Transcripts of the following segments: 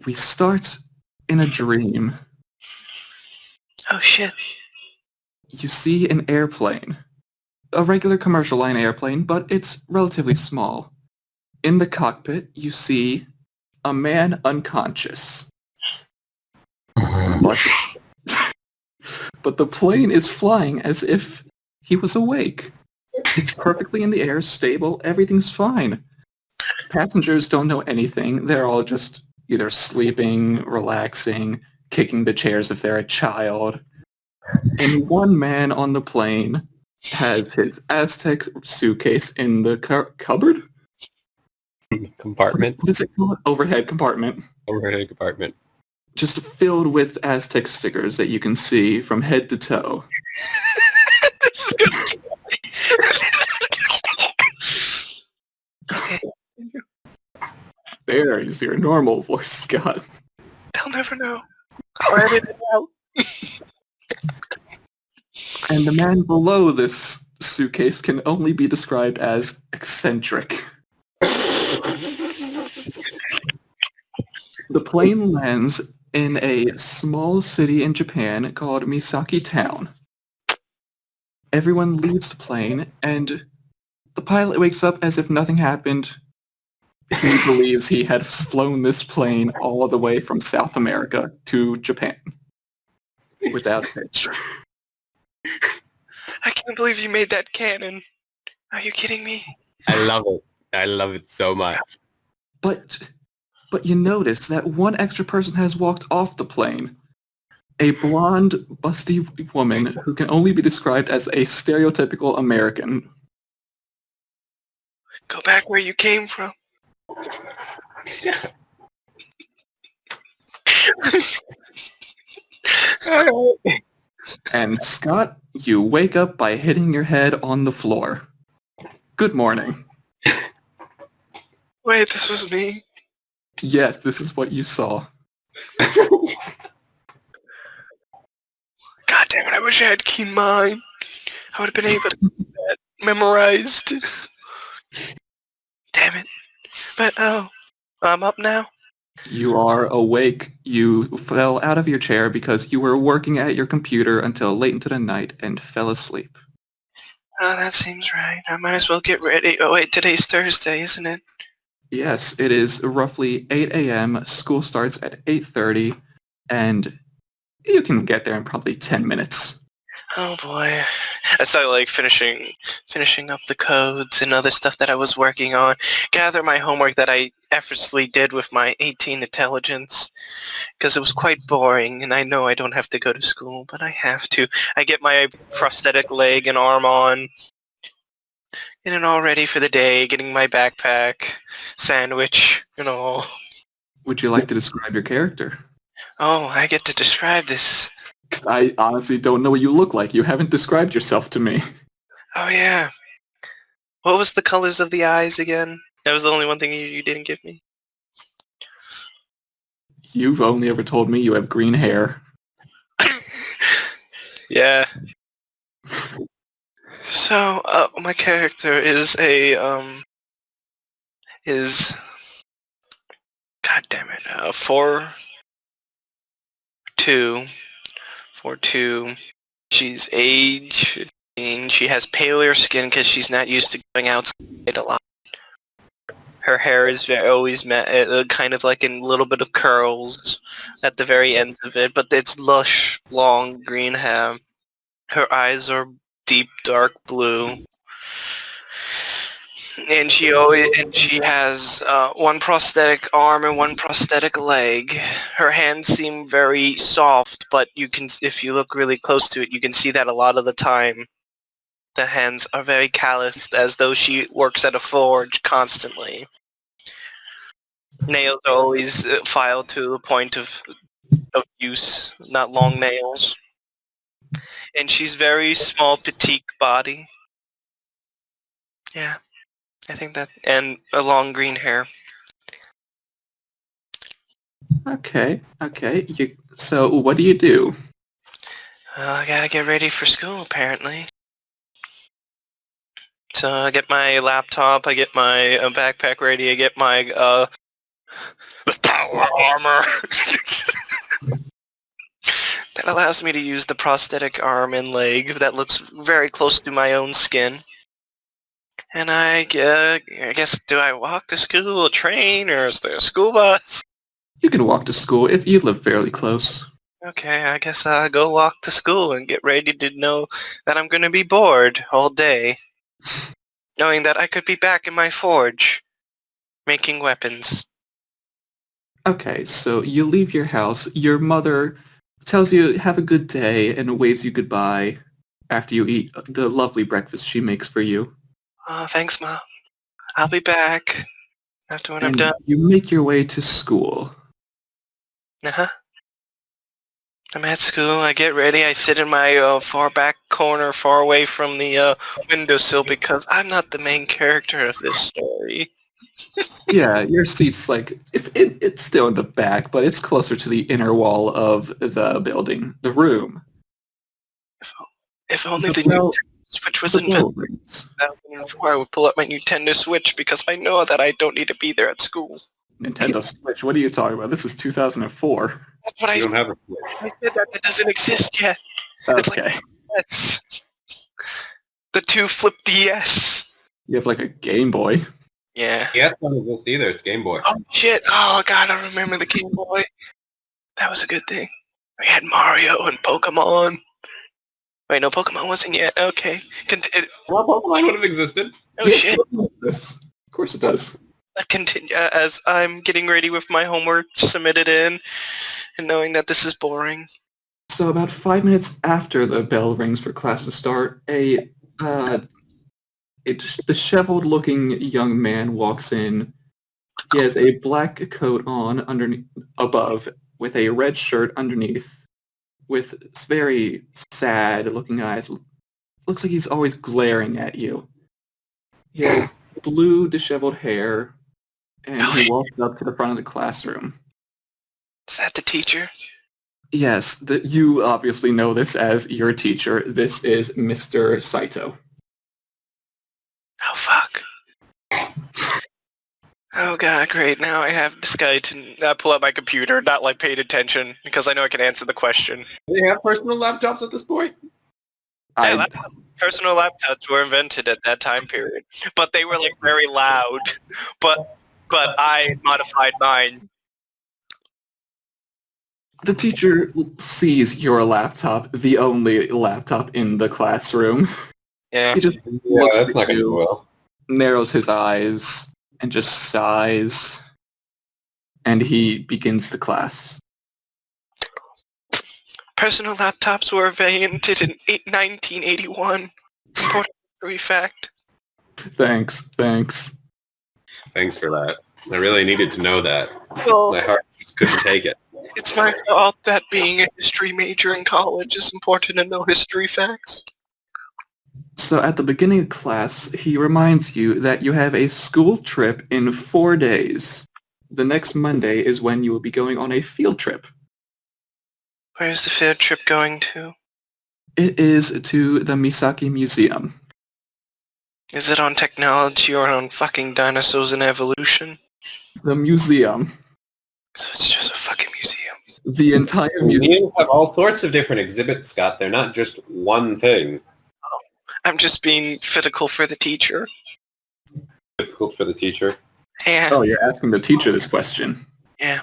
We start in a dream. Oh shit. You see an airplane. A regular commercial line airplane, but it's relatively small. In the cockpit, you see a man unconscious. But, but the plane is flying as if he was awake. It's perfectly in the air, stable, everything's fine. Passengers don't know anything. They're all just either sleeping, relaxing, kicking the chairs if they're a child. And one man on the plane has his Aztec suitcase in the cupboard? Compartment. What is it called? Overhead compartment. Overhead compartment. Just filled with Aztec stickers that you can see from head to toe. This is gonna be There is your normal voice, Scott. They'll never know. I'll edit it out. And the man below this suitcase can only be described as eccentric. The plane lands in a small city in Japan called Misaki Town. Everyone leaves the plane, and the pilot wakes up as if nothing happened. He believes he had flown this plane all the way from South America to Japan without a hitch. I can't believe you made that canon. Are you kidding me? I love it. I love it so much. But you notice that one extra person has walked off the plane. A blonde, busty woman who can only be described as a stereotypical American. Go back where you came from. And Scott, you wake up by hitting your head on the floor. Good morning. Wait, this was me? Yes, this is what you saw. God damn it, I wish I had keen mind. I would have been able to get that memorized. Damn it. But I'm up now. You are awake. You fell out of your chair because you were working at your computer until late into the night and fell asleep. Oh, that seems right. I might as well get ready. Oh wait, today's Thursday, isn't it? Yes, it is roughly 8 a.m. School starts at 8:30, and you can get there in probably 10 minutes. Oh boy. I started like finishing up the codes and other stuff that I was working on. Gather my homework that I effortlessly did with my 18 intelligence. Because it was quite boring, and I know I don't have to go to school, but I have to. I get my prosthetic leg and arm on. Getting all ready for the day, getting my backpack, sandwich, and all. Would you like to describe your character? Oh, I get to describe this. Because I honestly don't know what you look like. You haven't described yourself to me. Oh yeah. What was the colors of the eyes again? That was the only one thing you didn't give me. You've only ever told me you have green hair. Yeah. So, my character is a, God damn it, 4'2". She's age 15. She has paler skin because she's not used to going outside a lot. Her hair is always kind of like in a little bit of curls at the very end of it, but it's lush, long green hair. Her eyes are deep dark blue. And she has one prosthetic arm and one prosthetic leg. Her hands seem very soft, but if you look really close to it, you can see that a lot of the time the hands are very calloused, as though she works at a forge constantly. Nails are always filed to the point of use, not long nails. And she's very small, petite body. Yeah. I think that, and a long green hair. Okay. So what do you do? I gotta get ready for school, apparently. So I get my laptop, I get my backpack ready, I get my The power armor! That allows me to use the prosthetic arm and leg that looks very close to my own skin. And I guess, do I walk to school, train, or is there a school bus? You can walk to school. You live fairly close. Okay, I guess I'll go walk to school and get ready to know that I'm going to be bored all day. Knowing that I could be back in my forge, making weapons. Okay, so you leave your house. Your mother tells you have a good day and waves you goodbye after you eat the lovely breakfast she makes for you. Oh, thanks, Mom. I'll be back after when I'm And done. you make your way to school. Uh-huh. I'm at school, I get ready, I sit in my far back corner, far away from the windowsill because I'm not the main character of this story. Yeah, your seat's like, if it's still in the back, but it's closer to the inner wall of the building, the room. If only The the bell- Nintendo Switch was the bell invented rings. in 2004, I would pull up my Nintendo Switch because I know that I don't need to be there at school. Nintendo Switch, what are you talking about? This is 2004. That's what I You said. don't have a Switch. I said that it doesn't exist yet. It's like Okay. DS. The 2 Flip DS. You have like a Game Boy. Yeah. Yeah, it's not exist either. It's Game Boy. Oh shit! Oh god, I remember the Game Boy. That was a good thing. We had Mario and Pokemon. Wait, no, Pokemon wasn't yet. Okay. Well, Pokemon would have existed. Oh Yeah, shit. This. Of course it does. Continue as I'm getting ready with my homework submitted in, and knowing that this is boring. So about 5 minutes after the bell rings for class to start, a disheveled-looking young man walks in. He has a black coat on underneath, above, with a red shirt underneath, with very sad-looking eyes. Looks like he's always glaring at you. He has blue, disheveled hair, and he walks up to the front of the classroom. Is that the teacher? Yes, you obviously know this as your teacher. This is Mr. Saito. Oh fuck. Oh god, great. Now I have this guy to pull out my computer, not like paid attention, because I know I can answer the question. Do they have personal laptops at this point? Yeah, personal laptops were invented at that time period, but they were like very loud. But I modified mine. The teacher sees your laptop, the only laptop in the classroom. Yeah. He just Yeah, looks that's at not going to you, go well. narrows his eyes, and just sighs. And he begins the class. Personal laptops were invented in 1981. Important history fact. Thanks. Thanks for that. I really needed to know that. Well, My heart just couldn't take it. it's my fault that being a history major in college is important to know history facts. So at the beginning of class, he reminds you that you have a school trip in 4 days. The next Monday is when you will be going on a field trip. Where's the field trip going to? It is to the Misaki Museum. Is it on technology or on fucking dinosaurs and evolution? The museum. So it's just a fucking museum. The entire museum. Museums have all sorts of different exhibits, Scott. They're not just one thing. I'm just being fitical for the teacher. Difficult for the teacher. Yeah. Oh, you're asking the teacher this question. Yeah.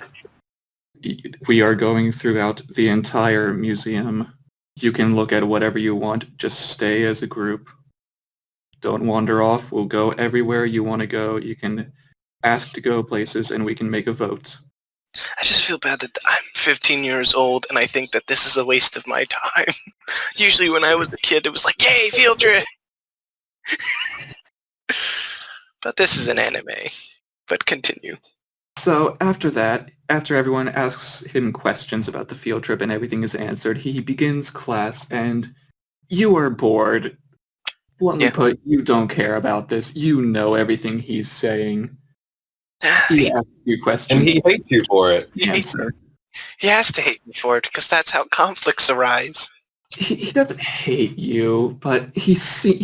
We are going throughout the entire museum. You can look at whatever you want. Just stay as a group. Don't wander off. We'll go everywhere you want to go. You can ask to go places and we can make a vote. I just feel bad that I'm 15 years old and I think that this is a waste of my time. Usually when I was a kid, it was like, yay, field trip! But this is an anime. But continue. So after that, after everyone asks him questions about the field trip and everything is answered, he begins class and you are bored. Bluntly put, you don't care about this. You know everything he's saying. He asks you questions. And he hates you for it. Answer. He has to hate me for it because that's how conflicts arise. He doesn't hate you, but he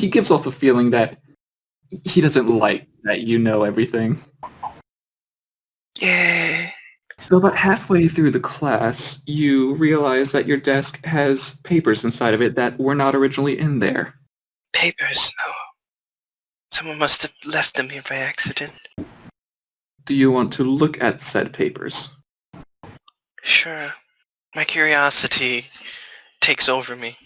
gives off the feeling that he doesn't like that you know everything. Yeah. So about halfway through the class, you realize that your desk has papers inside of it that were not originally in there. Papers. Oh, someone must have left them here by accident. Do you want to look at said papers? Sure. My curiosity takes over me.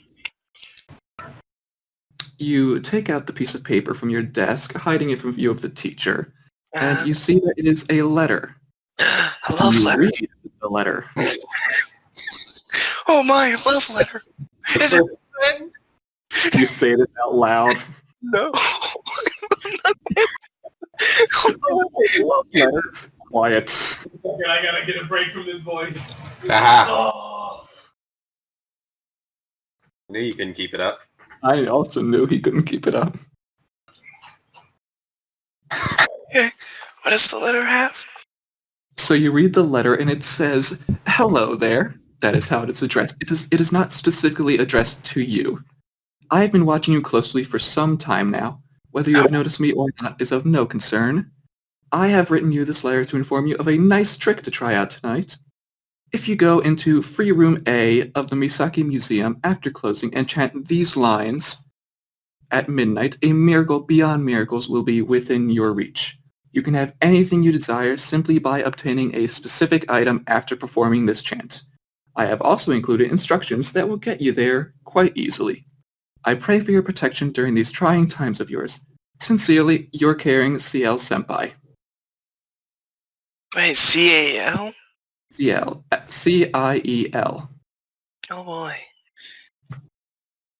You take out the piece of paper from your desk, hiding it from view of the teacher, and Uh, you see that it is a letter. a love You letter. read the letter. Oh my, a love letter. Is it a friend? Do you say this out loud? No. Love letter. Quiet. I gotta get a break from this voice. Aha! Oh. Knew you couldn't keep it up. I also knew he couldn't keep it up. Okay. What does the letter have? So you read the letter and it says, "Hello there." That is how it is addressed. It is not specifically addressed to you. I have been watching you closely for some time now. Whether you have noticed me or not is of no concern. I have written you this letter to inform you of a nice trick to try out tonight. If you go into Free Room A of the Misaki Museum after closing and chant these lines, at midnight, a miracle beyond miracles will be within your reach. You can have anything you desire simply by obtaining a specific item after performing this chant. I have also included instructions that will get you there quite easily. I pray for your protection during these trying times of yours. Sincerely, your caring CL Senpai. Wait, C-A-L? CL. C-I-E-L. Oh boy.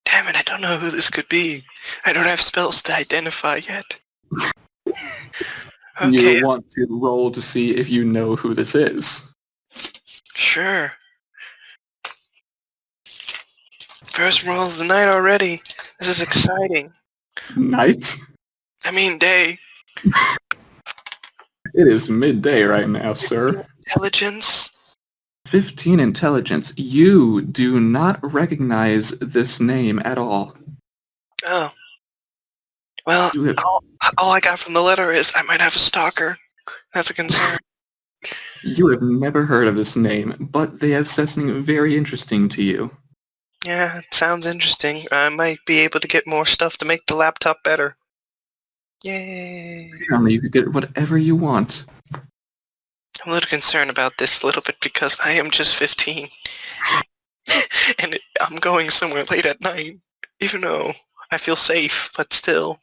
Damn it, I don't know who this could be. I don't have spells to identify yet. Okay, You want to roll to see if you know who this is. sure. First roll of the night already. This is exciting. Night? I mean, day. It is midday right now, sir. Intelligence. 15 intelligence. You do not recognize this name at all. Oh. Well, You have, all I got from the letter is I might have a stalker. That's a concern. you have never heard of this name, but they have said something very interesting to you. Yeah, it sounds interesting. I might be able to get more stuff to make the laptop better. Yay. Apparently you could get whatever you want. I'm a little concerned about this a little bit because I am just 15. And I'm going somewhere late at night, even though I feel safe, but still.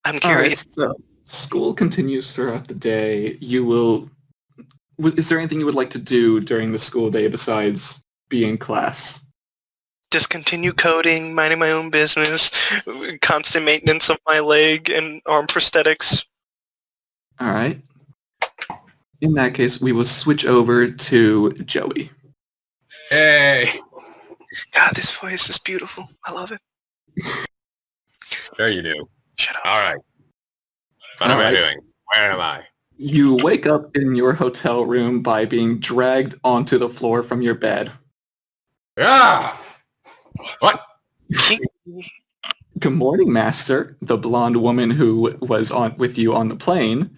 I'm curious. Alright, so school continues throughout the day. Is there anything you would like to do during the school day besides be in class? Just continue coding, minding my own business, constant maintenance of my leg and arm prosthetics. Alright. In that case, we will switch over to Joey. Hey! God, this voice is beautiful. I love it. Sure you do. Shut up. All right. What am I Alright. doing? Where am I? You wake up in your hotel room by being dragged onto the floor from your bed. Ah! What? Good morning, Master. The blonde woman who was on with you on the plane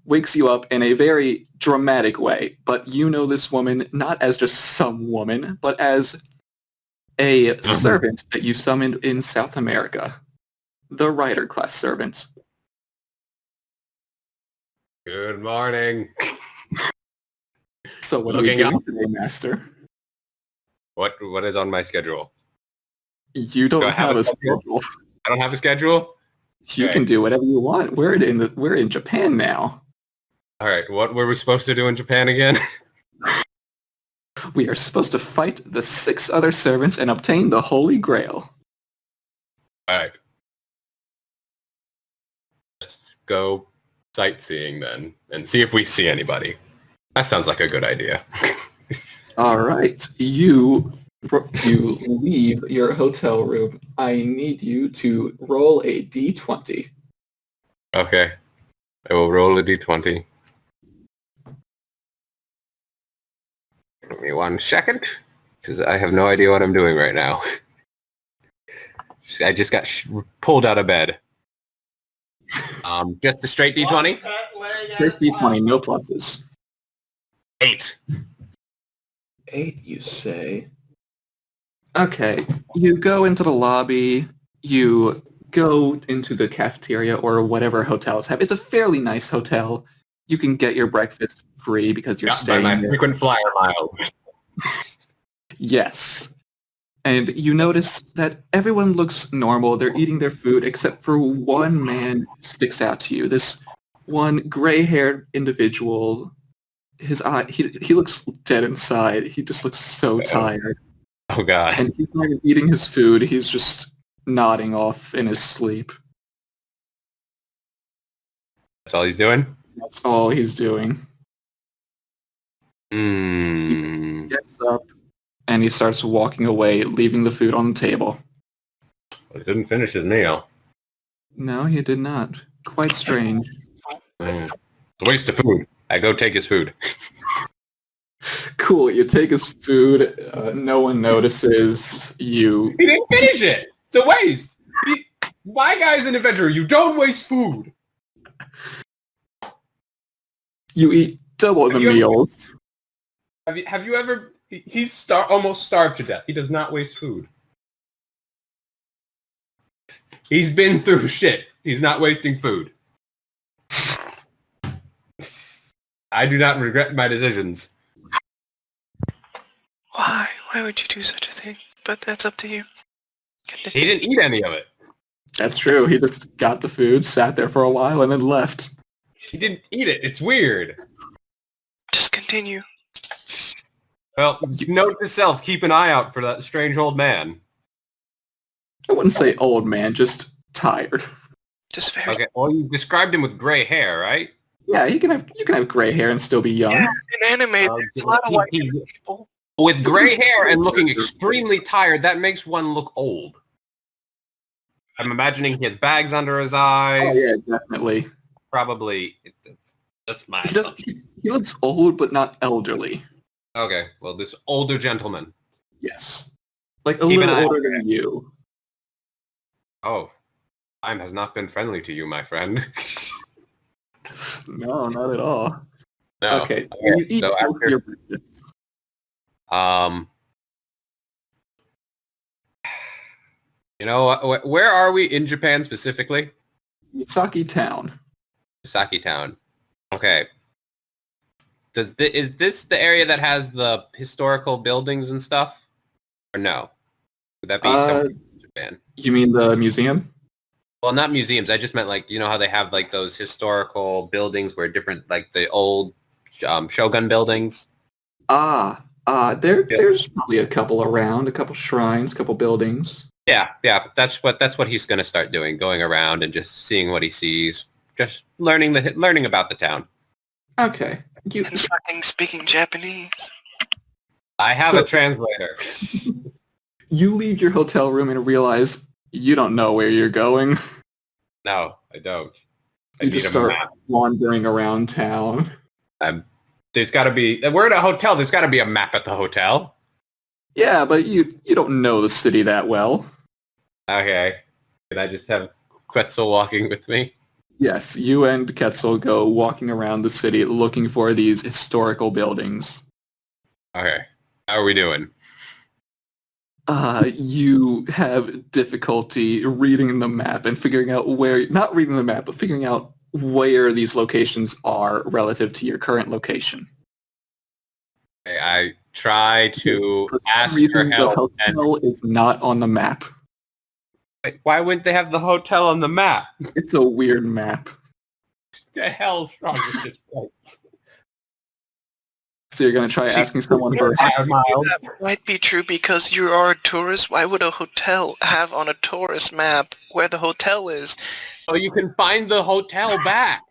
wakes you up in a very dramatic way, but you know this woman not as just some woman, but as a servant that you summoned in South America. The Rider class servant. Good morning. So what are we Looking doing up. today, Master? What is on my schedule? You don't Do I have have a a schedule? schedule. I don't have a schedule? You Okay. can do whatever you want. We're in Japan now. All right. What were we supposed to do in Japan again? We are supposed to fight the 6 other servants and obtain the Holy Grail. All right. Let's go sightseeing then and see if we see anybody. That sounds like a good idea. All right, you leave your hotel room. I need you to roll a d20. Okay. I will roll a d20. Give me 1 second, because I have no idea what I'm doing right now. I just got pulled out of bed. Just the straight d20? Straight d20, no pluses. 8. 8, you say? Okay, you go into the lobby, you go into the cafeteria or whatever hotels have. It's a fairly nice hotel. You can get your breakfast free because you're Got by my staying there. frequent flyer mile. Yes. And you notice that everyone looks normal. They're eating their food except for one man sticks out to you. This one gray-haired individual. His eye, he looks dead inside. He just looks so tired. Oh god. And he's not even eating his food. He's just nodding off in his sleep. That's all he's doing? That's all he's doing. Hmm. He gets up and he starts walking away, leaving the food on the table. He didn't finish his meal. No, he did not. Quite strange. It's a waste of food. I go take his food. Cool, you take his food, no one notices you. He didn't finish it! It's a waste! My guy's an adventurer. You don't waste food! You eat double the meals. Have you ever... He's almost starved to death. He does not waste food. He's been through shit. He's not wasting food. I do not regret my decisions. Why? Why would you do such a thing? But that's up to you. He didn't eat any of it. That's true. He just got the food, sat there for a while, and then left. He didn't eat it. It's weird. Just continue. Well, note to self, keep an eye out for that strange old man. I wouldn't say old man, just tired. Just very... Okay, well, you described him with gray hair, right? Yeah, you can have gray hair and still be young. Yeah, in anime, there's a lot of white people. With gray hair and looking extremely tired, that makes one look old. I'm imagining he has bags under his eyes. Oh yeah, definitely. Probably, it's just my He assumption. he looks old, but not elderly. Okay, well, this older gentleman. Yes. Like a Keep an little eye older on than you. Oh, time has not been friendly to you, my friend. No, not at all. No. Okay, you eat so both after- your breakfast. You know, where are we in Japan specifically? Misaki Town. Misaki Town. Okay. Is this the area that has the historical buildings and stuff? Or no? Would that be somewhere in Japan? You mean the museum? Well, not museums. I just meant like, you know how they have like those historical buildings where different, like the old shogun buildings? There's probably a couple around, a couple shrines, a couple buildings. Yeah. That's what he's going to start doing, going around and just seeing what he sees, just learning about the town. Okay. And starting speaking Japanese. I have a translator. You leave your hotel room and realize you don't know where you're going. No, I don't. I You need just a start map. wandering around town. There's got to be. We're at a hotel. There's got to be a map at the hotel. Yeah, but you don't know the city that well. Okay. Can I just have Quetzal walking with me? Yes, you and Quetzal go walking around the city looking for these historical buildings. Okay. How are we doing? You have difficulty reading the map and figuring out where, not reading the map, but figuring out where these locations are relative to your current location. Okay, I try to For some ask reason, for help. the hotel is not on the map. And why wouldn't they have the hotel on the map? It's a weird map. The hell's wrong with this place? So you're going to try asking someone for That might be true because you are a tourist. Why would a hotel have on a tourist map where the hotel is? Oh, you can find the hotel back.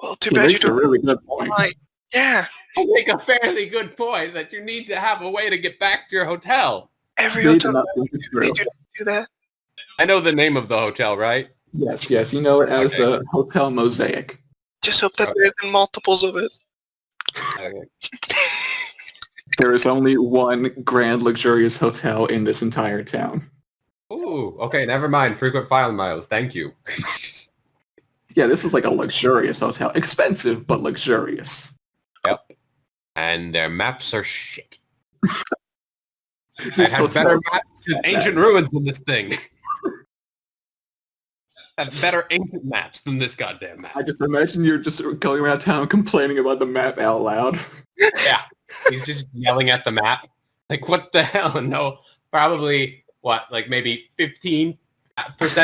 Well, too He bad you makes a don't. really good point. Like, yeah, I make a fairly good point that you need to have a way to get back to your hotel. every They do hotel not think it's true. they do that. I know the name of the hotel, right? Yes, you know it as Okay. the Hotel Mosaic. Just hope that there's multiples of it. Okay. There is only one grand luxurious hotel in this entire town. Ooh, okay, never mind. Frequent file miles. Thank you. Yeah, this is like a luxurious hotel. Expensive, but luxurious. Yep. And their maps are shit. I This have hotel- better maps than ancient ruins than this thing. I have better ancient maps than this goddamn map. I just imagine you're just going around town complaining about the map out loud. Yeah, he's just yelling at the map. Like, what the hell? No, probably, what, like maybe 15%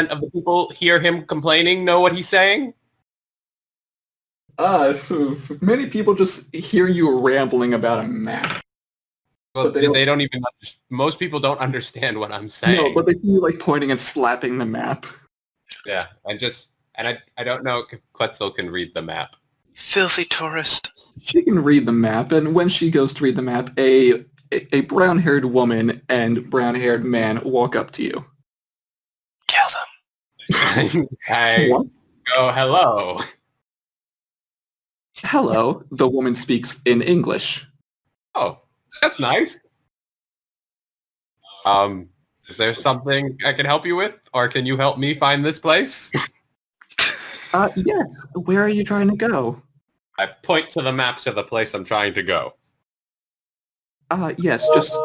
of the people hear him complaining know what he's saying? So many people just hear you rambling about a map. Well, But they they don't even, most people don't understand what I'm saying. No, but they see you like pointing and slapping the map. Yeah, and I don't know if Quetzal can read the map. Filthy tourist. She can read the map, and when she goes to read the map, a brown-haired woman and brown-haired man walk up to you. Kill them. I What? go, hello. Hello, the woman speaks in English. Oh, that's nice. Is there something I can help you with? Or can you help me find this place? Yes. Where are you trying to go? I point to the map to the place I'm trying to go. Yes, just...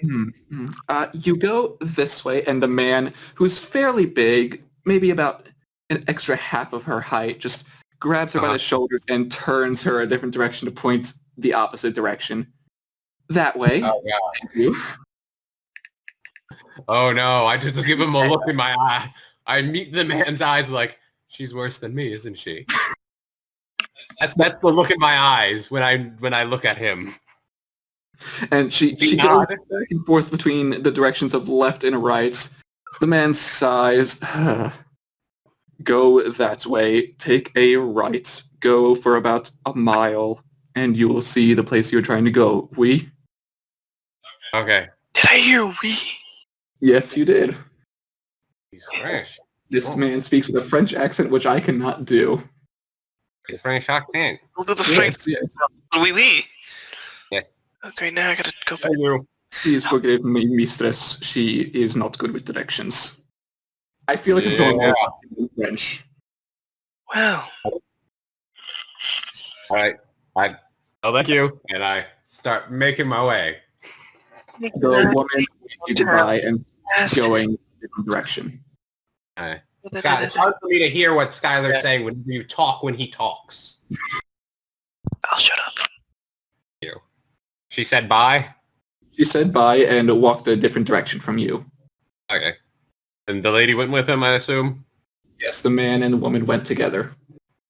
you go this way, and the man, who's fairly big, maybe about an extra half of her height, just grabs her by the shoulders and turns her a different direction to point the opposite direction. That way. Oh, yeah. Thank you. Oh, no. I just give him a look in my eye. I meet the man's eyes like, she's worse than me, isn't she? That's the look in my eyes when I look at him. And she goes nod. back and forth between the directions of left and right. The man sighs. Go that way. Take a right. Go for about a mile, and you will see the place you're trying to go. We? Okay. Did I hear we? Yes, you did. He's French. This Oh. man speaks with a French accent, which I cannot do. He's French accent. We'll do the French. Yes, yes. Oui. Yeah. Okay, now I gotta go back. Thank you. Please forgive me, mistress. She is not good with directions. I feel like I'm going Yeah. in French. Well, All right. Thank you. And I start making my way. The woman waves you goodbye and going in a different direction. God, it's hard for me to hear what Skylar's saying when you talk when he talks. I'll shut up. She said bye? She said bye and walked a different direction from you. Okay. And the lady went with him, I assume? Yes, the man and woman went together.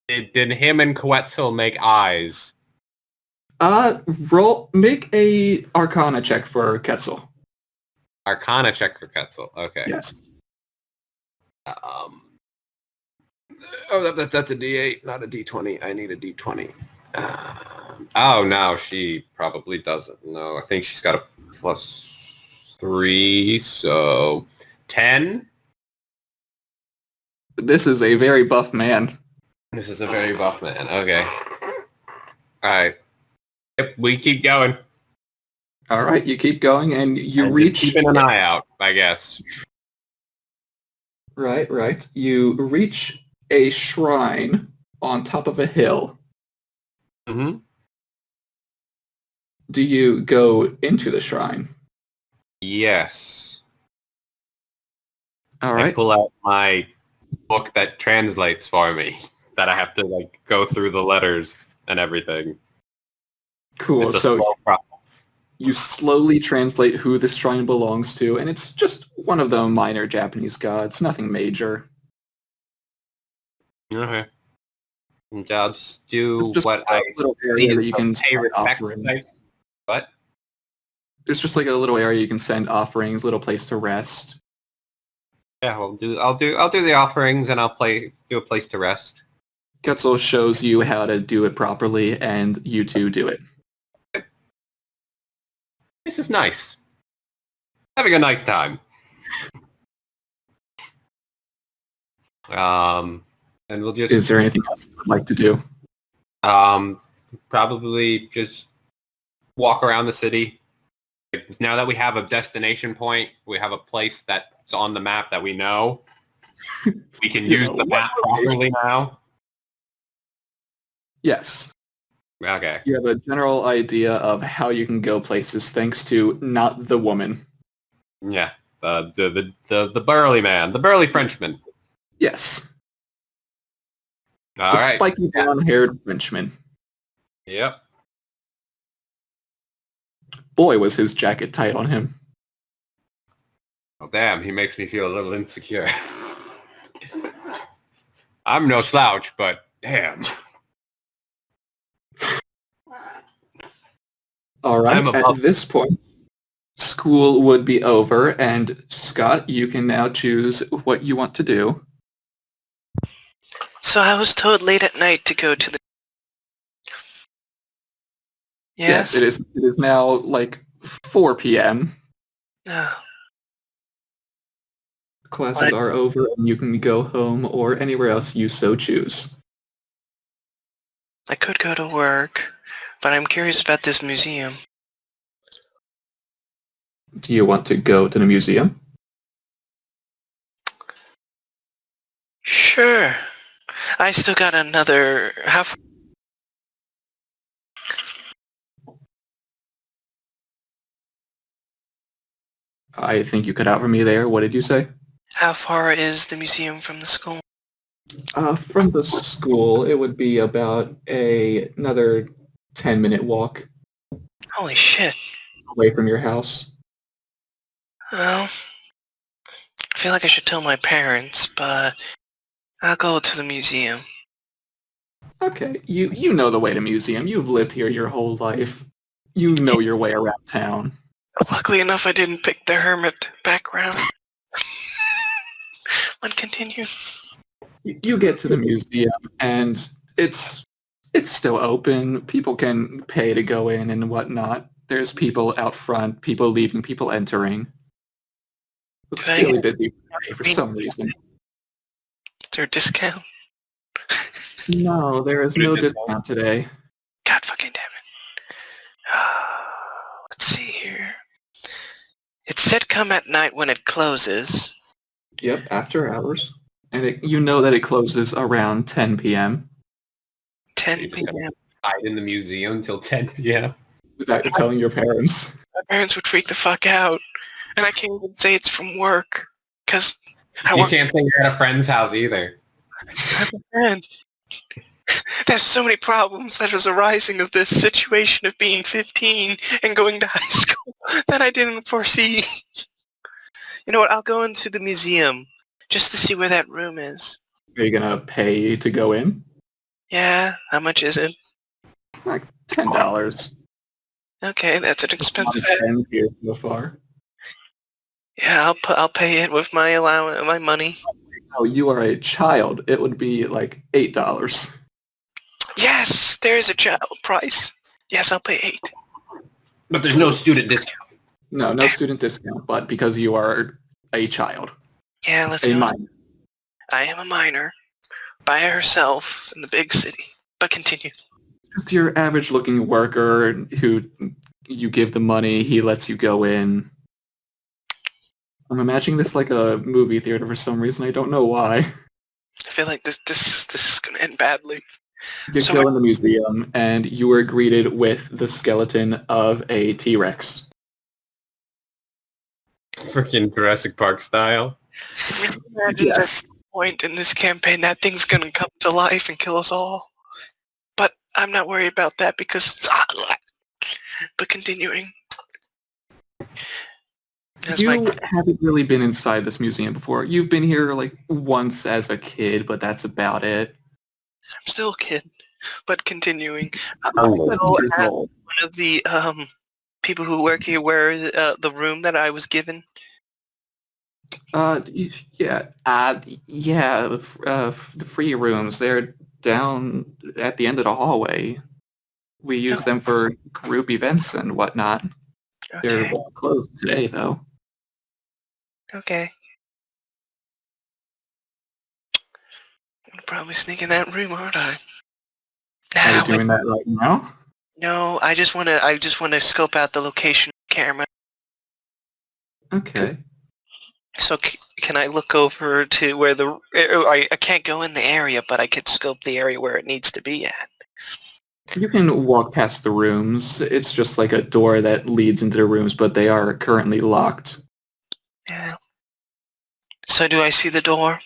Did him and Quetzal make eyes? Make a Arcana check for Quetzal. Arcana check for Quetzal. Okay. Yes. That's a D8, not a D20. I need a D20. Oh, no, she probably doesn't. No, I think she's got a +3, so 10? This is a very buff man. This is a very buff man. Okay. Alright. Yep, we keep going. All right, you keep going and you And reach... just keeping an eye out, I guess. Right. You reach a shrine on top of a hill. Mm-hmm. Do you go into the shrine? Yes. All I right. pull out my book that translates for me. That I have to like go through the letters and everything. Cool. It's a So slow process. you slowly translate who this shrine belongs to, and it's just one of the minor Japanese gods, nothing major. Okay. And I'll just do It's just what a I little see area as that you the can pay send respects offerings. type. What? It's just like a little area you can send offerings, little place to rest. Yeah, I'll do the offerings and I'll do a place to rest. Quetzal shows you how to do it properly, and you two do it. This is nice. Having a nice time. And we'll just Is there anything else you would like to do? probably just walk around the city. Now that we have a destination point, we have a place that's on the map that we know. We can use the map properly now. Yes. Okay. You have a general idea of how you can go places thanks to not the woman. Yeah. The burly man, the burly Frenchman. Yes. All The right. spiky blonde-haired Frenchman. Yep. Boy, was his jacket tight on him. Oh, damn, he makes me feel a little insecure. I'm no slouch, but damn. All right, I'm above. at this point, school would be over, and Scott, you can now choose what you want to do. So I was told late at night to go to the... Yes, it is. It is now like 4 p.m. No. Classes are over, and you can go home or anywhere else you so choose. I could go to work, but I'm curious about this museum. Do you want to go to the museum? Sure. I still got another... I think you cut out for me there. What did you say? How far is the museum from the school? From the school, it would be about another 10-minute walk Holy shit. away from your house. Well, I feel like I should tell my parents, but I'll go to the museum. Okay, you know the way to museum. You've lived here your whole life. You know your way around town. Luckily enough, I didn't pick the hermit background. But continue. You get to the museum, and it's still open. People can pay to go in and whatnot. There's people out front, people leaving, people entering. Looks Do I fairly get- busy today for some reason. Is there a discount? No, there is no discount today. God fucking damn it. Let's see here. It said come at night when it closes. Yep, after hours. And you know that it closes around 10 p.m. 10 You just gotta p.m. hide in the museum till 10 p.m. without telling your parents. My parents would freak the fuck out. And I can't even say it's from work. Because I You work can't say you're at a friend's house either. with a friend. There's so many problems that is arising of this situation of being 15 and going to high school that I didn't foresee. You know what? I'll go into the museum just to see where that room is. Are you gonna pay to go in? Yeah, how much is it? Like $10. Okay, that's an expensive. $10 here so far. Yeah, I'll pay it with my allowance, my money. Oh, you are a child. It would be like $8. Yes, there is a child price. Yes, I'll pay 8. But there's no student discount. No student discount, but because you are a child, Yeah, let's a go. minor. I am a minor, by herself in the big city. But continue. Just your average-looking worker who you give the money, he lets you go in. I'm imagining this like a movie theater for some reason. I don't know why. I feel like this is gonna end badly. You So go in the museum, and you are greeted with the skeleton of a T-Rex. Freaking Jurassic Park style. Imagine at Yes. some point in this campaign that thing's gonna come to life and kill us all. But I'm not worried about that because... But continuing. As You my... haven't really been inside this museum before. You've been here like once as a kid, but that's about it. I'm still a kid. But continuing. Oh, I'll Years ask old. one of the people who work here where the room that I was given. Yeah, the free rooms, they're down at the end of the hallway. We use them for group events and whatnot. They're Okay. closed today, though. Okay. I'm probably sneak in that room, aren't I? Are you Nah, wait, doing that right now? no, I just wanna scope out the location camera. Okay. So can I look over to where the... I can't go in the area, but I could scope the area where it needs to be at. You can walk past the rooms. It's just like a door that leads into the rooms, but they are currently locked. Yeah. So do I see the door?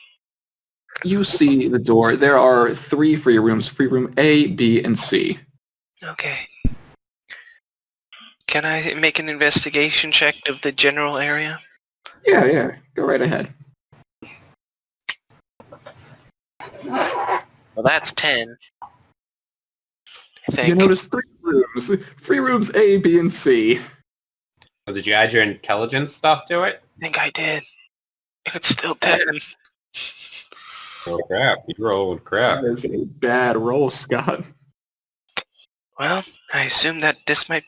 You see the door. There are 3 free rooms. Free room A, B, and C. Okay. Can I make an investigation check of the general area? Yeah. Go right ahead. Well, that's 10. I think. You notice 3 rooms. Free rooms A, B, and C. Oh, did you add your intelligence stuff to it? I think I did. If it's still 10. Oh crap! You rolled crap. That is a bad roll, Scott. Well, I assume that this might...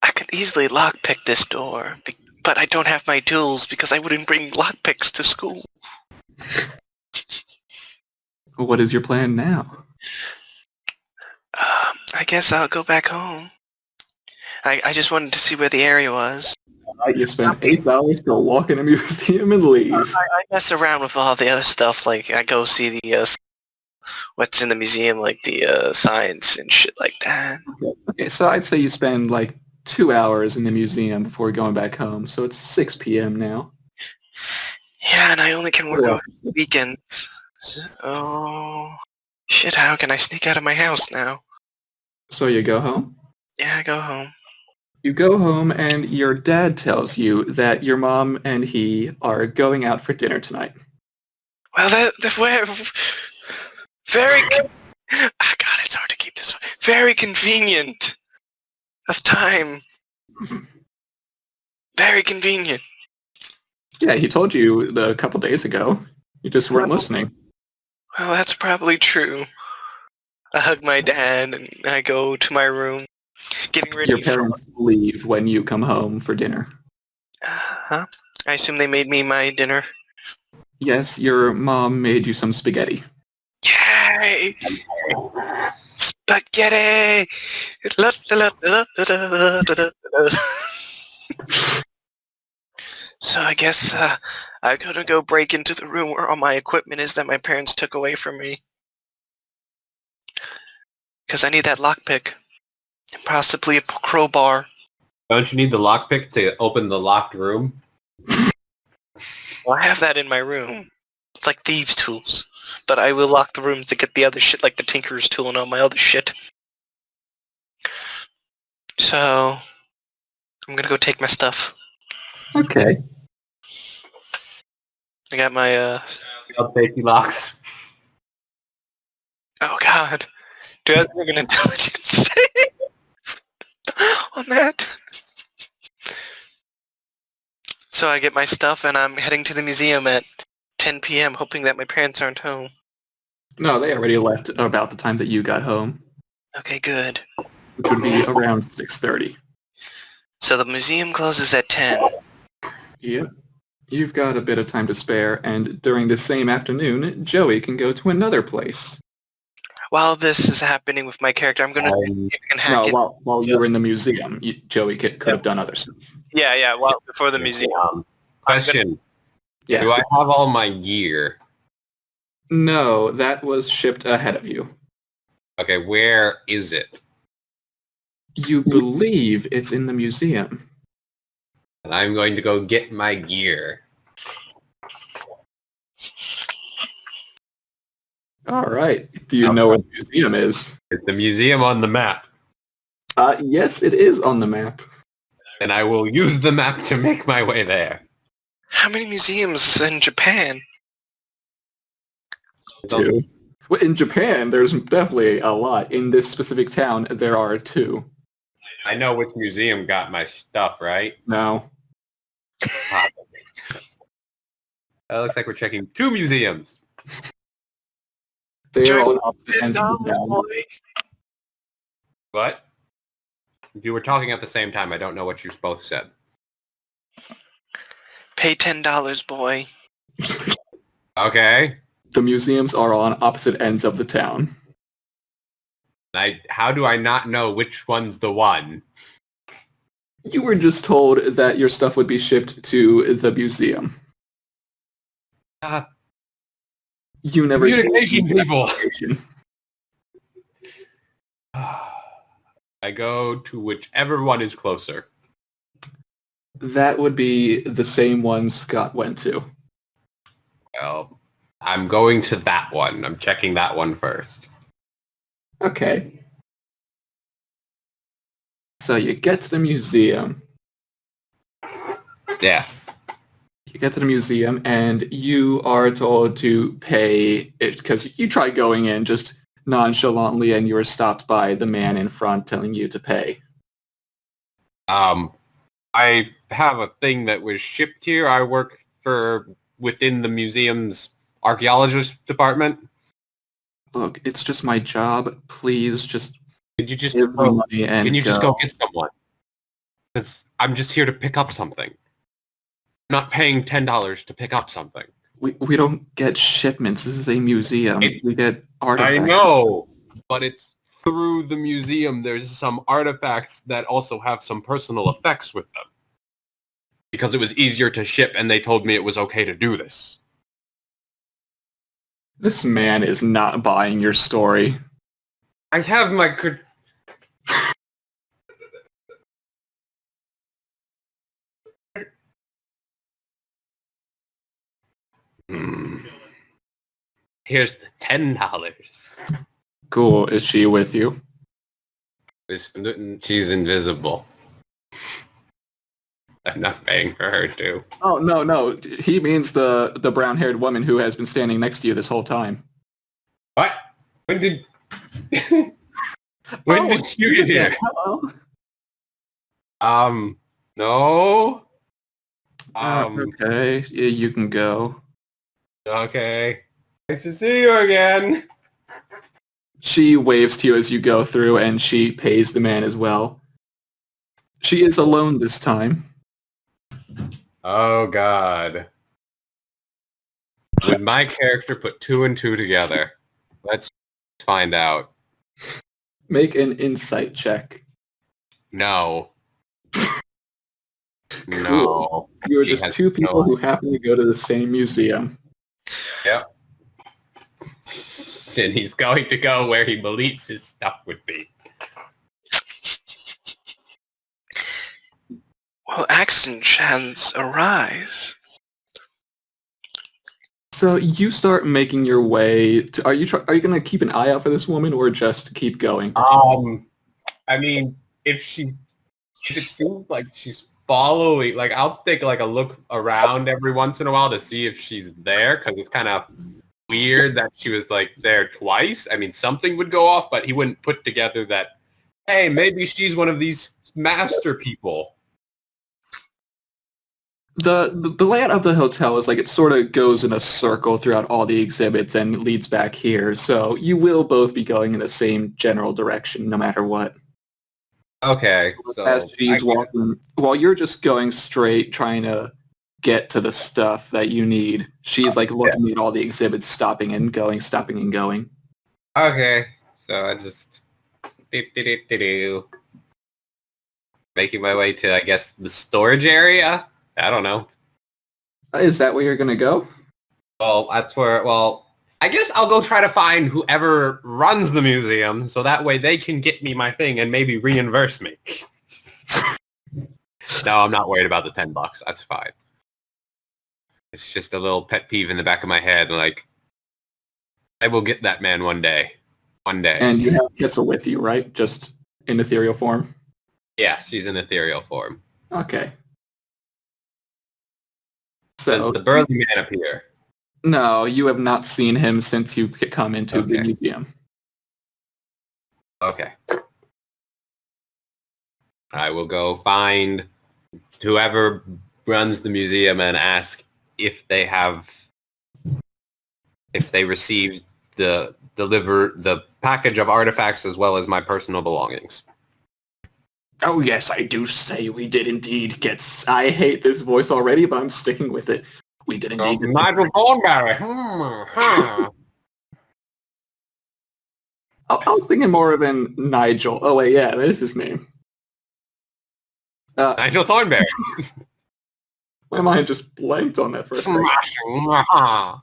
I could easily lockpick this door, but I don't have my tools because I wouldn't bring lockpicks to school. What is your plan now? I guess I'll go back home. I just wanted to see where the area was. You spend $8 to walk in a museum and leave. I mess around with all the other stuff, like I go see the what's in the museum, like the science and shit like that. Okay, so I'd say you spend like 2 hours in the museum before going back home, so it's 6 p.m. now. Yeah, and I only can work Yeah. on weekends. Oh, shit, how can I sneak out of my house now? So you go home? Yeah, I go home. You go home and your dad tells you that your mom and he are going out for dinner tonight. Well, where... Very... God, it's hard to keep this... Very convenient of time. Very convenient. Yeah, he told you a couple days ago. You just weren't listening. Well, that's probably true. I hug my dad and I go to my room, getting ready Your parents leave when you come home for dinner. Huh? I assume they made me my dinner. Yes, your mom made you some spaghetti. Yay! Spaghetti! La, la, la, la, la, la, la, la. So I guess I'm gonna go break into the room where all my equipment is that my parents took away from me. Because I need that lockpick. And possibly a crowbar. Don't you need the lockpick to open the locked room? Well, I have that in my room. It's like thieves' tools. But I will lock the room to get the other shit, like the tinkerer's tool and all my other shit. So, I'm gonna go take my stuff. Okay. I got my, Safety locks. oh god. Do I have to make an intelligence save on that? So I get my stuff and I'm heading to the museum at 10 p.m. hoping that my parents aren't home. No, they already left about the time that you got home, Okay, good. which would be around 6:30. So the museum closes at 10. Yep. You've got a bit of time to spare, and during the same afternoon, Joey can go to another place. While this is happening with my character, I'm gonna see if I can hack No, it. while you were in the museum, Joey could have done other stuff. Yeah, well, before the museum. Question. Yes. Do I have all my gear? No, that was shipped ahead of you. Okay, where is it? You believe it's in the museum. And I'm going to go get my gear. All right. Do you know where the museum is? Is the museum on the map? Yes, it is on the map. And I will use the map to make my way there. How many museums in Japan? Two. Well, in Japan, there's definitely a lot. In this specific town, there are 2. I know which museum got my stuff, right? No. It looks like we're checking 2 museums. They are on opposite ends of the town. What? You were talking at the same time. I don't know what you both said. Pay $10, boy. Okay. The museums are on opposite ends of the town. How do I not know which one's the one? You were just told that your stuff would be shipped to the museum. You never... Communication people! I go to whichever one is closer. That would be the same one Scott went to. Well, I'm going to that one. I'm checking that one first. Okay. So you get to the museum. Yes. You get to the museum and you are told to pay it because you tried going in just nonchalantly and you were stopped by the man in front telling you to pay. I have a thing that was shipped here. I work within the museum's archaeologist department. Look, it's just my job. Please just Could you just give me money and can you just go. go get someone? Because I'm just here to pick up something. I'm not paying $10 to pick up something. We don't get shipments. This is a museum. We get artifacts. I know, but it's through the museum. There's some artifacts that also have some personal effects with them. Because it was easier to ship, and they told me it was okay to do this. This man is not buying your story. I have my... Here's the $10. Cool. Is she with you? She's invisible. I'm not paying for her too. Oh, no. He means the brown-haired woman who has been standing next to you this whole time. What? When did... when did you get here? Hello. No. Okay, yeah, you can go. Okay. Nice to see you again. She waves to you as you go through, and she pays the man as well. She is alone this time. Oh, God. Would my character put 2 and 2 together? Let's find out. Make an insight check. No. Cool. No. You are He just has two people no who happen to go to the same museum. Yep. And he's going to go where he believes his stuff would be. Well, accident chance arise. So you start making your way to... Are you going to keep an eye out for this woman or just keep going? I mean, if it seems like she's following, like I'll take like a look around every once in a while to see if she's there, because it's kind of weird that she was like there twice. I mean, something would go off, but he wouldn't put together that, hey, maybe she's one of these master people. The layout of the hotel is like it sort of goes in a circle throughout all the exhibits and leads back here, so you will both be going in the same general direction no matter what. Okay. So As she's walking, while you're just going straight, trying to get to the stuff that you need, she's like looking at all the exhibits, stopping and going. Okay. So I just making my way to, I guess, the storage area. I don't know. Is that where you're going to go? Well, that's where, I guess I'll go try to find whoever runs the museum so that way they can get me my thing and maybe reimburse me. No, I'm not worried about the $10. That's fine. It's just a little pet peeve in the back of my head. Like, I will get that man one day. One day. And you have Kitzel with you, right? Just in ethereal form? Yes, she's in ethereal form. Okay. Does So the burly man appear? no, you have not seen him since you come into the Okay. museum. Okay. I will go find whoever runs the museum and ask if they received the package of artifacts as well as my personal belongings. Oh yes, I do say we did indeed get... I hate this voice already, but I'm sticking with it. We did indeed get... Nigel Thornberry. I was thinking more of an Nigel. Oh wait, yeah, that is his name. Nigel Thornberry. My mind just blanked on that for a second. Smashing.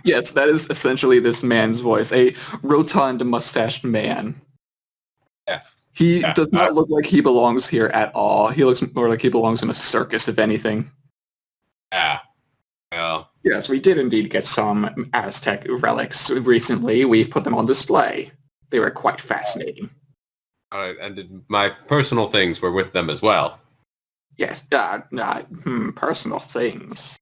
Yes, that is essentially this man's voice. A rotund, mustached man. Yes. He Yeah, does not look like he belongs here at all. He looks more like he belongs in a circus, if anything. Yeah. Well, Yes, we did indeed get some Aztec relics recently. We've put them on display. They were quite fascinating. and my personal things were with them as well. Yes, personal things.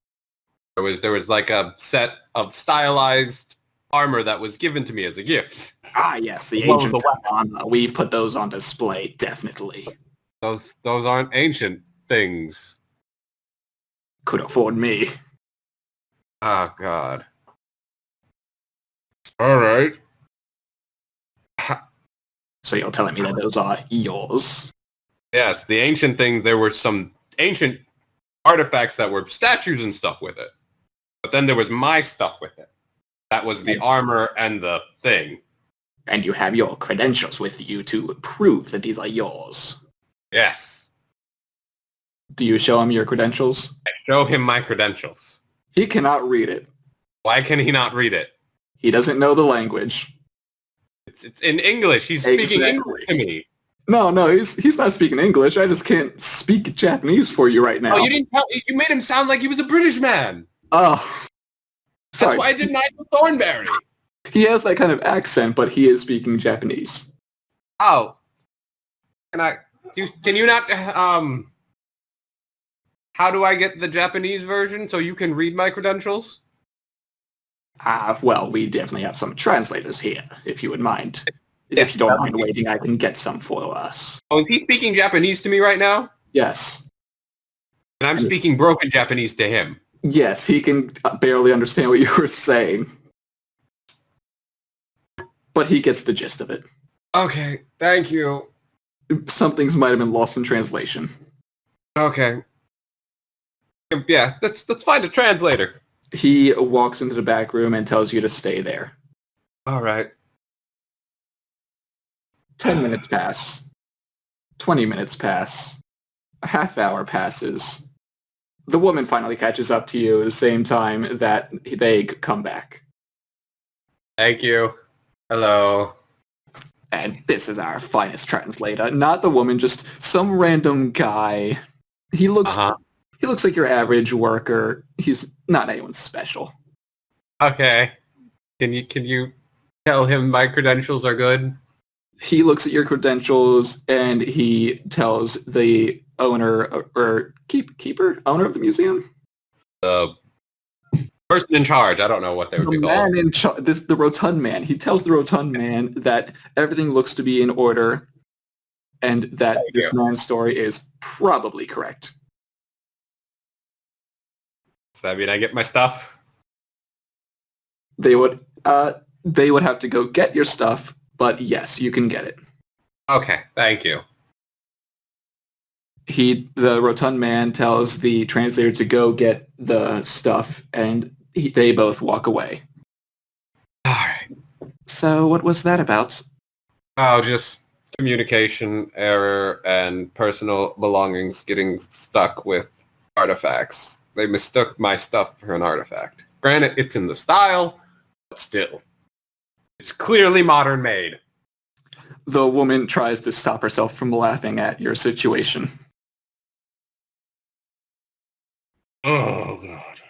There was like a set of stylized armor that was given to me as a gift. Ah, yes, the As well as ancient the armor. We've put those on display, definitely. Those aren't ancient things. Could afford me. Oh God. All right. So you're telling me that those are yours? Yes, the ancient things. There were some ancient artifacts that were statues and stuff with it, but then there was my stuff with it. That was the armor and the thing. And you have your credentials with you to prove that these are yours. Yes. Do you show him your credentials? I show him my credentials. He cannot read it. Why can he not read it? He doesn't know the language. It's in English. He's speaking English to me. No, he's not speaking English. I just can't speak Japanese for you right now. Oh, you didn't tell. You made him sound like he was a British man. Oh, sorry. That's why I did Nigel Thornberry. He has that kind of accent, but he is speaking Japanese. Oh, can you not how do I get the Japanese version so you can read my credentials? Well, we definitely have some translators here, if you would mind. If you don't mind waiting, I can get some for us. Oh, is he speaking Japanese to me right now? Yes. And I'm speaking broken Japanese to him. Yes, he can barely understand what you were saying. But he gets the gist of it. Okay, thank you. Some things might have been lost in translation. Okay. Yeah, let's find a translator. He walks into the back room and tells you to stay there. All right. 10 minutes pass. 20 minutes pass. A half hour passes. The woman finally catches up to you at the same time that they come back. Thank you. Hello. And this is our finest translator. Not the woman, just some random guy. He looks like your average worker. He's not anyone special. Okay. Can you tell him my credentials are good? He looks at your credentials and he tells the owner or owner of the museum? The person in charge. I don't know what they would be called. Man in charge. The rotund man. He tells the rotund man that everything looks to be in order and that this man's story is probably correct. Does that mean I get my stuff? They would have to go get your stuff, but yes, you can get it. Okay, thank you. The rotund man tells the translator to go get the stuff, and they both walk away. All right. So what was that about? Oh, just communication error and personal belongings getting stuck with artifacts. They mistook my stuff for an artifact. Granted, it's in the style, but still. It's clearly modern made. The woman tries to stop herself from laughing at your situation. Oh, God.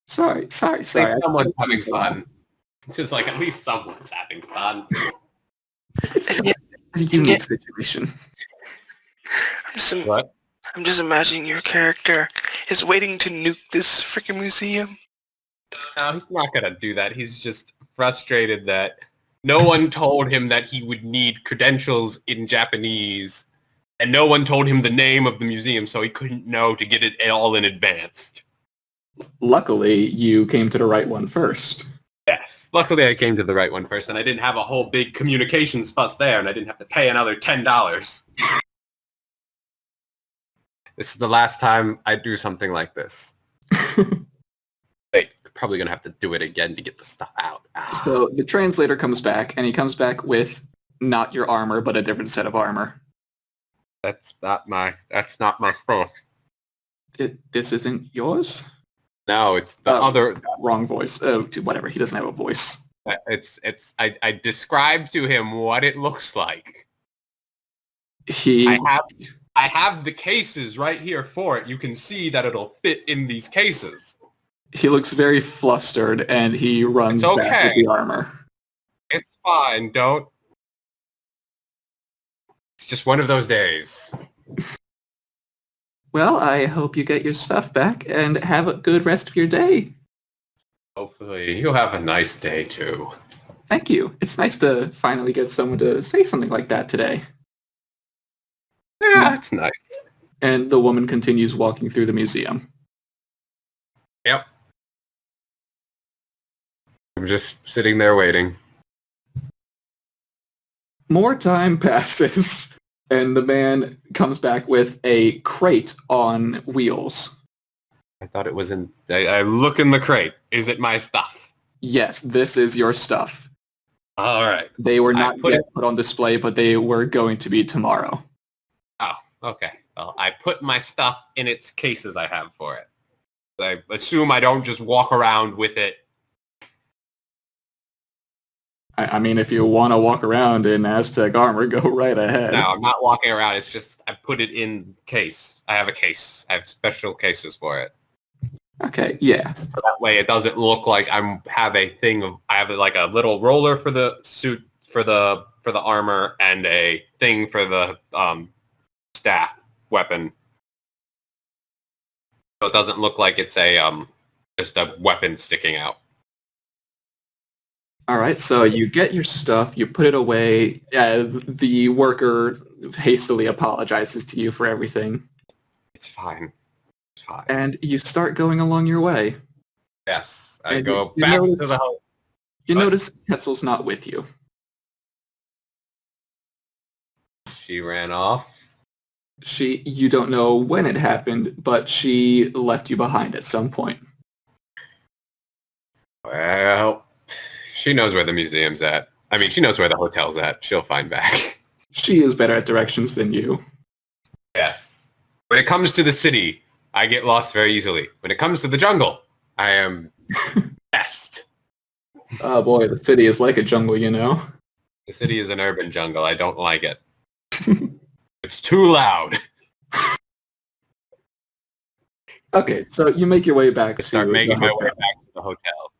Sorry. At least someone's having fun. It's just like, at least someone's having fun. It's a unique situation. What? I'm just imagining your character is waiting to nuke this freaking museum. No, he's not going to do that. He's just frustrated that no one told him that he would need credentials in Japanese, and no one told him the name of the museum, so he couldn't know to get it all in advance. Luckily, you came to the right one first. Yes. Luckily, I came to the right one first, and I didn't have a whole big communications fuss there, and I didn't have to pay another $10. This is the last time I do something like this. Wait, probably going to have to do it again to get the stuff out. So the translator comes back, and he comes back with not your armor, but a different set of armor. That's not my stuff. This isn't yours? No, it's the other. Wrong voice. Oh, whatever. He doesn't have a voice. I described to him what it looks like. He I have the cases right here for it. You can see that it'll fit in these cases. he looks very flustered, and he runs It's back with okay. the armor. It's fine. Don't. It's just one of those days. Well, I hope you get your stuff back and have a good rest of your day. Hopefully, you'll have a nice day too. Thank you. It's nice to finally get someone to say something like that today. Yeah, it's nice. And the woman continues walking through the museum. Yep. I'm just sitting there waiting. More time passes, and the man comes back with a crate on wheels. I thought it was in... I look in the crate. Is it my stuff? Yes, this is your stuff. All right. They were not put yet put on display, but they were going to be tomorrow. Oh, okay. Well, I put my stuff in its cases I have for it. I assume I don't just walk around with it. I mean, if you want to walk around in Aztec armor, go right ahead. No, I'm not walking around. It's just I put it in case. I have a case. I have special cases for it. Okay, yeah. So that way it doesn't look like I have a thing of... I have like a little roller for the suit, for the armor, and a thing for the staff weapon. So it doesn't look like it's a just a weapon sticking out. All right, so you get your stuff, you put it away. The worker hastily apologizes to you for everything, It's fine. It's fine. and you start going along your way. Yes, I And go you back notice- to the house. You What? notice Ketzel's not with you. She ran off. You don't know when it happened, but she left you behind at some point. Well, she knows where the museum's at. I mean, she knows where the hotel's at. She'll find back. She is better at directions than you. Yes. When it comes to the city, I get lost very easily. When it comes to the jungle, I am best. Oh boy, the city is like a jungle, you know? The city is an urban jungle. I don't like it. It's too loud. Okay, so you make your way back I start to making the my way hotel. back to the hotel.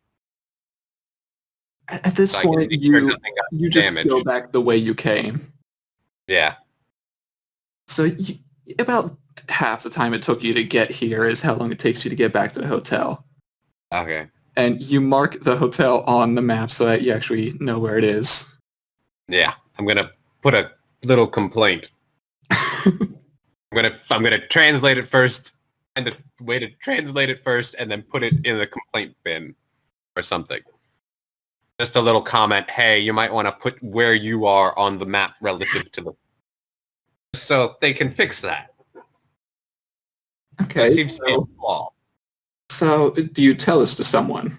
At this So I can point, make sure you nothing got you just damaged. go back the way you came. Yeah. So about half the time it took you to get here is how long it takes you to get back to the hotel. Okay. And you mark the hotel on the map so that you actually know where it is. Yeah. I'm gonna put a little complaint. I'm gonna translate it first, and the way to translate it first, and then put it in the complaint bin or something. Just a little comment. Hey, you might want to put where you are on the map relative to the, so they can fix that. Okay, That seems to be a flaw. so do you tell this to someone?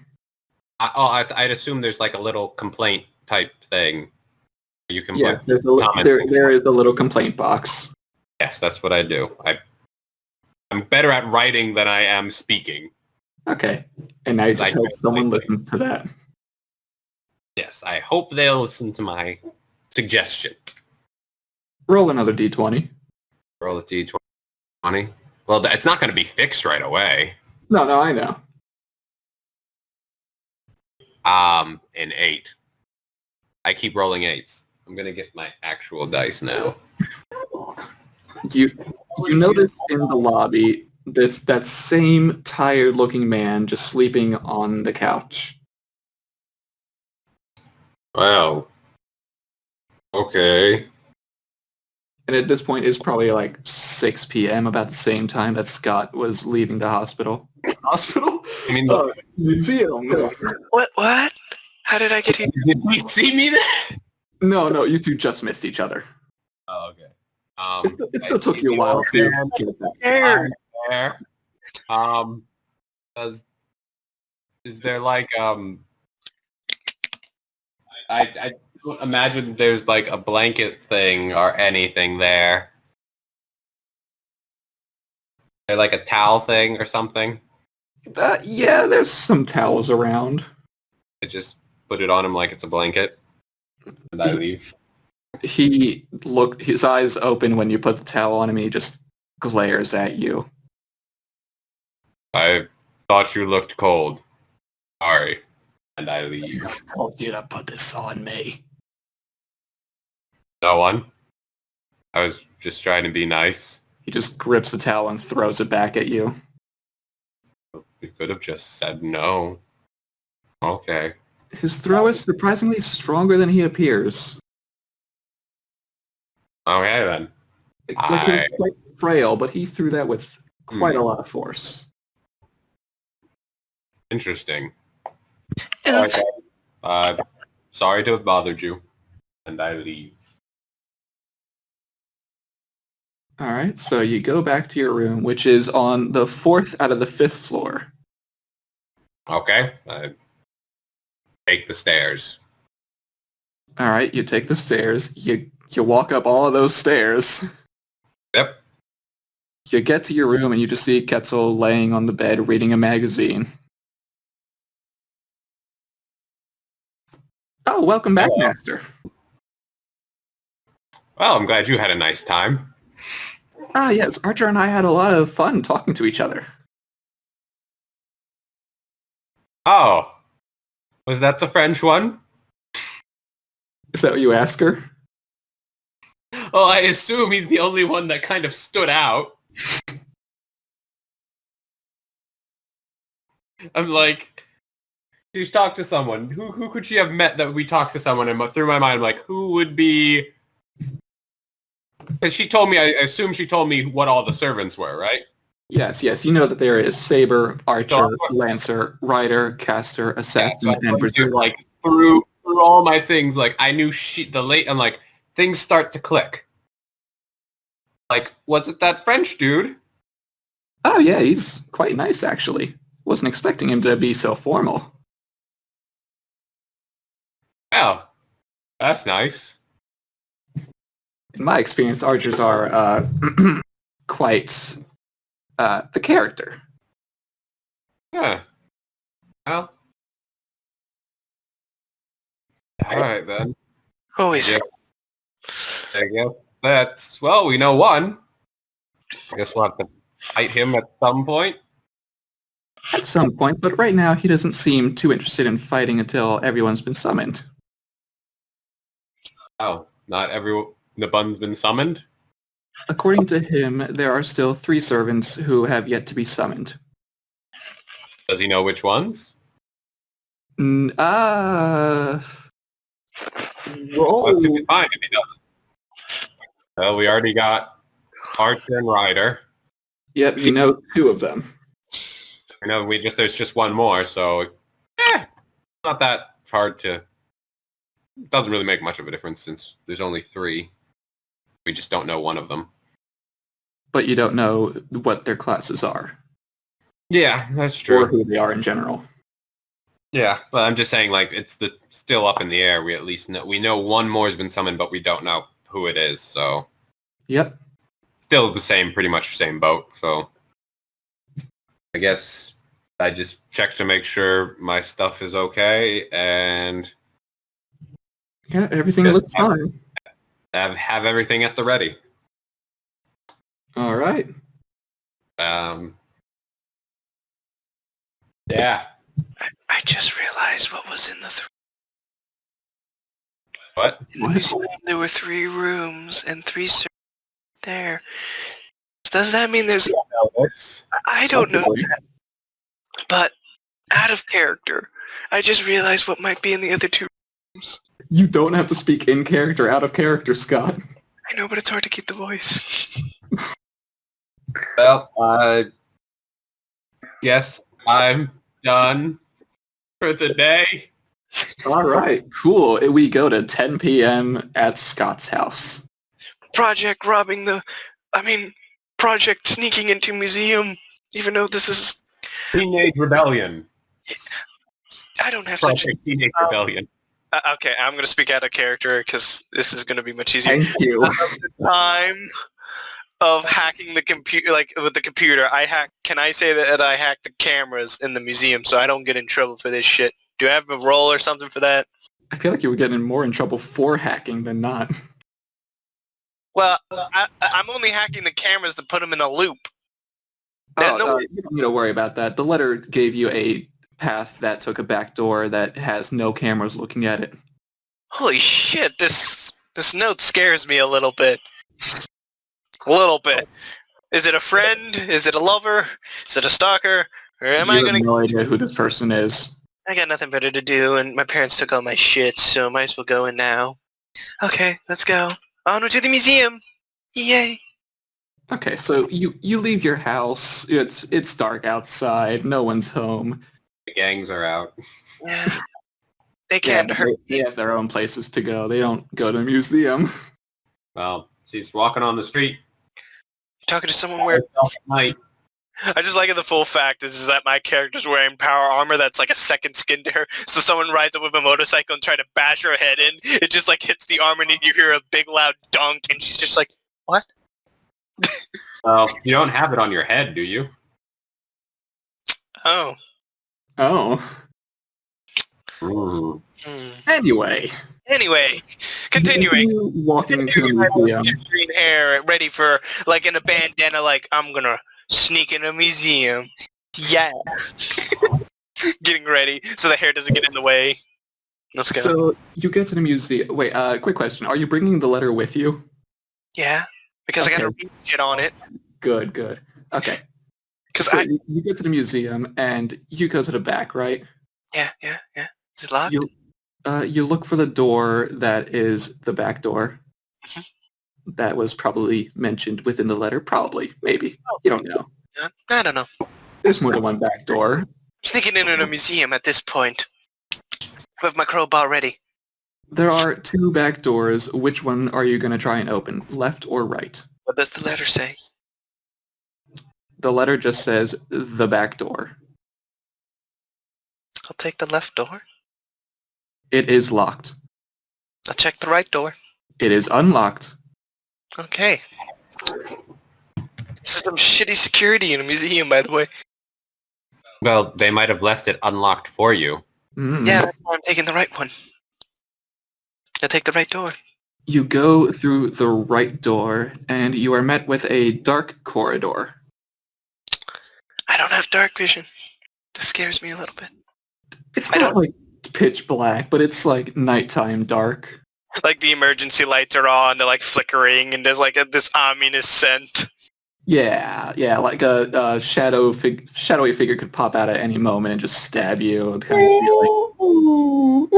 I'd assume there's like a little complaint type thing. You can Yes, put there's comments. there is a little complaint box. Yes, that's what I do. I'm better at writing than I am speaking. Okay, and I just I- hope someone listens to that. Yes, I hope they'll listen to my suggestion. Roll another d20. Roll a d20. Well, it's not going to be fixed right away. No, I know. An 8. I keep rolling 8s. I'm going to get my actual dice now. You notice in the lobby that same tired looking man just sleeping on the couch. Wow. Okay. And at this point it's probably like 6 p.m. about the same time that Scott was leaving the hospital. Hospital? I mean, Museum. What? How did I get here? did you see me there? No, you two just missed each other. Oh, okay. It still took you a while to get back. There. There. Is there like I don't imagine there's like a blanket thing or anything there. There like a towel thing or something. Yeah, there's some towels around. I just put it on him like it's a blanket, and I leave. His eyes open when you put the towel on him, and he just glares at you. I thought you looked cold. Sorry. And I leave. I told you to put this on me. No one. I was just trying to be nice. He just grips the towel and throws it back at you. You could have just said no. Okay. His throw is surprisingly stronger than he appears. Okay then. Like he was quite frail, but he threw that with quite a lot of force. Interesting. Okay. Sorry to have bothered you. And I leave. Alright, so you go back to your room, which is on the 4th out of the 5th floor. Okay. I take the stairs. Alright, you take the stairs. You walk up all of those stairs. Yep. You get to your room and you just see Quetzal laying on the bed reading a magazine. Oh, welcome back, Hello. Master. Well, I'm glad you had a nice time. Ah, yes, Archer and I had a lot of fun talking to each other. Oh. Was that the French one? Is that what you ask her? Well, I assume he's the only one that kind of stood out. I'm like, she's talked to someone. Who could she have met that we talked to someone? And through my mind, I'm like, who would be... Because she told me, I assume she told me what all the servants were, right? Yes, you know that there is Saber, Archer, So- Lancer, Rider, Caster, Assassin, so I'm and going to, Berserker. like, through all my things, like, I knew I'm like, things start to click. Like, was it that French dude? Oh yeah, he's quite nice actually. Wasn't expecting him to be so formal. Oh, that's nice. In my experience, archers are quite the character. Yeah. Well. Alright then. Who is Yeah. it? I guess that's... Well, we know one. I guess we'll have to fight him at some point. At some point, but right now he doesn't seem too interested in fighting until everyone's been summoned. Oh, not everyone... The bun's been summoned? According to him, there are still 3 servants who have yet to be summoned. Does he know which ones? Roll. Let's see, fine if he doesn't. Well, we already got Archer and Ryder. Yep, you know 2 of them. I know there's just one more, so not that hard to... It doesn't really make much of a difference since there's only 3. We just don't know one of them. But you don't know what their classes are. Yeah, that's Or true. who they are in general. Yeah, but I'm just saying, like, it's still up in the air. We at least know... We know one more has been summoned, but we don't know who it is, so... Yep. Still the same, pretty much same boat, so... I guess I just check to make sure my stuff is okay, and Yeah, everything Yes, looks fine. have everything at the ready. All right. Yeah. I just realized what was in the What? there were 3 rooms and 3 servants there. Does that mean there's... I don't know that. But out of character, I just realized what might be in the other 2 rooms. You don't have to speak in character, out of character, Scott. I know, but it's hard to keep the voice. Well, yes, I'm done for the day. All right, cool. We go to 10 p.m. at Scott's house. Project sneaking into museum, even though this is... Teenage Rebellion. I don't have such... Project Teenage Rebellion. Okay, I'm going to speak out of character because this is going to be much easier. Thank you. Time of hacking the computer, like with the computer, can I say that I hacked the cameras in the museum so I don't get in trouble for this shit? Do I have a role or something for that? I feel like you were getting more in trouble for hacking than not. Well, I'm only hacking the cameras to put them in a loop. There's no way. You don't need to worry about that. The letter gave you a path that took a back door that has no cameras looking at it. Holy shit, this note scares me a little bit. A little bit. Is it a friend? Is it a lover? Is it a stalker? Or am I You gonna... have no idea who this person is. I got nothing better to do, and my parents took all my shit, so I might as well go in now. Okay, let's go. Onward to the museum! Yay! Okay, so you leave your house. It's dark outside. No one's home. The gangs are out. Yeah. They Yeah, can't hurt they have their own places to go. They don't go to a museum. Well, she's walking on the street. talking to someone wearing... Night. I just like it. The full fact is that my character's wearing power armor that's like a second skin to her. So someone rides up with a motorcycle and try to bash her head in. It just like hits the armor and you hear a big loud dunk and she's just like, what? Well, you don't have it on your head, do you? Oh. Oh. Ooh. Anyway. Anyway, continuing. You walking into the museum. Green hair, ready for, like in a bandana, like, I'm gonna sneak in a museum. Yeah. Getting ready so the hair doesn't get in the way. Let's go. So you get to the museum. Wait, quick question. Are you bringing the letter with you? Yeah, because I gotta read shit on it. Good, good. Okay. Because So you get to the museum and you go to the back, right? Yeah. Is it locked? You look for the door that is the back door. Mhm. That was probably mentioned within the letter. Probably. Maybe. You don't know. I don't know. There's more than one back door. Sneaking in a museum at this point. I have my crowbar ready. There are two back doors. Which one are you going to try and open? Left or right? What does the letter say? The letter just says the back door. I'll take the left door. It is locked. I'll check the right door. It is unlocked. Okay. This is some shitty security in a museum, by the way. Well, they might have left it unlocked for you. Mm. Yeah, that's why I'm taking the right one. I take the right door. You go through the right door, and you are met with a dark corridor. I don't have dark vision. This scares me a little bit. It's I not don't- like pitch black, but it's like nighttime dark. Like the emergency lights are on, they're like flickering, and there's like this ominous scent. Yeah, like a shadowy figure could pop out at any moment and just stab you. And kind of be Woo!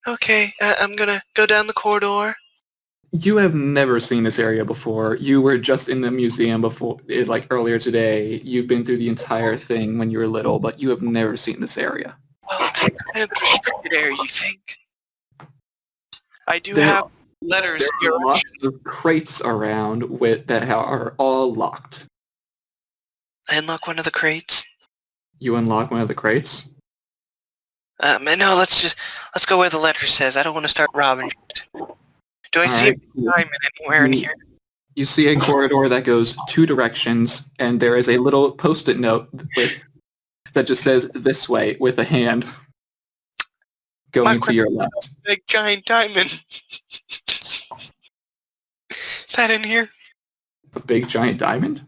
Okay, I'm gonna go down the corridor. You have never seen this area before. You were just in the museum like earlier today. You've been through the entire thing when you were little, but you have never seen this area. Well, this is kind of the restricted area, you think? I do There- have letters There here. are lots of crates around that are all locked. I unlock one of the crates. You unlock one of the crates. No, let's go where the letter says. I don't want to start robbing shit. Do I see a diamond anywhere in here? You see a corridor that goes two directions, and there is a little post-it note that just says "this way" with a hand going to your left. Big giant diamond. Is that in here? A big giant diamond?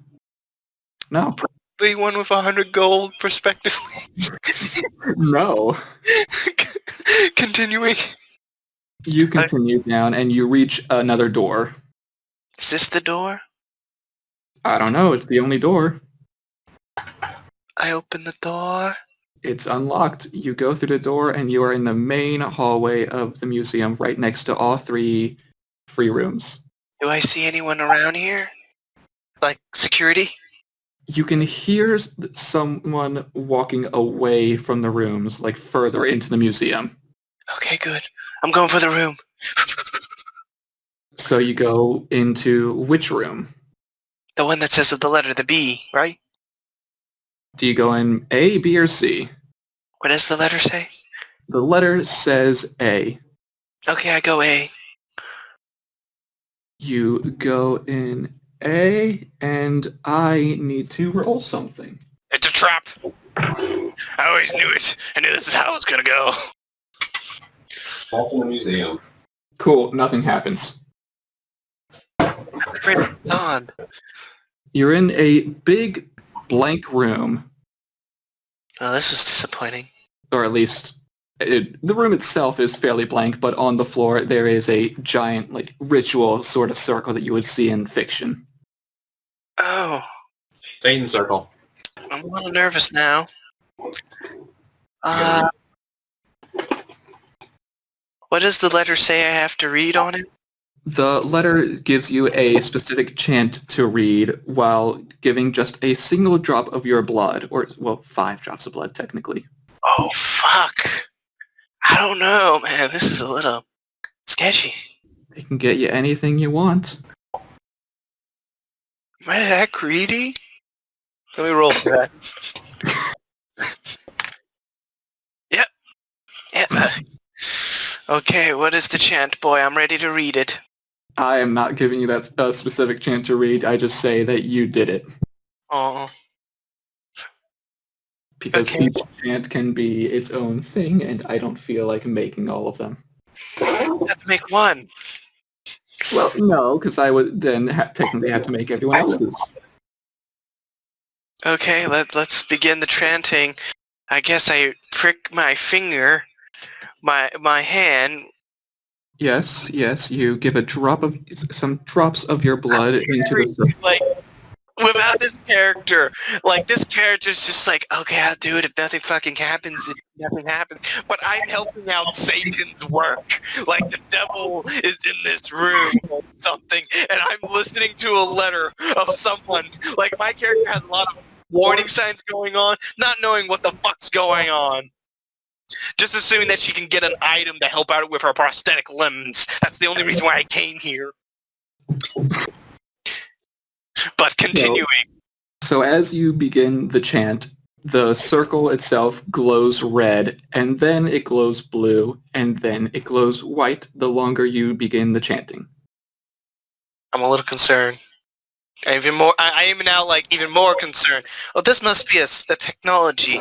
No. The one with 100 gold, prospectively. No. Continuing. You continue down, and you reach another door. Is this the door? I don't know. It's the only door. I open the door. It's unlocked. You go through the door, and you are in the main hallway of the museum, right next to all three free rooms. Do I see anyone around here? Like security? You can hear someone walking away from the rooms, like further into the museum. Okay, good. I'm going for the room. So you go into which room? The one that says the letter, the B, right? Do you go in A, B, or C? What does the letter say? The letter says A. Okay, I go A. You go in A, and I need to roll something. It's a trap. I always knew it. I knew this is how it was gonna go. Back in the museum. Cool, nothing happens. I'm afraid it's on. You're in a big blank room, Oh, this was disappointing. or at least the room itself is fairly blank, but on the floor there is a giant, like, ritual sort of circle that you would see in fiction. Oh, Satan circle. I'm a little nervous now. What does the letter say I have to read on it? The letter gives you a specific chant to read while giving just a single drop of your blood, or, well, 5 drops of blood, technically. Oh, fuck. I don't know, man. This is a little sketchy. They can get you anything you want. Am I that greedy? Let me roll for that. Yep. Yeah. Okay, what is the chant, boy? I'm ready to read it. I am not giving you that specific chant to read. I just say that you did it. Oh. Because Okay. each chant can be its own thing, and I don't feel like making all of them. Let's make one. Well, no, because I would then technically have to make everyone else's. Okay, let's begin the chanting. I guess I prick my finger, my hand. Yes, you give a drop of some drops of your blood into the circle. Like, without this character, like, this character's just like, okay, I'll do it if nothing fucking happens, if nothing happens. But I'm helping out Satan's work. Like, the devil is in this room or something, and I'm listening to a letter of someone. Like, my character has a lot of warning signs going on, not knowing what the fuck's going on. Just assuming that she can get an item to help out with her prosthetic limbs. That's the only reason why I came here. But continuing. So as you begin the chant, the circle itself glows red, and then it glows blue, and then it glows white the longer you begin the chanting. I'm a little concerned. Even more. I am now, like, even more concerned. Well, this must be a technology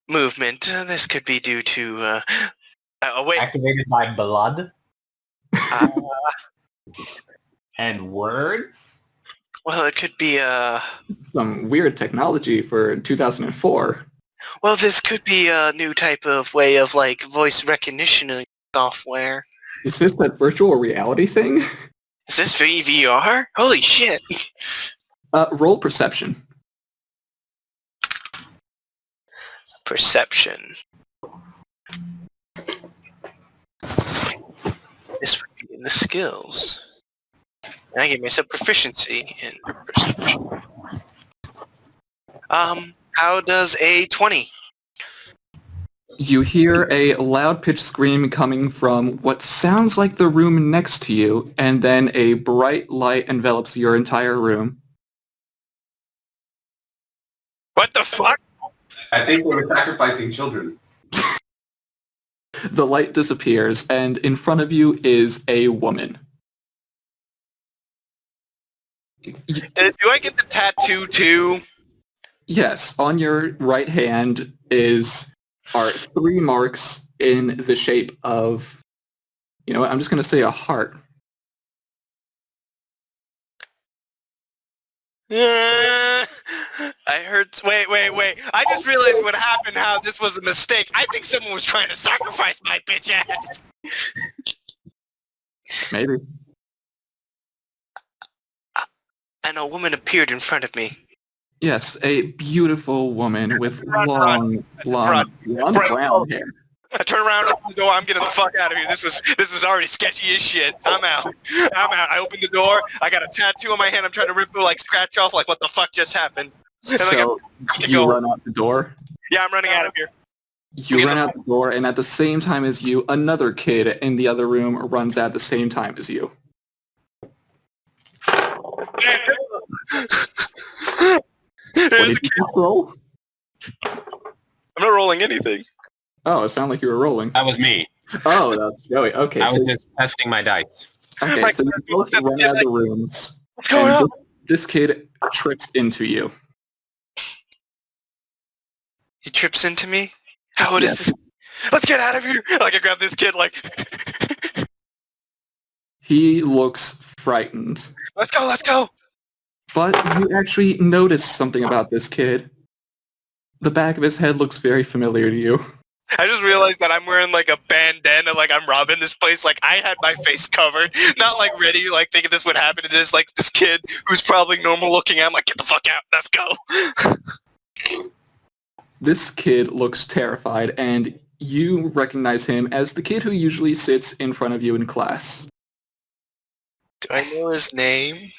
movement. This could be due to. Wait. Activated by blood Uh, and words. well, it could be Some weird technology for 2004. Well, this could be a new type of way of, like, voice recognition software. Is this that virtual reality thing? Is this VR? Holy shit! Roll perception. Perception. This would be in the skills. And I give myself proficiency in perception. How does a 20? You hear a loud-pitched scream coming from what sounds like the room next to you, and then a bright light envelops your entire room. What the fuck? I think we were sacrificing children. The light disappears, and in front of you is a woman. Do I get the tattoo too? Yes, on your right hand are 3 marks in the shape of, you know what, I'm just going to say a heart. I heard. Wait. I just realized what happened, how this was a mistake. I think someone was trying to sacrifice my bitch ass. Maybe. And a woman appeared in front of me. Yes, a beautiful woman with long brown hair. I turn around, open the door. I'm getting the fuck out of here. This was already sketchy as shit. I'm out. I open the door. I got a tattoo on my hand. I'm trying to rip it, like, scratch off, like, what the fuck just happened. And So you run out the door? Yeah, I'm running out of here. You run out the door, and at the same time as you, another kid in the other room runs out at the same time as you. What did you just roll? I'm not rolling anything. Oh, it sounded like you were rolling. That was me. Oh, that's Joey. Okay, I so, was just testing my dice. okay, so you both run out of the rooms, going and on? this kid trips into you. He trips into me? How old is this? Let's get out of here! Like, I grab this kid, like... He looks frightened. Let's go, let's go! But you actually notice something about this kid. The back of his head looks very familiar to you. I just realized that I'm wearing like a bandana, like I'm robbing this place. Like I had my face covered, not like ready, like thinking this would happen. It is like this kid who's probably normal looking. I'm like, get the fuck out, let's go. This kid looks terrified, and you recognize him as the kid who usually sits in front of you in class. Do I know his name?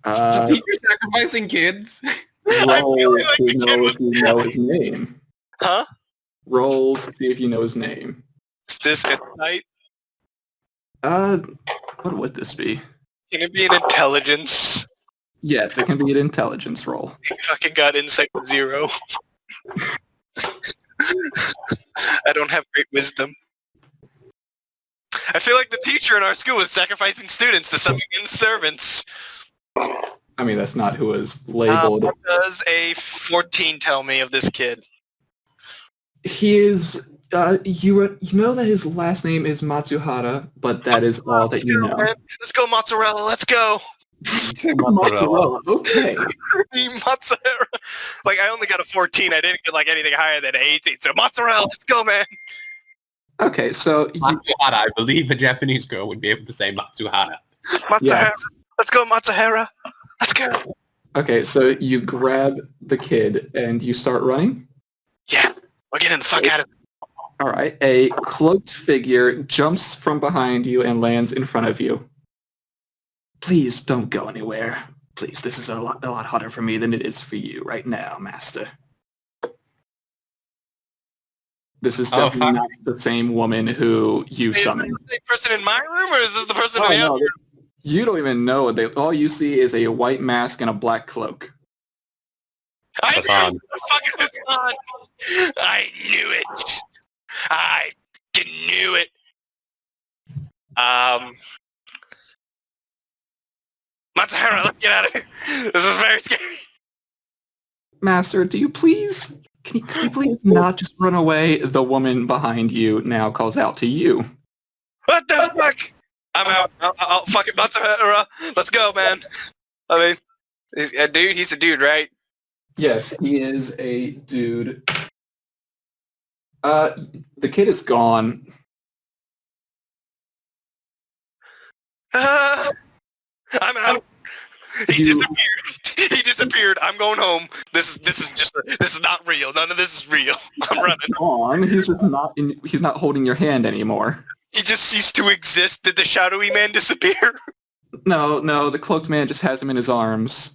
Teacher sacrificing kids. Roll really like to the kid know was- if you know his name. Huh? Roll to see if you know his name. Is this insight? What would this be? Can it be an intelligence? Yes, it can be an intelligence roll. I fucking got insight 0. I don't have great wisdom. I feel like the teacher in our school was sacrificing students to summon in servants. I mean, that's not who is labeled. What does a 14 tell me of this kid? He is, you know that his last name is Matsuhara, but that is all that you know. Let's go mozzarella, let's go! Mozzarella, okay. Mozzarella. Like, I only got a 14, I didn't get like anything higher than an 18, so mozzarella, let's go, man! Okay, so Matsuhara, I believe a Japanese girl would be able to say Matsuhara. Mozzarella, yes. let's go, mozzarella! Let's go! Okay, so you grab the kid and you start running? Yeah, we're getting the fuck out of here. Alright, a cloaked figure jumps from behind you and lands in front of you. Please don't go anywhere. Please, this is a lot hotter for me than it is for you right now, Master. This is definitely fuck. not the same woman who you Is summoned. this the same person in my room, or is this the person Oh, in the no, other? you don't even know. All you see is a white mask and a black cloak. I That's knew on. it fucking was on. I knew it. I knew it. Matsuhara, let's get out of here. This is very scary. Master, can you please not just run away? The woman behind you now calls out to you. What the fuck? I'm out. I'll fucking Matsuhara. Let's go, man. I mean, he's a dude. He's a dude, right? Yes, he is a dude. The kid is gone. I'm out. He disappeared. He disappeared. I'm going home. This is not real. None of this is real. I'm running. Gone. He's just not in. He's not holding your hand anymore. He just ceased to exist. Did the shadowy man disappear? No, the cloaked man just has him in his arms.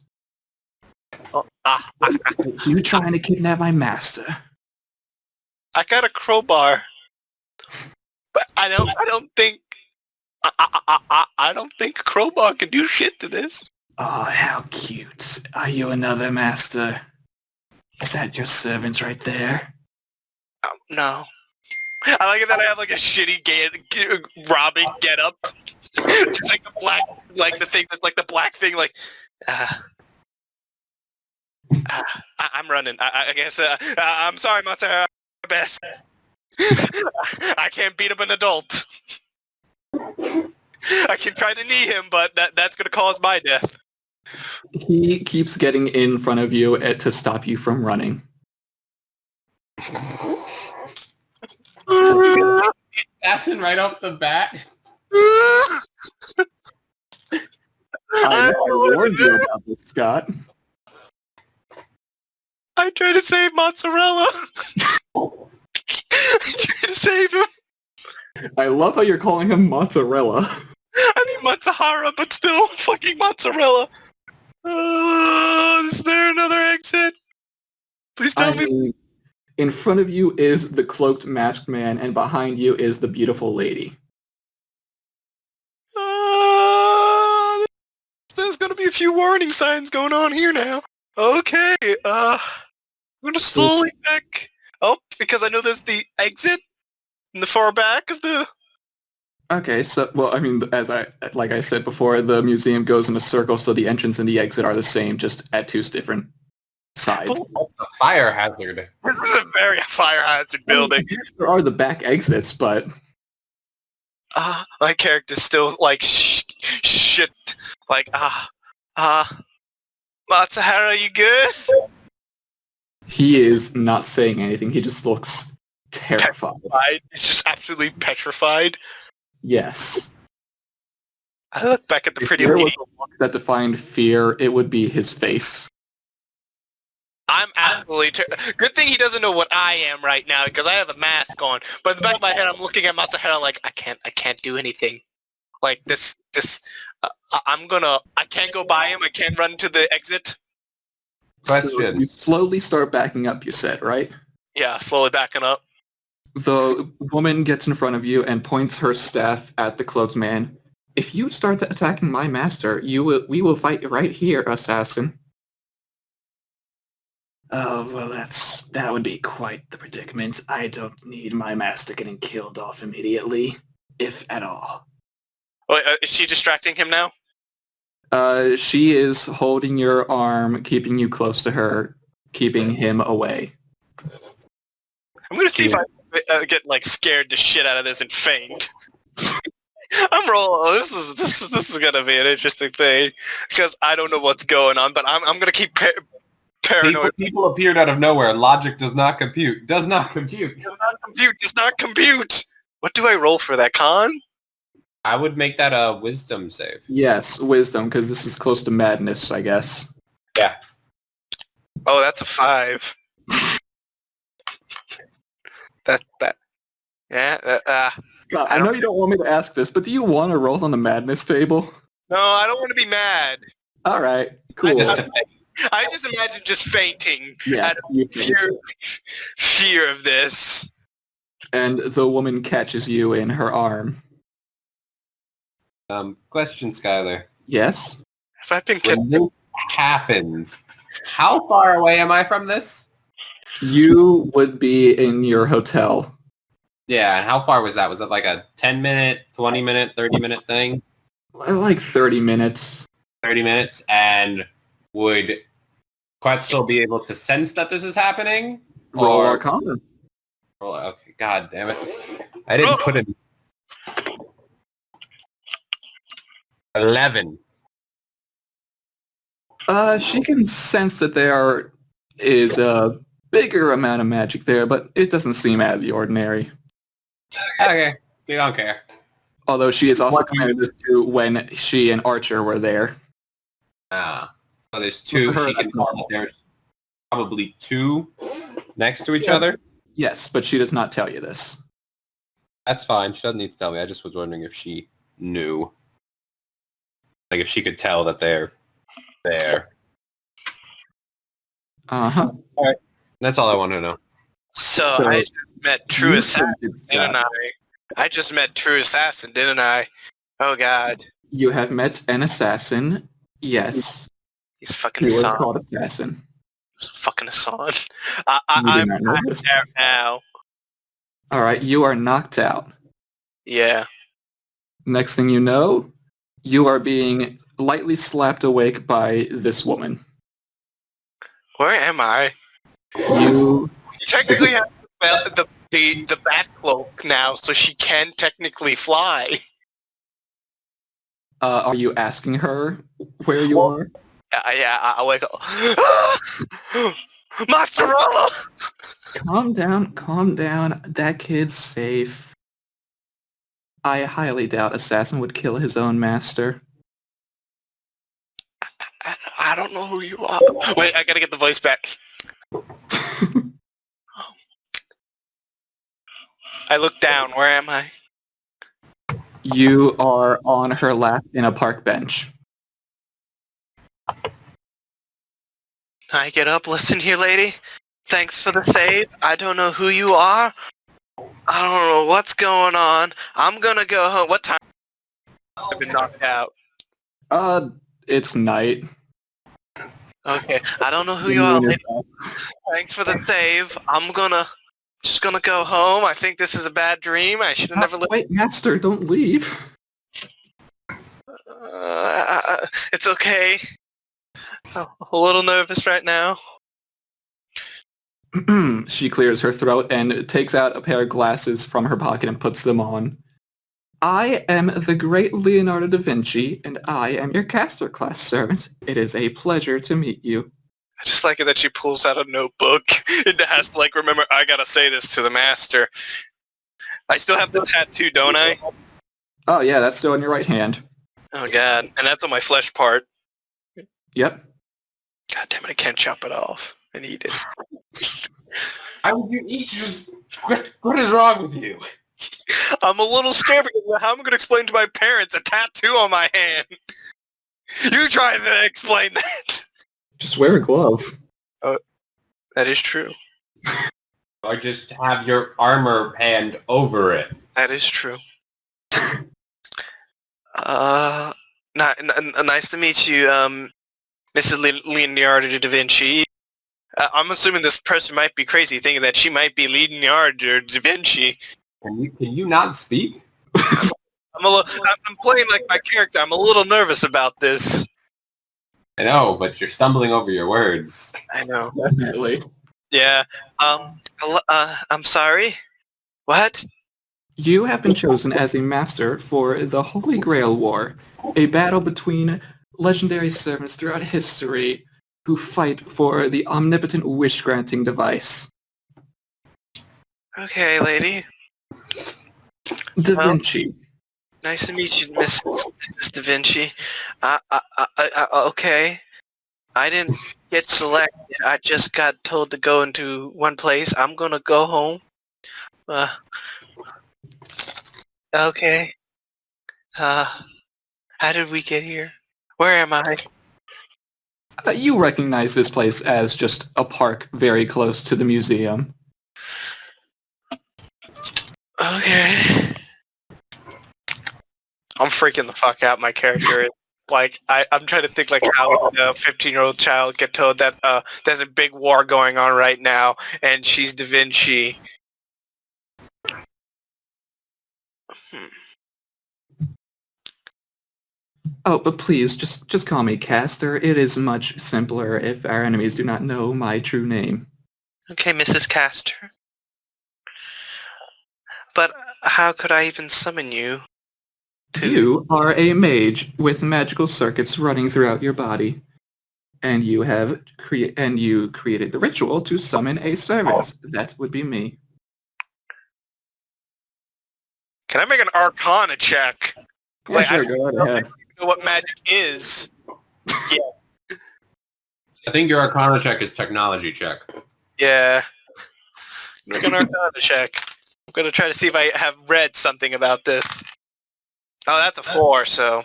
You trying to kidnap my master? I got a crowbar, but I don't think a crowbar can do shit to this. Oh, how cute. Are you another master? Is that your servant right there? No. I like it that I have like a shitty robbing get up. Just like the black, like the thing that's like the black thing, like. I'm running. I guess. I'm sorry, Matsuhara. Best. I can't beat up an adult. I can try to knee him, but that's gonna cause my death. He keeps getting in front of you to stop you from running. Assassin right off the bat. I warned you about this, Scott. I tried to save Mozzarella. I tried to save him. I love how you're calling him mozzarella. I mean Matsuhara, but still, fucking mozzarella. Is there another exit? Please tell me. In front of you is the cloaked masked man, and behind you is the beautiful lady. There's gonna be a few warning signs going on here now. Okay, I'm gonna slowly back up because I know there's the exit in the far back of the. Okay, so, well, I mean, like I said before, the museum goes in a circle, so the entrance and the exit are the same, just at two different sides. That's a fire hazard. This is a very fire hazard building. There are the back exits, but... My character's still like shit. Like Matsuhara, you good? He is not saying anything. He just looks terrified. He's just absolutely petrified. Yes. I look back at the If pretty there lady. was a look that defined fear, it would be his face. I'm absolutely good thing he doesn't know what I am right now because I have a mask on. But in the back of my head, I'm looking at Matsuhara like I can't do anything. Like this. I can't go by him. I can't run to the exit. Question. So you slowly start backing up, you said, right? Yeah, slowly backing up. The woman gets in front of you and points her staff at the cloaked man. If you start attacking my master, we will fight right here, assassin. Oh, well, that would be quite the predicament. I don't need my master getting killed off immediately, if at all. Wait, is she distracting him now? She is holding your arm, keeping you close to her, keeping him away. I'm gonna see if I get like scared the shit out of this and faint. I'm rolling. This is gonna be an interesting thing because I don't know what's going on, but I'm gonna keep paranoid. People appeared out of nowhere. Logic does not compute. Does not compute. Does not compute. What do I roll for that, Con? I would make that a wisdom save. Yes, wisdom, because this is close to madness, I guess. Yeah. Oh, that's a 5. Yeah. God, I know you don't want me to ask this, but do you want to roll on the madness table? No, I don't want to be mad. All right, cool. I just imagine just fainting Yes, out of you think so. fear of this. And the woman catches you in her arm. Question, Skylar. Yes? If I've been kept, When this happens, how far away am I from this? You would be in your hotel. Yeah, and how far was that? Was it like a 10-minute, 20-minute, 30-minute thing? Like 30 minutes. 30 minutes? And would Quetzal be able to sense that this is happening? Roll Or Arcana. okay, god damn it. I didn't put it 11. She can sense that there is a bigger amount of magic there, but it doesn't seem out of the ordinary. Okay, we don't care. Although she is also compared this to when she and Archer were there. So there's two. For her, She can. that's normal. There's probably two next to each other. Yes, but she does not tell you this. That's fine. She doesn't need to tell me. I just was wondering if she knew. Like if she could tell that they're there. Uh-huh. That's all I want to know. so So- I just met True You Assassin, did that. didn't I? I just met True Assassin, didn't I? Oh god, You have met an assassin. Yes. he's fucking He was Hassan. called assassin. He's fucking Hassan. You I'm did not know this. there now. All right, you are knocked out. Yeah. Next thing you know, you are being lightly slapped awake by this woman. Where am I? You She technically has the bat cloak now, so she can technically fly. are you asking her where you are? Yeah, I wake up. Mozzarella! Calm down. That kid's safe. I highly doubt Assassin would kill his own master. I don't know who you are. Wait, I gotta get the voice back. I look down. Where am I? You are on her lap in a park bench. I get up. Listen here, lady. Thanks for the save. I don't know who you are. I don't know what's going on. I'm gonna go home. What time? I've been knocked out. It's night. Okay. I don't know who you are, lady. Thanks for the save. Just gonna go home. I think this is a bad dream. I should have never lived. Wait, master, don't leave. It's okay. I'm a little nervous right now. She clears her throat and takes out a pair of glasses from her pocket and puts them on. I am the great Leonardo da Vinci, and I am your caster class servant. It is a pleasure to meet you. I just like it that she pulls out a notebook and has to like remember, I gotta say this to the master. I still have the tattoo, don't I? Oh yeah, that's still on your right hand. Oh god, and that's on my flesh part. Yep. God damn it, I can't chop it off. I need it. How would you eat just... What is wrong with you? I'm a little scared because how am I going to explain to my parents a tattoo on my hand? You try to explain that. Just wear a glove. That is true. Or just have your armor hand over it. That is true. Nice to meet you, Mrs. Leonardo da Vinci. I'm assuming this person might be crazy, thinking that she might be Leonardo da Vinci. Can you not speak? I'm playing like my character. I'm a little nervous about this. I know, but you're stumbling over your words. I know. Definitely. Yeah. I'm sorry. What? You have been chosen as a master for the Holy Grail War, a battle between legendary servants throughout history who fight for the omnipotent wish-granting device. Okay, lady. Da Vinci. Nice to meet you, Mrs. Da Vinci. Okay. I didn't get selected. I just got told to go into one place. I'm gonna go home. Okay. How did we get here? Where am I? You recognize this place as just a park very close to the museum. Okay. I'm freaking the fuck out, my character is. Like, I'm trying to think, like, how would a 15-year-old child get told that there's a big war going on right now, and she's Da Vinci. Oh, but please, just call me Caster. It is much simpler if our enemies do not know my true name. Okay, Mrs. Castor. But how could I even summon you? You are a mage with magical circuits running throughout your body, and you created the ritual to summon a servant. That would be me. Can I make an Arcana check? Yeah, Like, sure, I go right ahead. don't know what magic is. Yeah. I think your Arcana check is technology check. Yeah. Make an Arcana check. I'm gonna try to see if I have read something about this. Oh, that's a 4, so...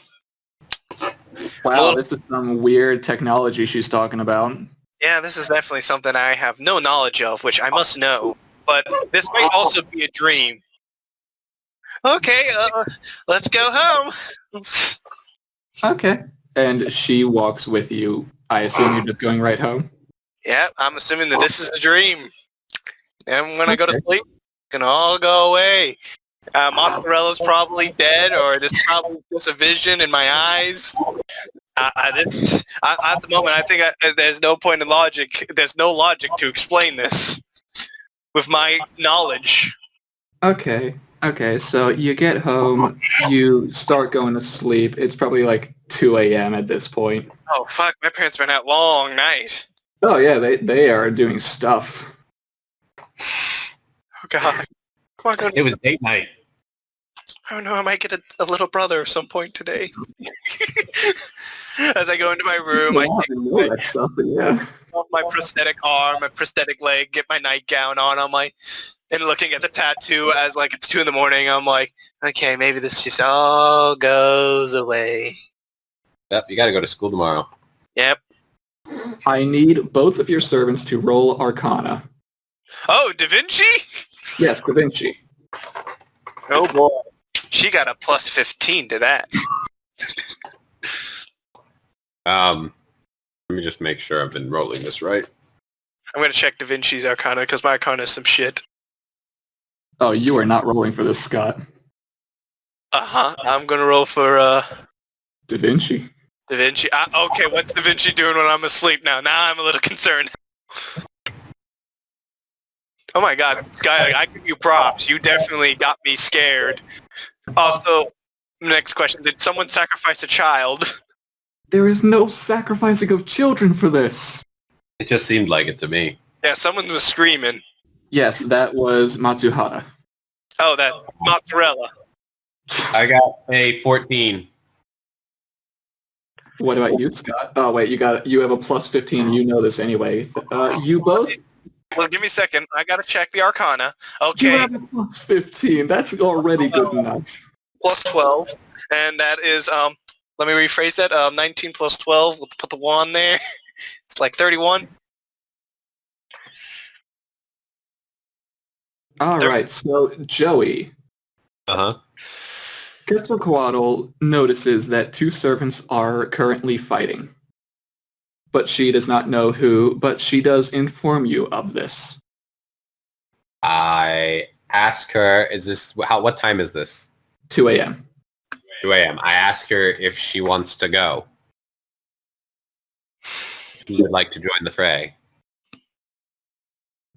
Wow, this is some weird technology she's talking about. Yeah, this is definitely something I have no knowledge of, which I must know. But this might also be a dream. Okay, let's go home. Okay. And she walks with you. I assume you're just going right home? Yeah, I'm assuming that this is a dream. And when I go to sleep, it can all go away. Mozzarella's probably dead, or there's probably just a vision in my eyes. At the moment, I think there's no point in logic. There's no logic to explain this with my knowledge. Okay, so you get home, you start going to sleep. It's probably like 2 a.m. at this point. Oh, fuck, my parents been out long night. Oh yeah, they are doing stuff. Oh, God. It was date night. I don't know, I might get a little brother at some point today. As I go into my room, I take that stuff, but yeah. off my prosthetic arm, my prosthetic leg, get my nightgown on. I'm like, and looking at the tattoo as like it's 2 a.m, I'm like, okay, maybe this just all goes away. Yep, you gotta go to school tomorrow. Yep. I need both of your servants to roll Arcana. Oh, Da Vinci? Yes, Da Vinci. Oh boy. She got a plus 15 to that. Let me just make sure I've been rolling this right. I'm going to check Da Vinci's Arcana because my Arcana is some shit. Oh, you are not rolling for this, Scott. Uh-huh. I'm going to roll for, Da Vinci. Da Vinci. Okay, what's Da Vinci doing when I'm asleep now? Now I'm a little concerned. Oh my god, Sky, I give you props. You definitely got me scared. Also, next question: did someone sacrifice a child? There is no sacrificing of children for this. It just seemed like it to me. Yeah, someone was screaming. Yes, that was Matsuhara. Oh, that mozzarella. I got a 14. What about you, Scott? Oh wait, you have a plus 15. You know this anyway. You both. Well, give me a second. I gotta check the Arcana. You Okay, have a plus 15. That's already good enough. plus 12, and that is Let me rephrase that. 19 plus 12. We'll put the 1 there. It's like 31. All right, so Joey. Uh-huh. Quetzalcoatl notices that 2 servants are currently fighting. But she does not know who, but she does inform you of this. I ask her, what time is this? 2 a.m. 2 a.m. I ask her if she wants to go. She would like to join the fray.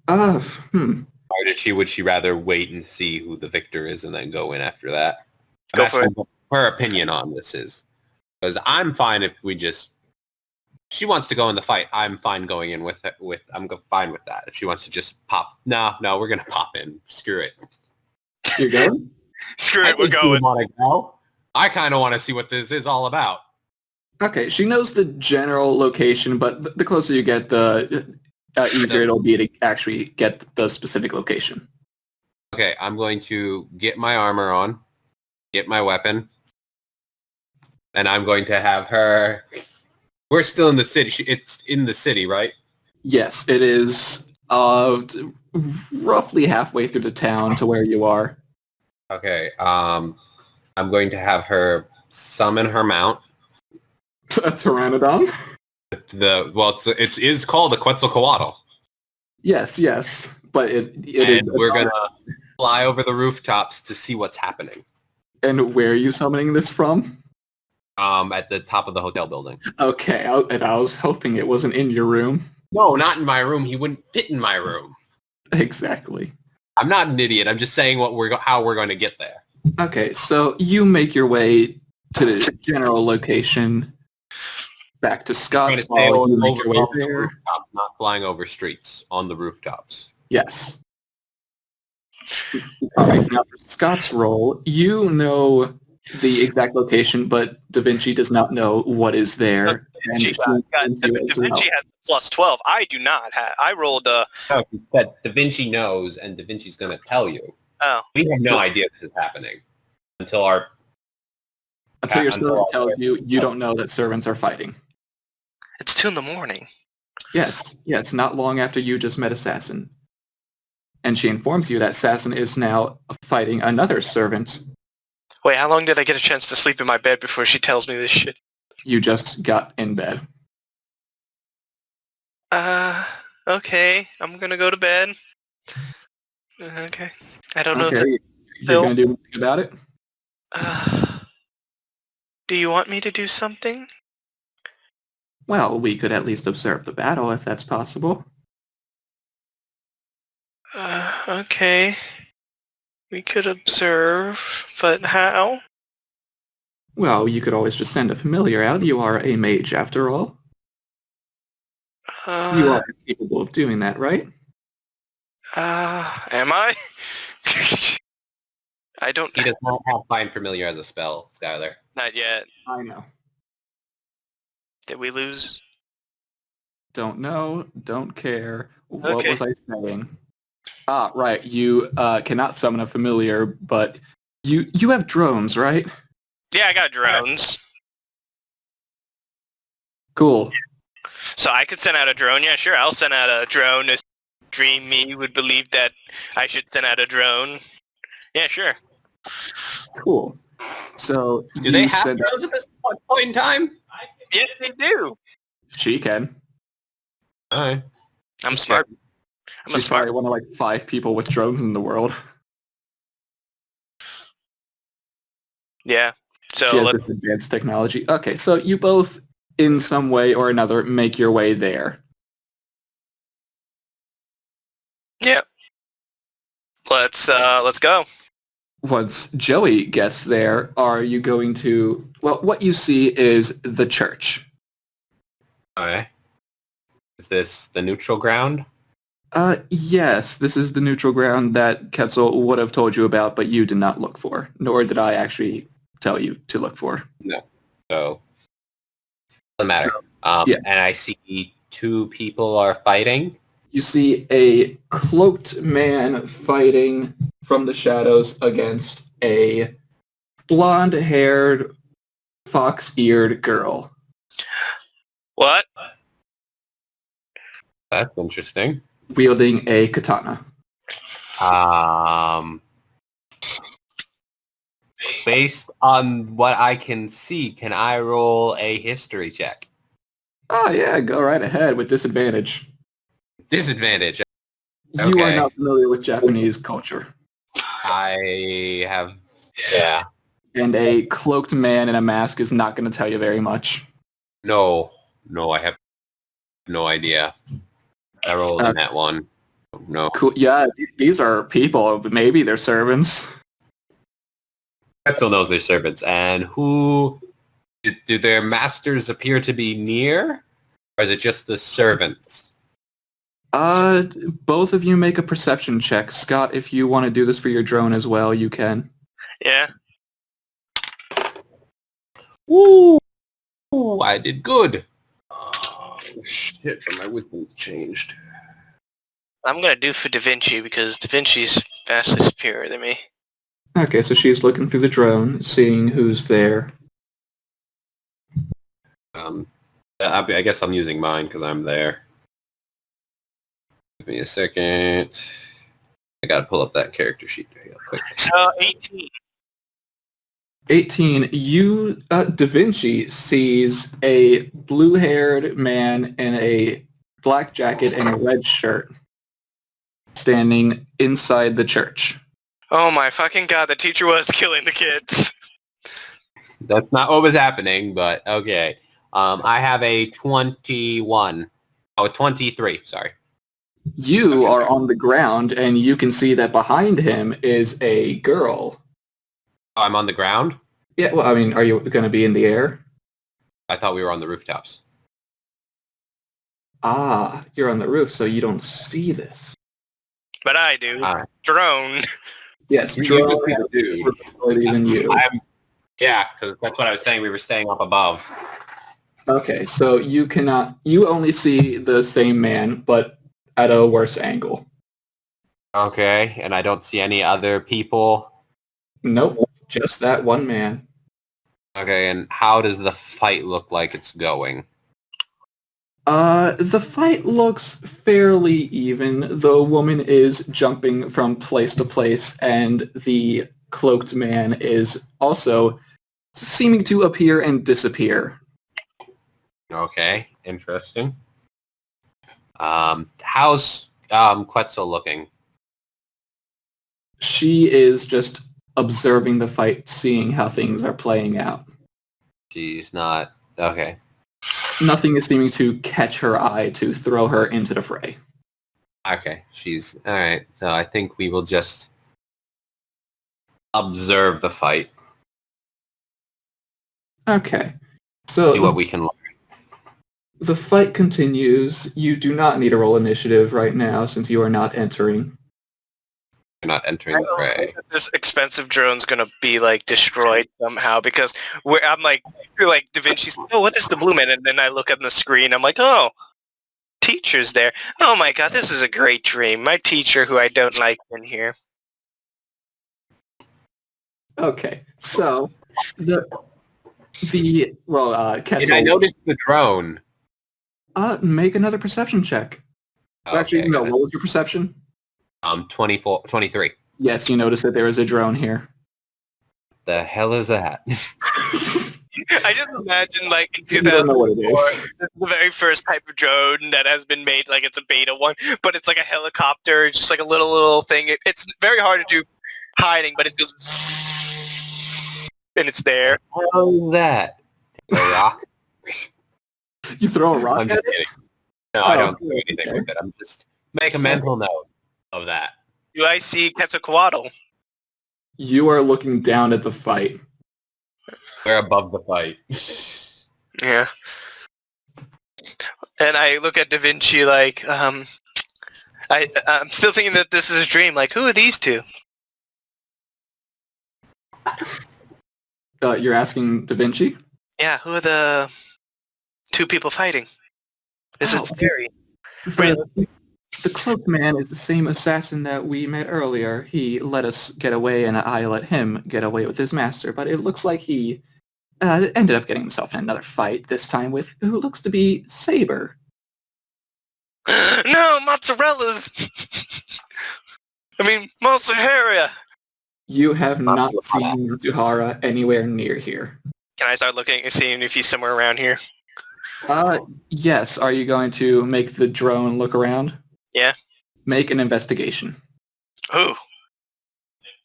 Uh, Or would she rather wait and see who the victor is and then go in after that? Go for it. What her opinion on this is. Because I'm fine if she wants to go in the fight, I'm fine going in with it. I'm fine with that. If she wants to just pop, no, we're gonna pop in. Screw it. You're going? Screw it, we're going. Want to go? I kind of want to see what this is all about. Okay, she knows the general location, but the closer you get, the easier it'll be to actually get the specific location. Okay, I'm going to get my armor on, get my weapon, and I'm going to have her... We're still in the city. It's in the city, right? Yes, it is roughly halfway through the town to where you are. Okay, I'm going to have her summon her mount. A pteranodon? It is called a Quetzalcoatl. Yes, but it is. We're gonna fly over the rooftops to see what's happening. And where are you summoning this from? At the top of the hotel building. Okay, I was hoping it wasn't in your room. No, not in my room. He wouldn't fit in my room. Exactly. I'm not an idiot. I'm just saying how we're going to get there. Okay, so you make your way to the general location, back to Scott. Trying to stay while you make over your way the there. rooftops, not flying over streets, on the rooftops. Yes. All right, now for Scott's role, you know the exact location, but Da Vinci does not know what is there. Da Vinci has plus 12. I do not have. I rolled No, but Da Vinci knows, and Da Vinci's going to tell you. Oh. We have no idea this is happening until your servant tells you, you don't know that servants are fighting. It's 2 in the morning. Yes, not long after you just met Assassin. And she informs you that Assassin is now fighting another servant. Wait, how long did I get a chance to sleep in my bed before she tells me this shit? You just got in bed. Okay. I'm gonna go to bed. Okay. I don't know if Okay, you're going to do anything about it? do you want me to do something? Well, we could at least observe the battle if that's possible. Okay. We could observe, but how? Well, you could always just send a familiar out. You are a mage after all. You are capable of doing that, right? Am I? I don't... He does not have Find Familiar as a spell, Skylar. Not yet. I know. Did we lose? Don't know, don't care. What Okay. was I saying? Right. You cannot summon a familiar, but you have drones, right? Yeah, I got drones. Cool. So I could send out a drone. Yeah, sure. I'll send out a drone. If Dream Me would believe that I should send out a drone. Yeah, sure. Cool. So Do they have drones at this point in time? Yes, they do. She can. All right. I'm smart. She's probably one of like 5 people with drones in the world. Yeah. She So has this advanced technology. Okay, so you both, in some way or another, make your way there. yeah. Let's go. Once Joey gets there, are you going to... Well, what you see is the church. Okay. Is this the neutral ground? Yes, this is the neutral ground that Ketzel would have told you about, but you did not look for, nor did I actually tell you to look for. No. So, doesn't matter. Yeah. And I see two people are fighting. You see a cloaked man fighting from the shadows against a blonde-haired, fox-eared girl. What? That's interesting. Wielding a katana. Based on what I can see, can I roll a history check? Oh yeah, go right ahead with disadvantage. Disadvantage. You Okay. are not familiar with Japanese culture. I have... Yeah. And a cloaked man in a mask is not going to tell you very much. No, I have no idea. I rolled in that one. No. Cool. Yeah, these are people. Maybe they're servants. Pretzel knows they're servants. And who... Do their masters appear to be near? Or is it just the servants? Both of you make a perception check. Scott, if you want to do this for your drone as well, you can. Yeah. Woo! I did good. Oh, shit, my wisdom's changed. I'm gonna do for Da Vinci because Da Vinci's vastly superior than me. Okay, so she's looking through the drone, seeing who's there. I guess I'm using mine because I'm there. Give me a second. I gotta pull up that character sheet real quick. So 18. 18, you, Da Vinci sees a blue-haired man in a black jacket and a red shirt standing inside the church. Oh my fucking god, the teacher was killing the kids. That's not what was happening, but okay. I have a 21. Oh, 23, sorry. You are on the ground, and you can see that behind him is a girl. Oh, I'm on the ground? Yeah, well, I mean, are you going to be in the air? I thought we were on the rooftops. Ah, you're on the roof, so you don't see this. But I do. Alright. Drone. Yes, You drone just see the dude. than you. Yeah, because that's what I was saying. We were staying up above. Okay, so you only see the same man, but at a worse angle. Okay, and I don't see any other people. Nope, just that one man. Okay, and how does the fight look like it's going? The fight looks fairly even. The woman is jumping from place to place, and the cloaked man is also seeming to appear and disappear. Okay, interesting. How's Quetzal looking? She is just observing the fight, seeing how things are playing out. She's not... Okay. Nothing is seeming to catch her eye to throw her into the fray. Okay, she's... Alright, so I think we will just observe the fight. Okay, so See what we can learn. the fight continues. You do not need to roll initiative right now since you are not entering. We're not entering the fray. This expensive drone's gonna be like destroyed somehow because I'm like, you're like Da Vinci's. Oh, what is the blue man? And then I look on the screen. I'm like, oh, teacher's there. Oh my god, this is a great dream. My teacher, who I don't like, in here. Okay, so Ketzel, And I noticed the drone. make another perception check. Actually, Okay, no. What was your perception? 23. Yes, you noticed that there is a drone here. The hell is that? I just imagine like in You don't know what it 2004, is. this is the very first type of drone that has been made. Like it's a beta one, but it's like a helicopter, just like a little thing. It's very hard to do hiding, but it goes and it's there. What is that? A rock? You throw a rock I'm at just it? kidding. No, I don't do okay, anything okay. with it. I'm just make a mental note of that. Do I see Quetzalcoatl? You are looking down at the fight. We're above the fight. Yeah. And I look at Da Vinci like, I'm still thinking that this is a dream. Like, who are these two? You're asking Da Vinci? Yeah, who are the two people fighting? This is scary. The cloaked man is the same assassin that we met earlier. He let us get away, and I let him get away with his master. But it looks like he ended up getting himself in another fight, this time with who looks to be Saber. No, mozzarella's! I mean, mozzarella! You have not seen Zuhara anywhere near here. Can I start looking and seeing if he's somewhere around here? Yes. Are you going to make the drone look around? Yeah. Make an investigation. Who?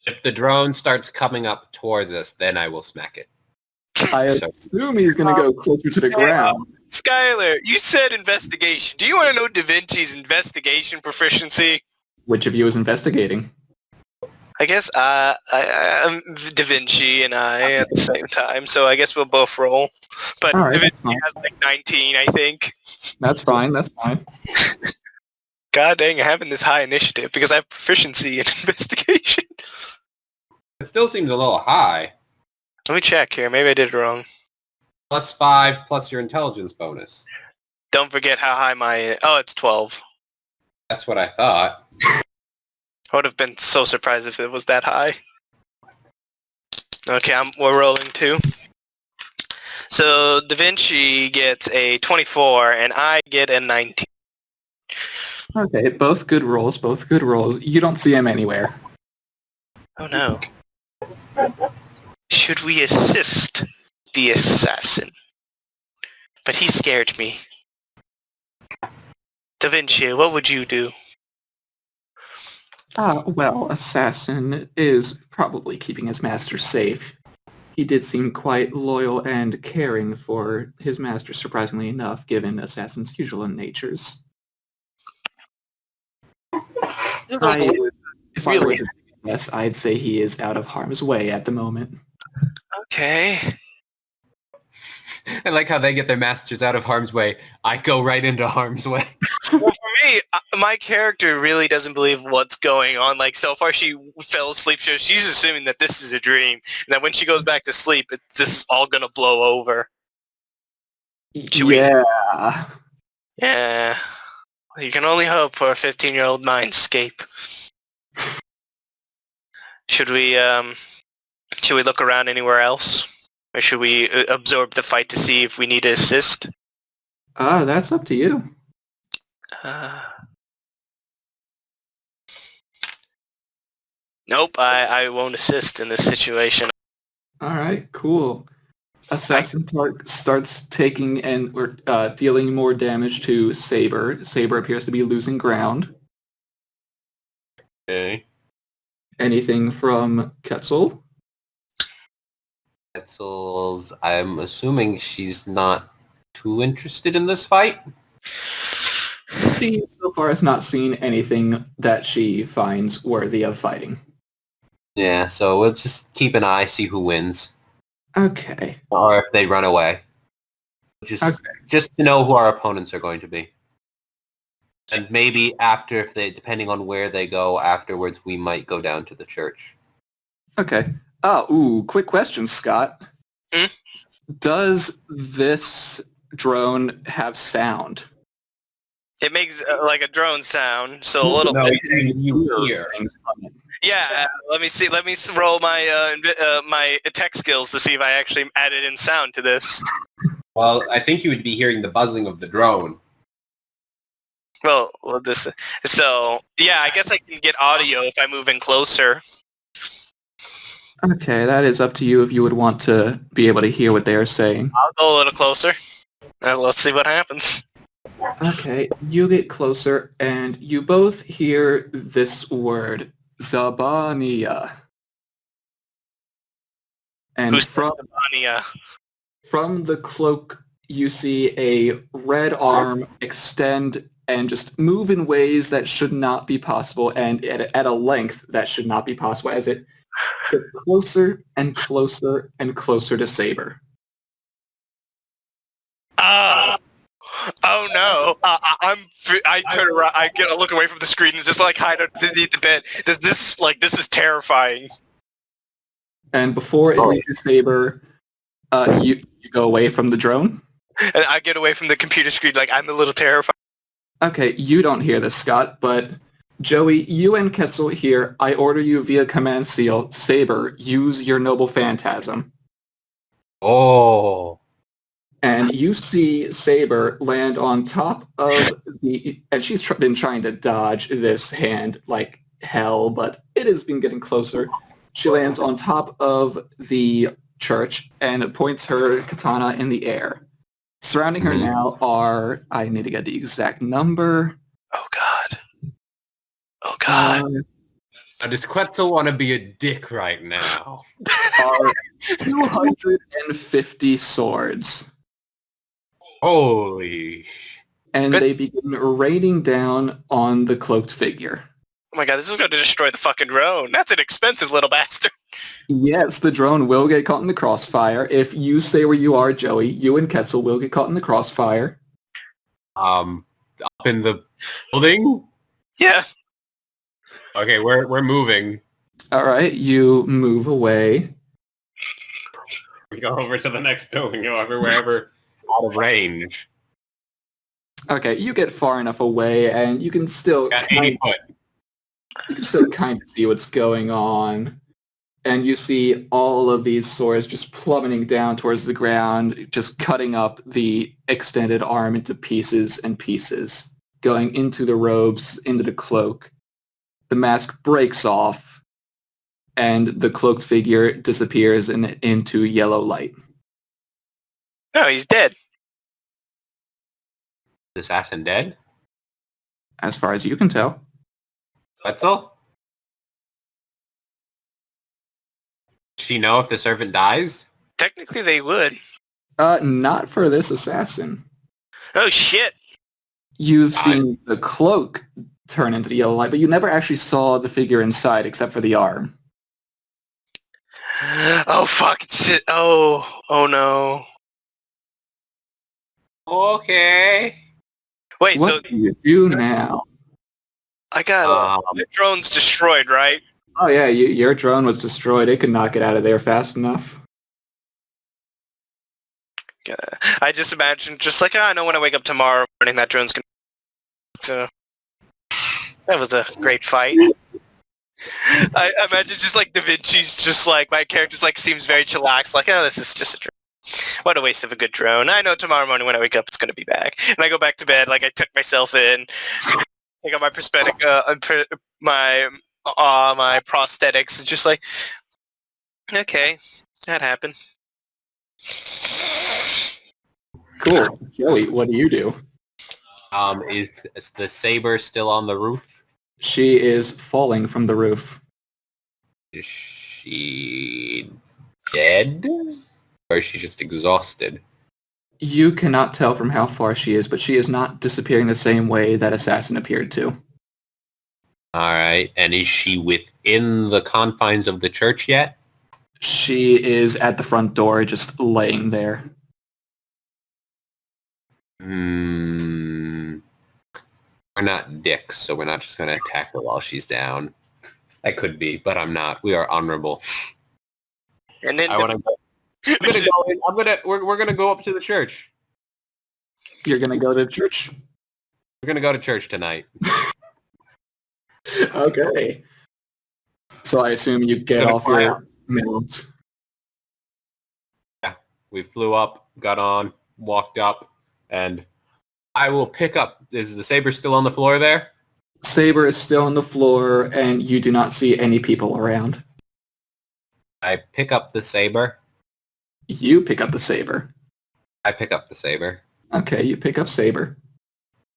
If the drone starts coming up towards us, then I will smack it. I assume he's going to go closer to the ground. Skylar, you said investigation. Do you want to know Da Vinci's investigation proficiency? Which of you is investigating? I guess I'm Da Vinci and I at the same time, so I guess we'll both roll. But All right, Da Vinci that's fine. has like 19, I think. That's fine. That's fine. God dang, having this high initiative because I have proficiency in investigation. It still seems a little high. Let me check here. Maybe I did it wrong. +5 plus your intelligence bonus. Don't forget how high my... Oh, it's 12. That's what I thought. I would have been so surprised if it was that high. Okay, we're rolling 2. So Da Vinci gets a 24 and I get a 19. Okay, both good rolls. Both good rolls. You don't see him anywhere. Oh no. Should we assist the assassin? But he scared me. Da Vinci, what would you do? Well, Assassin is probably keeping his master safe. He did seem quite loyal and caring for his master, surprisingly enough, given Assassin's usual natures. If I were to guess, I'd say he is out of harm's way at the moment. Okay. I like how they get their masters out of harm's way. I go right into harm's way. Well, for me, my character really doesn't believe what's going on. Like, so far she fell asleep, so she's assuming that this is a dream. And that when she goes back to sleep, this is all going to blow over. Yeah. Yeah. You can only hope for a 15-year-old mindscape. Should we look around anywhere else? Or should we absorb the fight to see if we need to assist? That's up to you. Nope, I won't assist in this situation. Alright, cool. Assassin starts taking and dealing more damage to Saber. Saber appears to be losing ground. Okay. Anything from Quetzal? Quetzal's, I'm assuming she's not too interested in this fight. She so far has not seen anything that she finds worthy of fighting. Yeah, so we'll just keep an eye, see who wins. Okay. Or if they run away. Just to know who our opponents are going to be. And maybe after, if they, depending on where they go afterwards, we might go down to the church. Okay. Quick question, Scott. Does this drone have sound? It makes like a drone sound, so a little bit. You hear. Yeah, let me see. Let me roll my my tech skills to see if I actually added in sound to this. Well, I think you would be hearing the buzzing of the drone. Well, so yeah, I guess I can get audio if I move in closer. Okay, that is up to you if you would want to be able to hear what they are saying. I'll go a little closer. Let's see what happens. Okay, you get closer and you both hear this word, Zabania. And Who's from Zabania? From the cloak, you see a red arm extend and just move in ways that should not be possible, and at a length that should not be possible, as it get closer and closer and closer to Saber. Oh no! I turn around. I look away from the screen and just like hide underneath the bed. This is terrifying. And before it reaches Saber, you go away from the drone. And I get away from the computer screen like I'm a little terrified. Okay, you don't hear this, Scott, but Joey, you and Ketzel here. I order you via command seal. Saber, use your noble phantasm. Oh. And you see Saber land on top of the... And she's been trying to dodge this hand like hell, but it has been getting closer. She lands on top of the church and points her katana in the air. Surrounding her now are... I need to get the exact number. Oh god. Oh god. Now, does Quetzal want to be a dick right now? Are 250 swords. Holy. And they begin raining down on the cloaked figure. Oh my god, this is going to destroy the fucking drone. That's an expensive little bastard. Yes, the drone will get caught in the crossfire. If you stay where you are, Joey, you and Ketzel will get caught in the crossfire. Up in the building? Yeah. Okay, we're moving. All right, you move away. We go over to the next building, wherever out of range. Okay, you get far enough away, and you can still Got 80 foot. you can still kind of see what's going on. And you see all of these swords just plummeting down towards the ground, just cutting up the extended arm into pieces and pieces, going into the robes, into the cloak. The mask breaks off, and the cloaked figure disappears into yellow light. No, he's dead. The assassin dead? As far as you can tell. Quetzal? Does she know if the servant dies? Technically they would. Not for this assassin. Oh shit. You've seen the cloak turn into the yellow light, but you never actually saw the figure inside except for the arm. Oh fuck shit. Oh no. Okay. Wait, What so do you do now? I got the drone's destroyed, right? Oh yeah, your drone was destroyed. It could not get out of there fast enough. I just imagine, just like, I know when I wake up tomorrow morning, that drone's gonna... So, that was a great fight. I imagine just like Da Vinci's just like, my character's like, seems very chillaxed, like, oh, this is just a drone. What a waste of a good drone. I know tomorrow morning when I wake up, it's gonna be back. And I go back to bed, like, I took myself in, I got my prosthetic, my prosthetics, just like, okay, that happened. Cool. Joey, what do you do? Is the saber still on the roof? She is falling from the roof. Is she dead? Or is she just exhausted? You cannot tell from how far she is, but she is not disappearing the same way that assassin appeared to. Alright, and is she within the confines of the church yet? She is at the front door, just laying there. We're not dicks, so we're not just going to attack her while she's down. That could be, but I'm not. We are honorable. And then I want to. I'm gonna go in. We're gonna go up to the church. You're gonna go to church? We're gonna go to church tonight. Okay. So I assume you get Gonna off fly your out. mount. Yeah, we flew up, got on, walked up, and I will pick up. Is the saber still on the floor there? Saber is still on the floor, and you do not see any people around. I pick up the saber. You pick up the saber. I pick up the saber, Okay, you pick up Saber.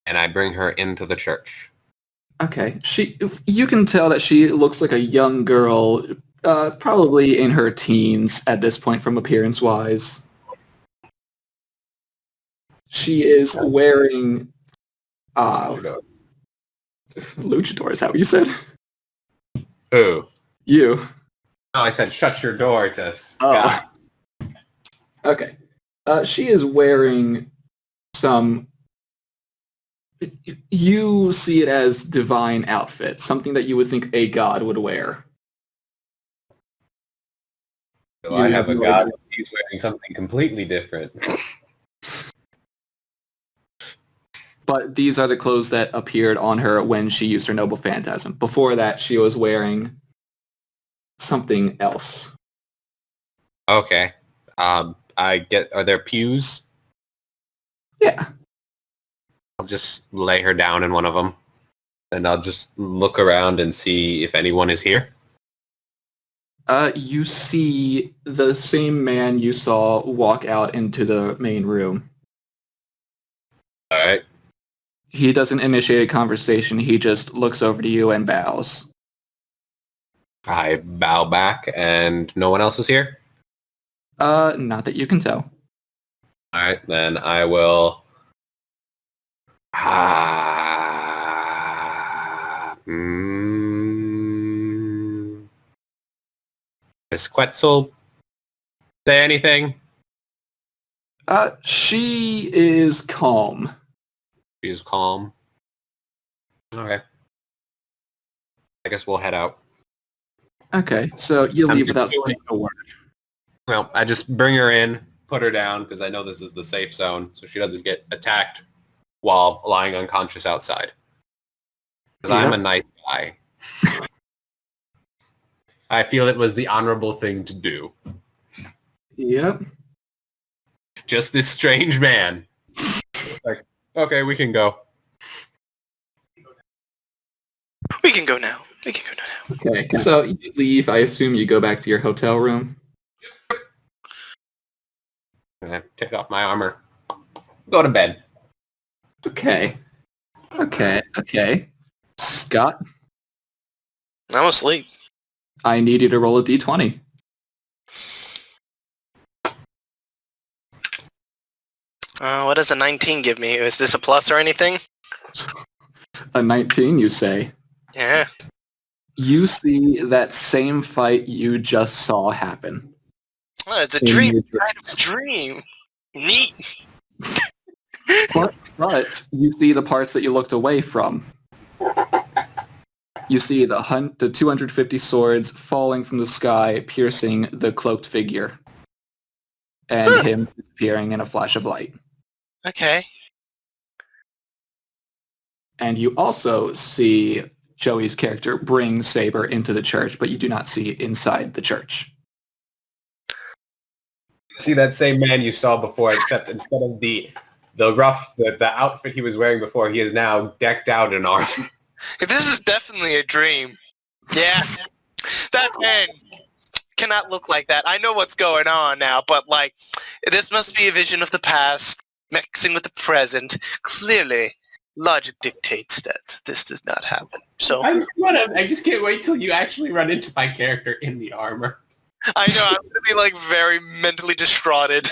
and I bring her into the church. Okay, you can tell that she looks like a young girl, probably in her teens at this point from appearance-wise. She is wearing... luchador, is that what you said? Who? You. No, I said shut your door to Oh. Scott. Okay. She is wearing some... You see it as divine outfit, something that you would think a god would wear. So I have a god and he's wearing something completely different. But these are the clothes that appeared on her when she used her noble phantasm. Before that, she was wearing something else. Okay. Are there pews? Yeah. I'll just lay her down in one of them. And I'll just look around and see if anyone is here. You see the same man you saw walk out into the main room. Alright. He doesn't initiate a conversation. He just looks over to you and bows. I bow back and no one else is here? Not that you can tell. Alright, then I will... Does Quetzal say anything? She is calm. She is calm. Okay. I guess we'll head out. Okay, so you I'm leave just without doing- saying a word. Well, I just bring her in, put her down, because I know this is the safe zone, so she doesn't get attacked while lying unconscious outside. Because I'm a nice guy. I feel it was the honorable thing to do. Yep. Just this strange man. Like, okay, we can go. We can go now. We can go now. Okay, so you leave. I assume you go back to your hotel room. And I take off my armor. Go to bed. Okay. Scott, I'm asleep. I need you to roll a d20. What does a 19 give me? Is this a plus or anything? A 19, you say. Yeah. You see that same fight you just saw happen. Oh, it's a In dream your inside of a dream. Neat. But you see the parts that you looked away from. You see the 250 swords falling from the sky, piercing the cloaked figure, and him disappearing in a flash of light. Okay. And you also see Joey's character bring Saber into the church, but you do not see inside the church. See that same man you saw before, except instead of the outfit he was wearing before, he is now decked out in armor. This is definitely a dream. Yeah. That man cannot look like that. I know what's going on now, but like, this must be a vision of the past mixing with the present. Clearly, logic dictates that this does not happen. So I just can't wait till you actually run into my character in the armor. I know I'm gonna be like very mentally distraughted.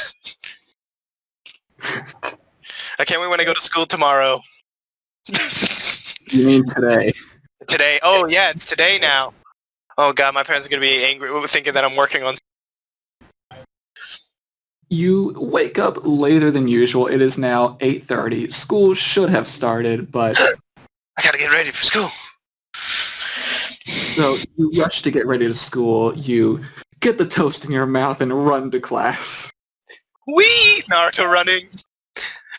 I can't wait when I go to school tomorrow. You mean today? Today? Oh yeah, it's today now. Oh god, my parents are gonna be angry thinking that I'm working on. You wake up later than usual. It is now 8:30. School should have started, but... I gotta get ready for school. So you rush to get ready to school. You get the toast in your mouth and run to class. Whee! Naruto running.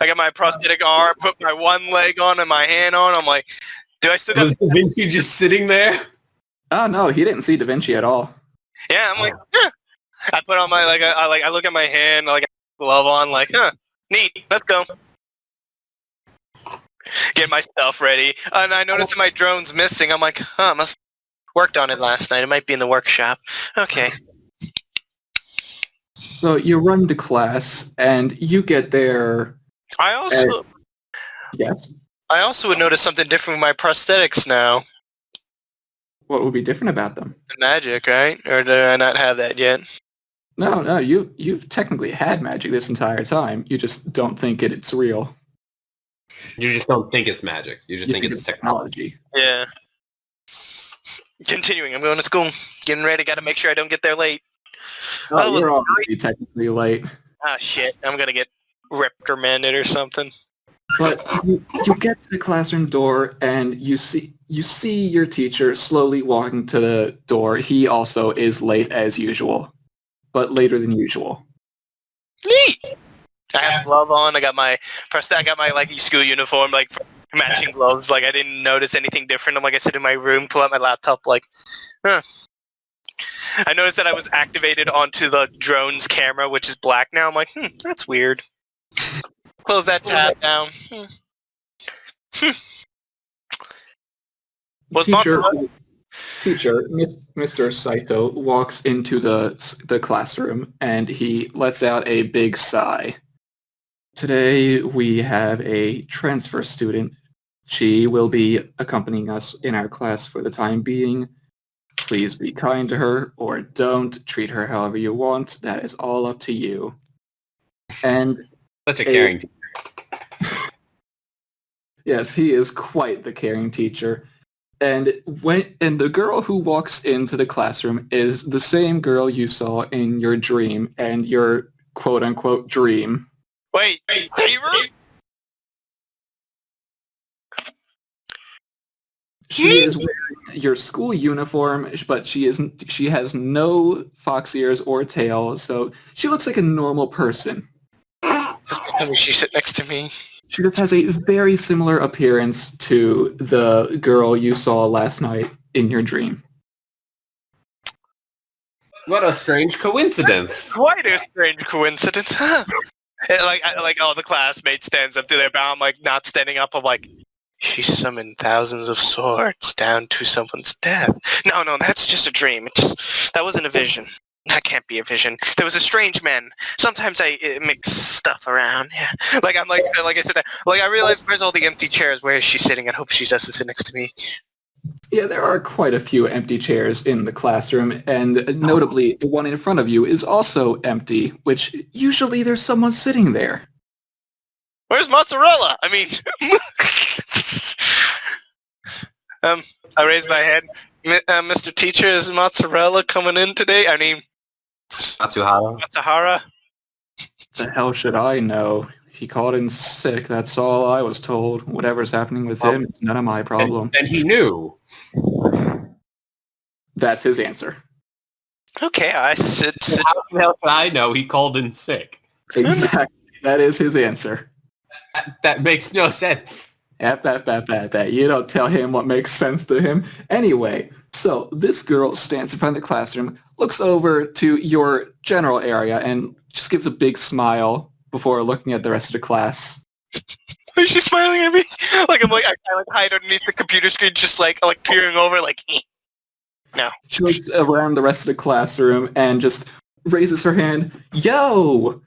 I got my prosthetic arm, put my one leg on and my hand on. I'm like, do I still got... Was Da Vinci just sitting there? Oh no, he didn't see Da Vinci at all. Yeah, I'm like, huh. I put on my, I look at my hand, like, a glove on, like, huh, neat, let's go. Get my stuff ready. And I noticed that my drone's missing. I'm like, huh, must worked on it last night. It might be in the workshop. Okay. So you run to class, and you get there... Yes? I also would notice something different with my prosthetics now. What would be different about them? The magic, right? Or do I not have that yet? No, you've technically had magic this entire time. You just don't think it's real. You just don't think it's magic. You just think it's technology. Yeah. Continuing, I'm going to school. Getting ready, gotta make sure I don't get there late. Oh, you're already technically late. Ah, shit. I'm gonna get reprimanded or something. But you get to the classroom door and you see your teacher slowly walking to the door. He also is late as usual, but later than usual. Neat! I have a glove on, I got my like school uniform, like matching gloves, like I didn't notice anything different. I'm like I sit in my room, pull out my laptop, like, huh. I noticed that I was activated onto the drone's camera, which is black now. I'm like, that's weird. Close that tab down. Teacher, Mr. Saito walks into the classroom and he lets out a big sigh. Today we have a transfer student. She will be accompanying us in our class for the time being. Please be kind to her or don't. Treat her however you want. That is all up to you. And such a caring teacher. Yes, he is quite the caring teacher. And the girl who walks into the classroom is the same girl you saw in your dream and your quote-unquote dream. Wait, She is wearing your school uniform, but she has no fox ears or tail, so she looks like a normal person. She sit next to me. She just has a very similar appearance to the girl you saw last night in your dream. What a strange coincidence. Quite a strange coincidence, huh? All the classmates stands up to their bow. I'm like not standing up. I'm like, she summoned thousands of swords down to someone's death. No, that's just a dream. That wasn't a vision. That can't be a vision. There was a strange man. Sometimes I mix stuff around. Yeah. Like I said, I realized where's all the empty chairs? Where is she sitting? I hope she doesn't sit next to me. Yeah, there are quite a few empty chairs in the classroom, and notably, the one in front of you is also empty, which usually there's someone sitting there. Where's mozzarella? I mean, I raised my head. Mr. Teacher, is mozzarella coming in today? I mean, Matsuhara? The hell should I know? He called in sick, that's all I was told. Whatever's happening with him, it's none of my problem. And he knew. That's his answer. Okay, I sit. How the hell can I know he called in sick? Exactly. That is his answer. That makes no sense. You don't tell him what makes sense to him. Anyway, so this girl stands in front of the classroom, looks over to your general area, and just gives a big smile before looking at the rest of the class. Why is she smiling at me? Like I hide underneath the computer screen, just like peering over, like. No. She looks around the rest of the classroom and just raises her hand. Yo!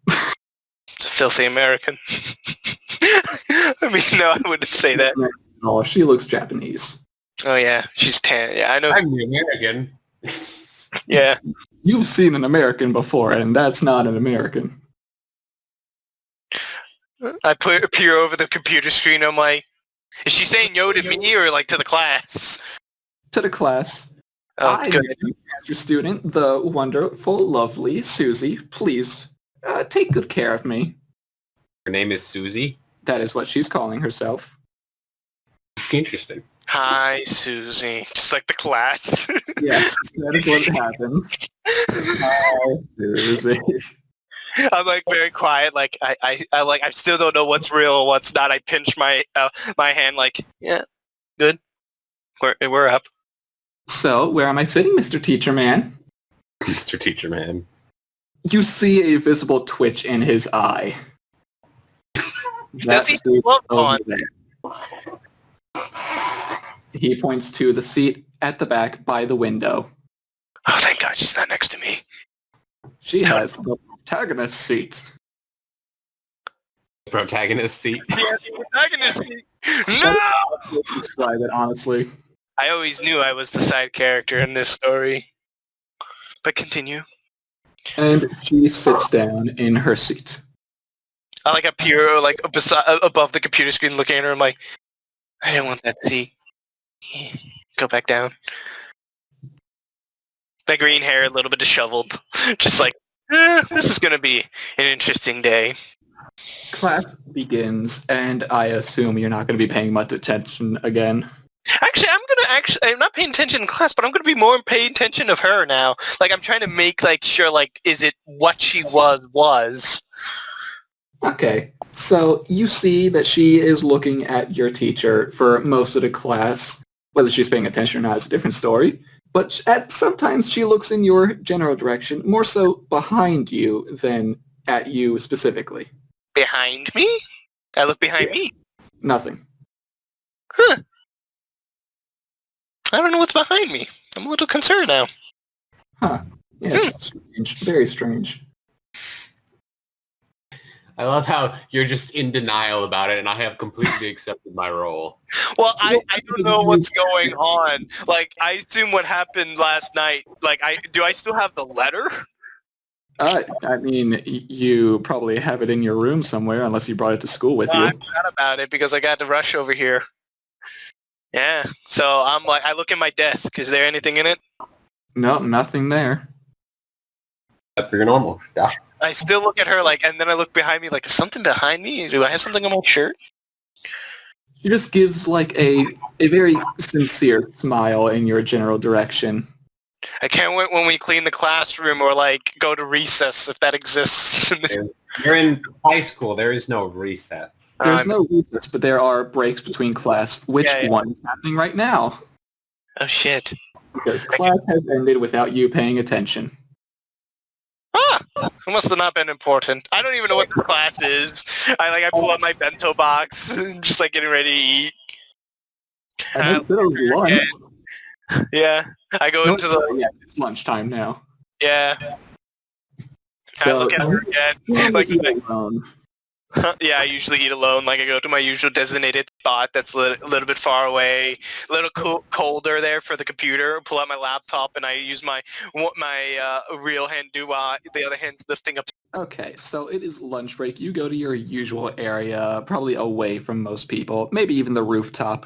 It's a filthy American. I mean, no, I wouldn't say that. Oh, she looks Japanese. Oh yeah, she's tan. Yeah, I know. I'm the American. Yeah. You've seen an American before, and that's not an American. I peer over the computer screen. I'm like, is she saying yo to me or like to the class? To the class. Oh, good. Master student, the wonderful, lovely Susie. Please take good care of me. Her name is Susie? That is what she's calling herself. Interesting. Hi, Susie. Just like the class. Yes, that is what happens. Hi, Susie. I'm like very quiet. Like I still don't know what's real or what's not. I pinch my hand. Like, yeah, good. We're up. So, where am I sitting, Mr. Teacher Man? Mr. Teacher Man. You see a visible twitch in his eye. Does he look on? He points to the seat at the back by the window. Oh, thank God she's not next to me. She has the protagonist seat. Protagonist seat? Yes, protagonist seat. No! Describe it, honestly. I always knew I was the side character in this story. But continue. And she sits down in her seat. I like appear like above the computer screen looking at her. I'm like, I didn't want that seat. go back down. My green hair a little bit disheveled. Just like, this is going to be an interesting day. Class begins, and I assume you're not going to be paying much attention again. Actually, I'm not paying attention in class, but I'm going to be more paying attention of her now. Like, I'm trying to make, like, sure, like, is it what she was? Okay, so you see that she is looking at your teacher for most of the class. Whether she's paying attention or not is a different story. But sometimes she looks in your general direction, more so behind you than at you specifically. Behind me? I look behind me. Nothing. Huh. I don't know what's behind me. I'm a little concerned now. Huh. Yes, strange. Very strange. I love how you're just in denial about it, and I have completely accepted my role. Well, I don't know what's going on. Like, I assume what happened last night. Like, do I still have the letter? I mean, you probably have it in your room somewhere, unless you brought it to school with you. I forgot about it because I got to rush over here. Yeah, so I'm like, I look in my desk. Is there anything in it? No, nothing there. That's for your normal stuff. I still look at her like, and then I look behind me like, is something behind me? Do I have something on my shirt? She just gives like a very sincere smile in your general direction. I can't wait when we clean the classroom or like go to recess if that exists. You're in high school. There is no recess. There's no recess, but there are breaks between class. Which Yeah. one is happening right now? Oh shit. Because class has ended without you paying attention. Ah! It must have not been important. I don't even know what this class is. I pull out my bento box and just like getting ready to eat. I think it's lunch. Yeah. I go No, into the yes, it's lunchtime now. yeah. So I look at her again. you Like, eat alone. yeah, I usually eat alone. Like I go to my usual designated spot that's a little bit far away, a little colder there for the computer. Pull out my laptop and I use my real hand do the other hand's lifting up. Okay, so it is lunch break. You go to your usual area, probably away from most people, maybe even the rooftop.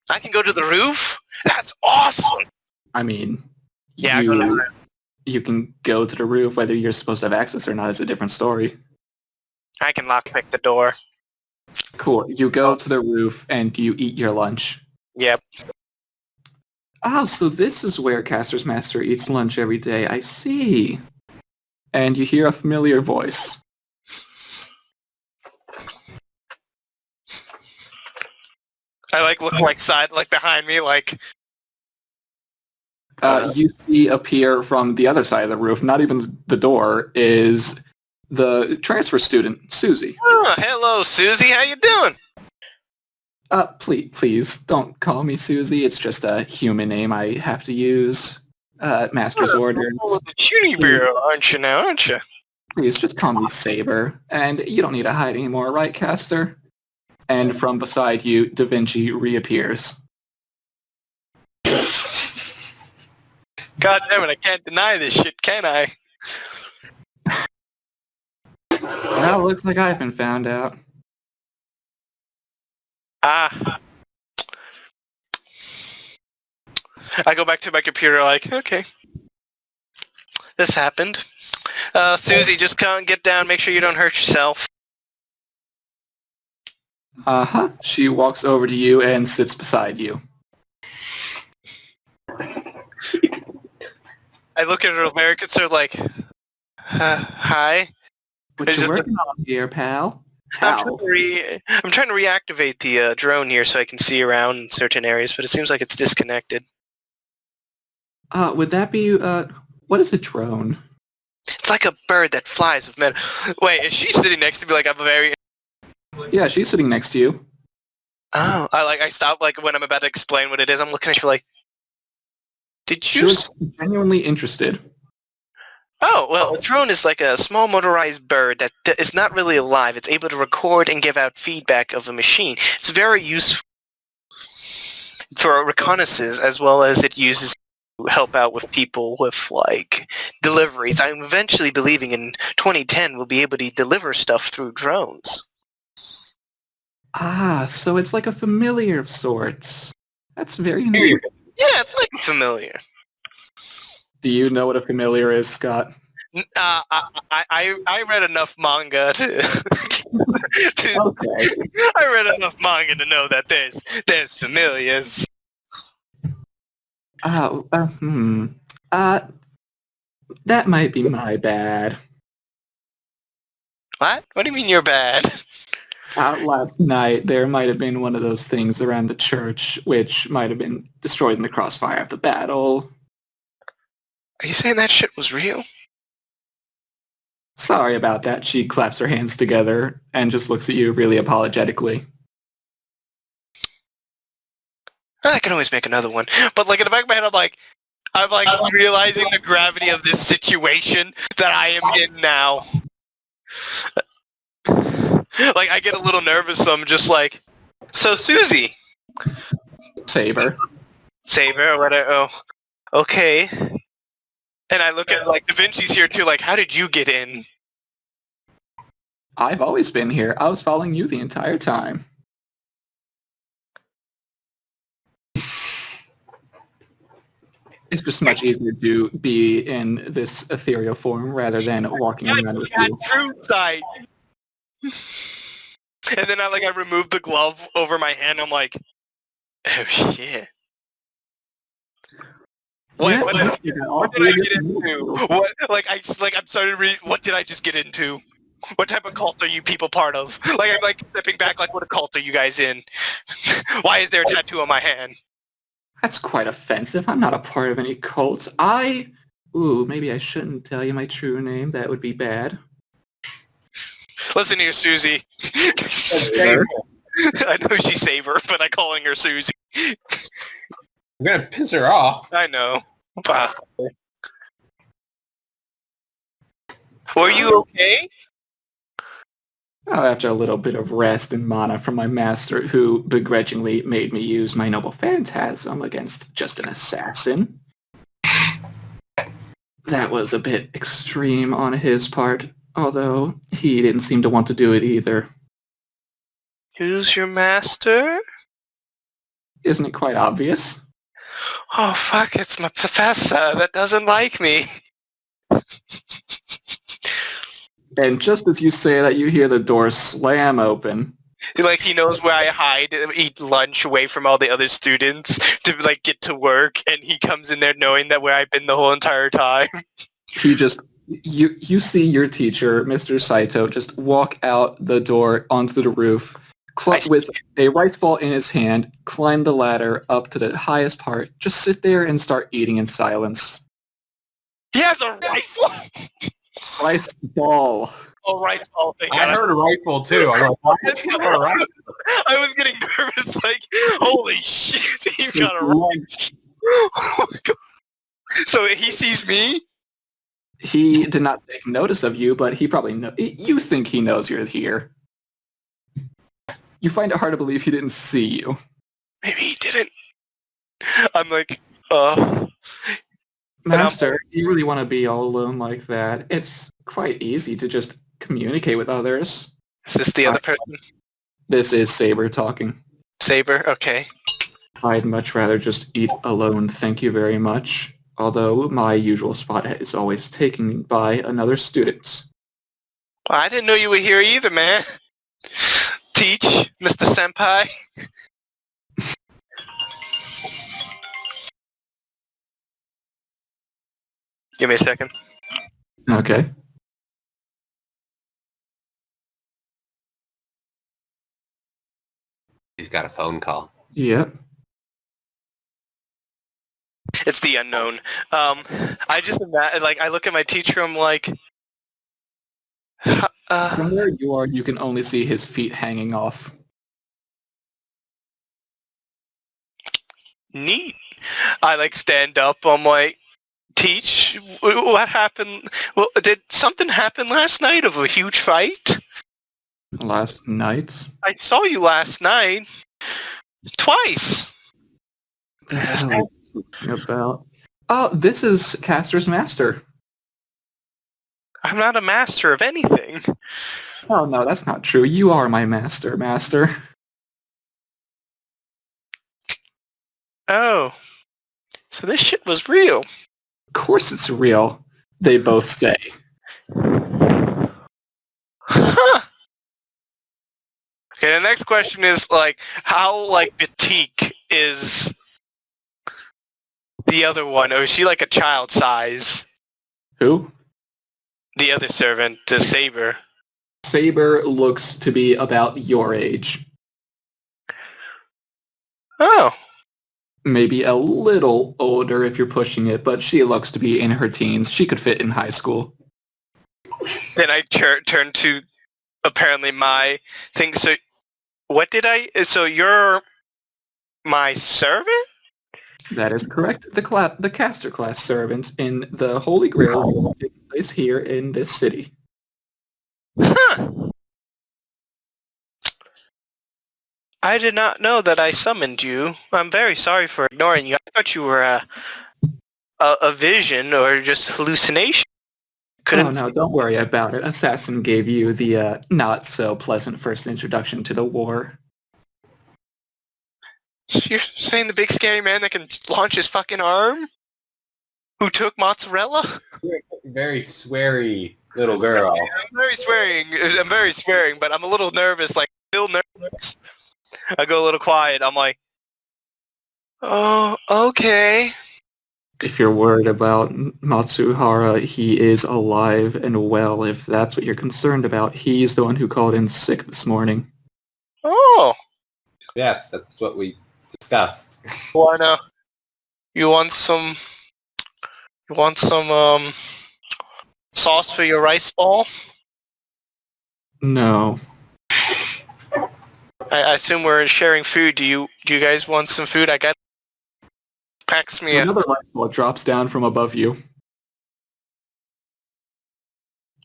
I can go to the roof? That's awesome! I mean, Yeah, I go to the roof. you can go to the roof. Whether you're supposed to have access or not is a different story. I can lockpick the door. Cool. You go to the roof and you eat your lunch. Yep. Oh, so this is where Caster's Master eats lunch every day. I see. And you hear a familiar voice. I look like behind me like You see appear from the other side of the roof, not even the door, is the transfer student, Susie. oh, hello Susie, how you doing? Please, don't call me Susie. It's just a human name I have to use. Master's orders. Oh, the Junie Bureau, aren't you now, aren't you? Please, just call me Saber. And you don't need to hide anymore, right, Caster? And from beside you, Da Vinci reappears. God damn it, I can't deny this shit, can I? Well, looks like I've been found out. Ah. I go back to my computer like, okay. This happened. Susie, just come get down, make sure you don't hurt yourself. Uh-huh. She walks over to you and sits beside you. I look at her very concerned like, hi? What It's you just working on here, pal? I'm Pal. trying to reactivate the drone here so I can see around in certain areas, but it seems like it's disconnected. Would that be, what is a drone? It's like a bird that flies with metal. Wait, is she sitting next to me like I'm a very... Yeah, she's sitting next to you. Oh, I stop like when I'm about to explain what it is. I'm looking at her like, did She you... was genuinely interested. Oh, well, a drone is like a small motorized bird that is not really alive. It's able to record and give out feedback of a machine. It's very useful for reconnaissance as well as it uses to help out with people with, like, deliveries. I'm eventually believing in 2010 we'll be able to deliver stuff through drones. Ah, so it's like a familiar of sorts. That's very new. Yeah, it's like familiar. Do you know what a familiar is, Scott? I read enough manga to, Okay. I read enough manga to know that there's familiars. That might be my bad. What? What do you mean you're bad? Last night, there might have been one of those things around the church, which might have been destroyed in the crossfire of the battle. Are you saying that shit was real? Sorry about that. She claps her hands together and just looks at you really apologetically. I can always make another one. But like in the back of my head, I'm like realizing the gravity of this situation that I am in now. Like I get a little nervous, so I'm just like, so Susie, Saber. or whatever. Oh, okay. And I look at like Da Vinci's here too. Like, how did you get in? I've always been here. I was following you the entire time. It's just much easier to be in this ethereal form rather than walking around with you. True sight. And then I remove the glove over my hand. I'm like, oh shit. What did I get into? I'm starting to read. What did I just get into? What type of cult are you people part of? Like I'm like stepping back. Like what cult are you guys in? Why is there a tattoo on my hand? That's quite offensive. I'm not a part of any cult. Maybe I shouldn't tell you my true name. That would be bad. Listen here, Susie. Sure. I know she's Saber, but I'm calling her Susie. I'm gonna piss her off. I know. Possibly. Were you okay? After a little bit of rest and mana from my master, who begrudgingly made me use my noble phantasm against just an assassin. That was a bit extreme on his part, although he didn't seem to want to do it either. Who's your master? Isn't it quite obvious? Oh fuck, it's my professor that doesn't like me. And just as you say that, you hear the door slam open. Like he knows where I hide and eat lunch away from all the other students to like get to work, and he comes in there knowing that where I've been the whole entire time. He just you see your teacher, Mr. Saito, just walk out the door onto the roof, with a rice ball in his hand, climb the ladder up to the highest part, just sit there and start eating in silence. He has a rifle. Rice ball. Oh, rice ball thing. I heard a rifle too. I'm like, why is he got a rifle? I was getting nervous. Like, holy shit, you got a rifle. Oh my God. So he sees me. He did not take notice of you, but he probably you think he knows you're here. You find it hard to believe he didn't see you. Maybe he didn't. I'm like, Master, you really want to be all alone like that? It's quite easy to just communicate with others. Is this the other person? This is Saber talking. Saber, okay. I'd much rather just eat alone, thank you very much. Although my usual spot is always taken by another student. Well, I didn't know you were here either, man. Teach, Mr. Senpai. Give me a second. Okay. He's got a phone call. Yep. It's the unknown. I just like I look at my teacher. I'm like, From where you are, you can only see his feet hanging off. Neat. I like stand up. I'm like, teach. What happened? Well, did something happen last night of a huge fight? Last night? I saw you last night. Twice. The hell are you talking about? Oh, this is Caster's master. I'm not a master of anything. Oh no, that's not true. You are my master. Oh. So this shit was real. Of course it's real, they both say. Huh. Okay, the next question is, like, how, like, petite is the other one? Or is she, like, a child size? Who? The other servant, the Saber. Saber looks to be about your age. Oh. Maybe a little older if you're pushing it, but she looks to be in her teens. She could fit in high school. Then I turn to, apparently, my thing. So, what did I... So, you're my servant? That is correct. The caster class servant in the Holy Grail War taking place here in this city. Huh. I did not know that I summoned you. I'm very sorry for ignoring you. I thought you were a vision or just hallucination. Oh no, don't worry about it. Assassin gave you the not so pleasant first introduction to the war. You're saying the big scary man that can launch his fucking arm? Who took mozzarella? Very sweary little girl. I'm very swearing, but I'm a little nervous, like, still nervous. I go a little quiet. I'm like, oh, okay. If you're worried about Matsuhara, he is alive and well. If that's what you're concerned about, he's the one who called in sick this morning. Oh, Yes, that's what we discussed. wanna? You want some? You want some sauce for your rice ball? No. I assume we're sharing food. Do you guys want some food? I got packs me a... Another rice ball drops down from above you.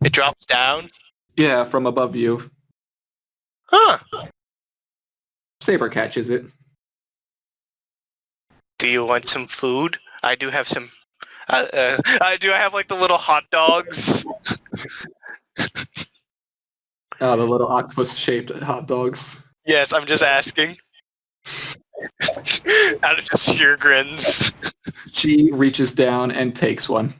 It drops down? Yeah, from above you. Huh. Saber catches it. Do you want some food? I do have some... I have like the little hot dogs? The little octopus-shaped hot dogs. Yes, I'm just asking. Out of just sheer grins. She reaches down and takes one.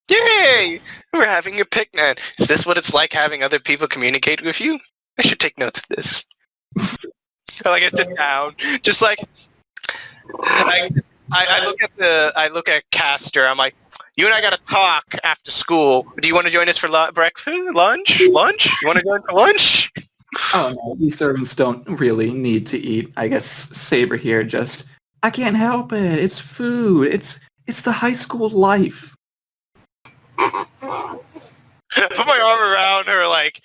Yay! We're having a picnic. Is this what it's like having other people communicate with you? I should take notes of this. Like I sit down, just like I look at Castor. I'm like, you and I gotta talk after school. Do you want to join us for breakfast, lunch? You want to join for lunch? Oh no, these servants don't really need to eat. I guess Saber here just, I can't help it. It's food. It's the high school life. I put my arm around her like,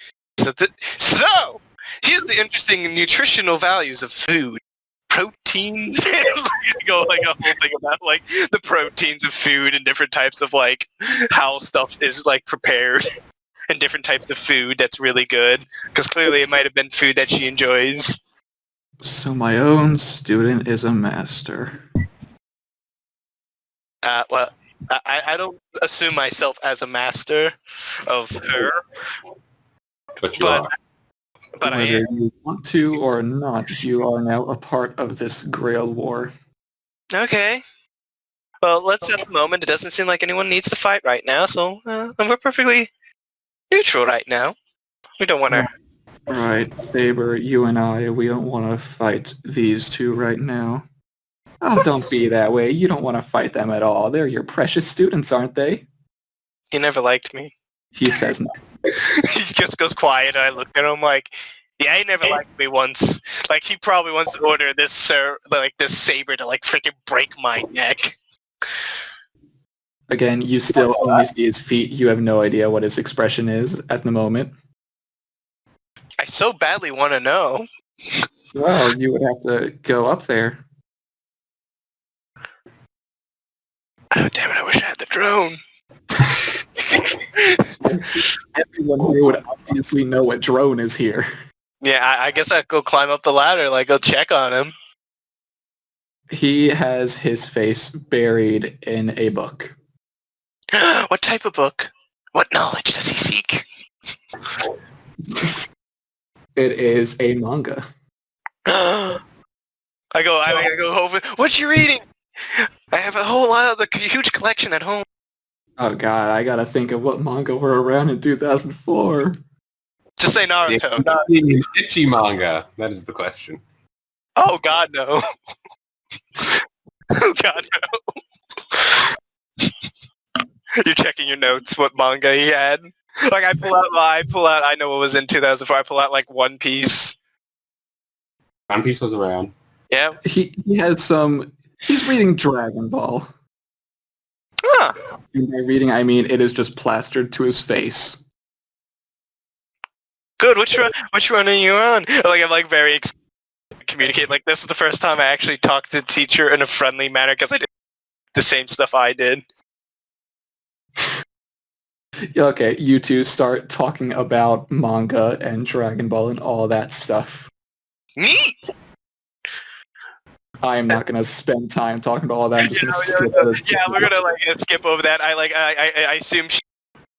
so here's the interesting nutritional values of food. Proteins. Go like a whole thing about like the proteins of food and different types of like how stuff is like prepared and different types of food that's really good because clearly it might have been food that she enjoys. So my own student is a master. Well, I don't assume myself as a master of her, But you are. but I Whether am. you want to or not, you are now a part of this Grail War. Okay. Well, let's at the moment. It doesn't seem like anyone needs to fight right now, so we're perfectly neutral right now. We don't want to... Right, Saber, you and I, we don't want to fight these two right now. Oh, don't be that way. You don't want to fight them at all. They're your precious students, aren't they? He never liked me. He says no. He just goes quiet, and I look at him like, yeah, he never liked me once. Like, he probably wants to order this Saber to, like, freaking break my neck. Again, you still only see his feet. You have no idea what his expression is at the moment. I so badly want to know. Well, you would have to go up there. Oh, damn it, I wish I had the drone. Everyone here would obviously know what drone is here. Yeah, I guess I'd go climb up the ladder, like, go check on him. He has his face buried in a book. What type of book? What knowledge does he seek? It is a manga. I go over, what you reading? I have a whole lot of a huge collection at home. Oh god, I gotta think of what manga were around in 2004. Just say The Naruto. itchy manga. That is the question. Oh god, no. Oh god, no. You're checking your notes, what manga he had. Like I pull out, I know what was in 2004, I pull out like One Piece. One Piece was around. Yeah. He has some... He's reading Dragon Ball. Huh. And by reading, I mean it is just plastered to his face. Good, which one are you on? Like I'm like very excited to communicate. Like this is the first time I actually talked to the teacher in a friendly manner because I did the same stuff I did. Okay, you two start talking about manga and Dragon Ball and all that stuff. Neat! I am not going to spend time talking about all that. I'm just going to skip it. Yeah, we're gonna like skip over that. I assume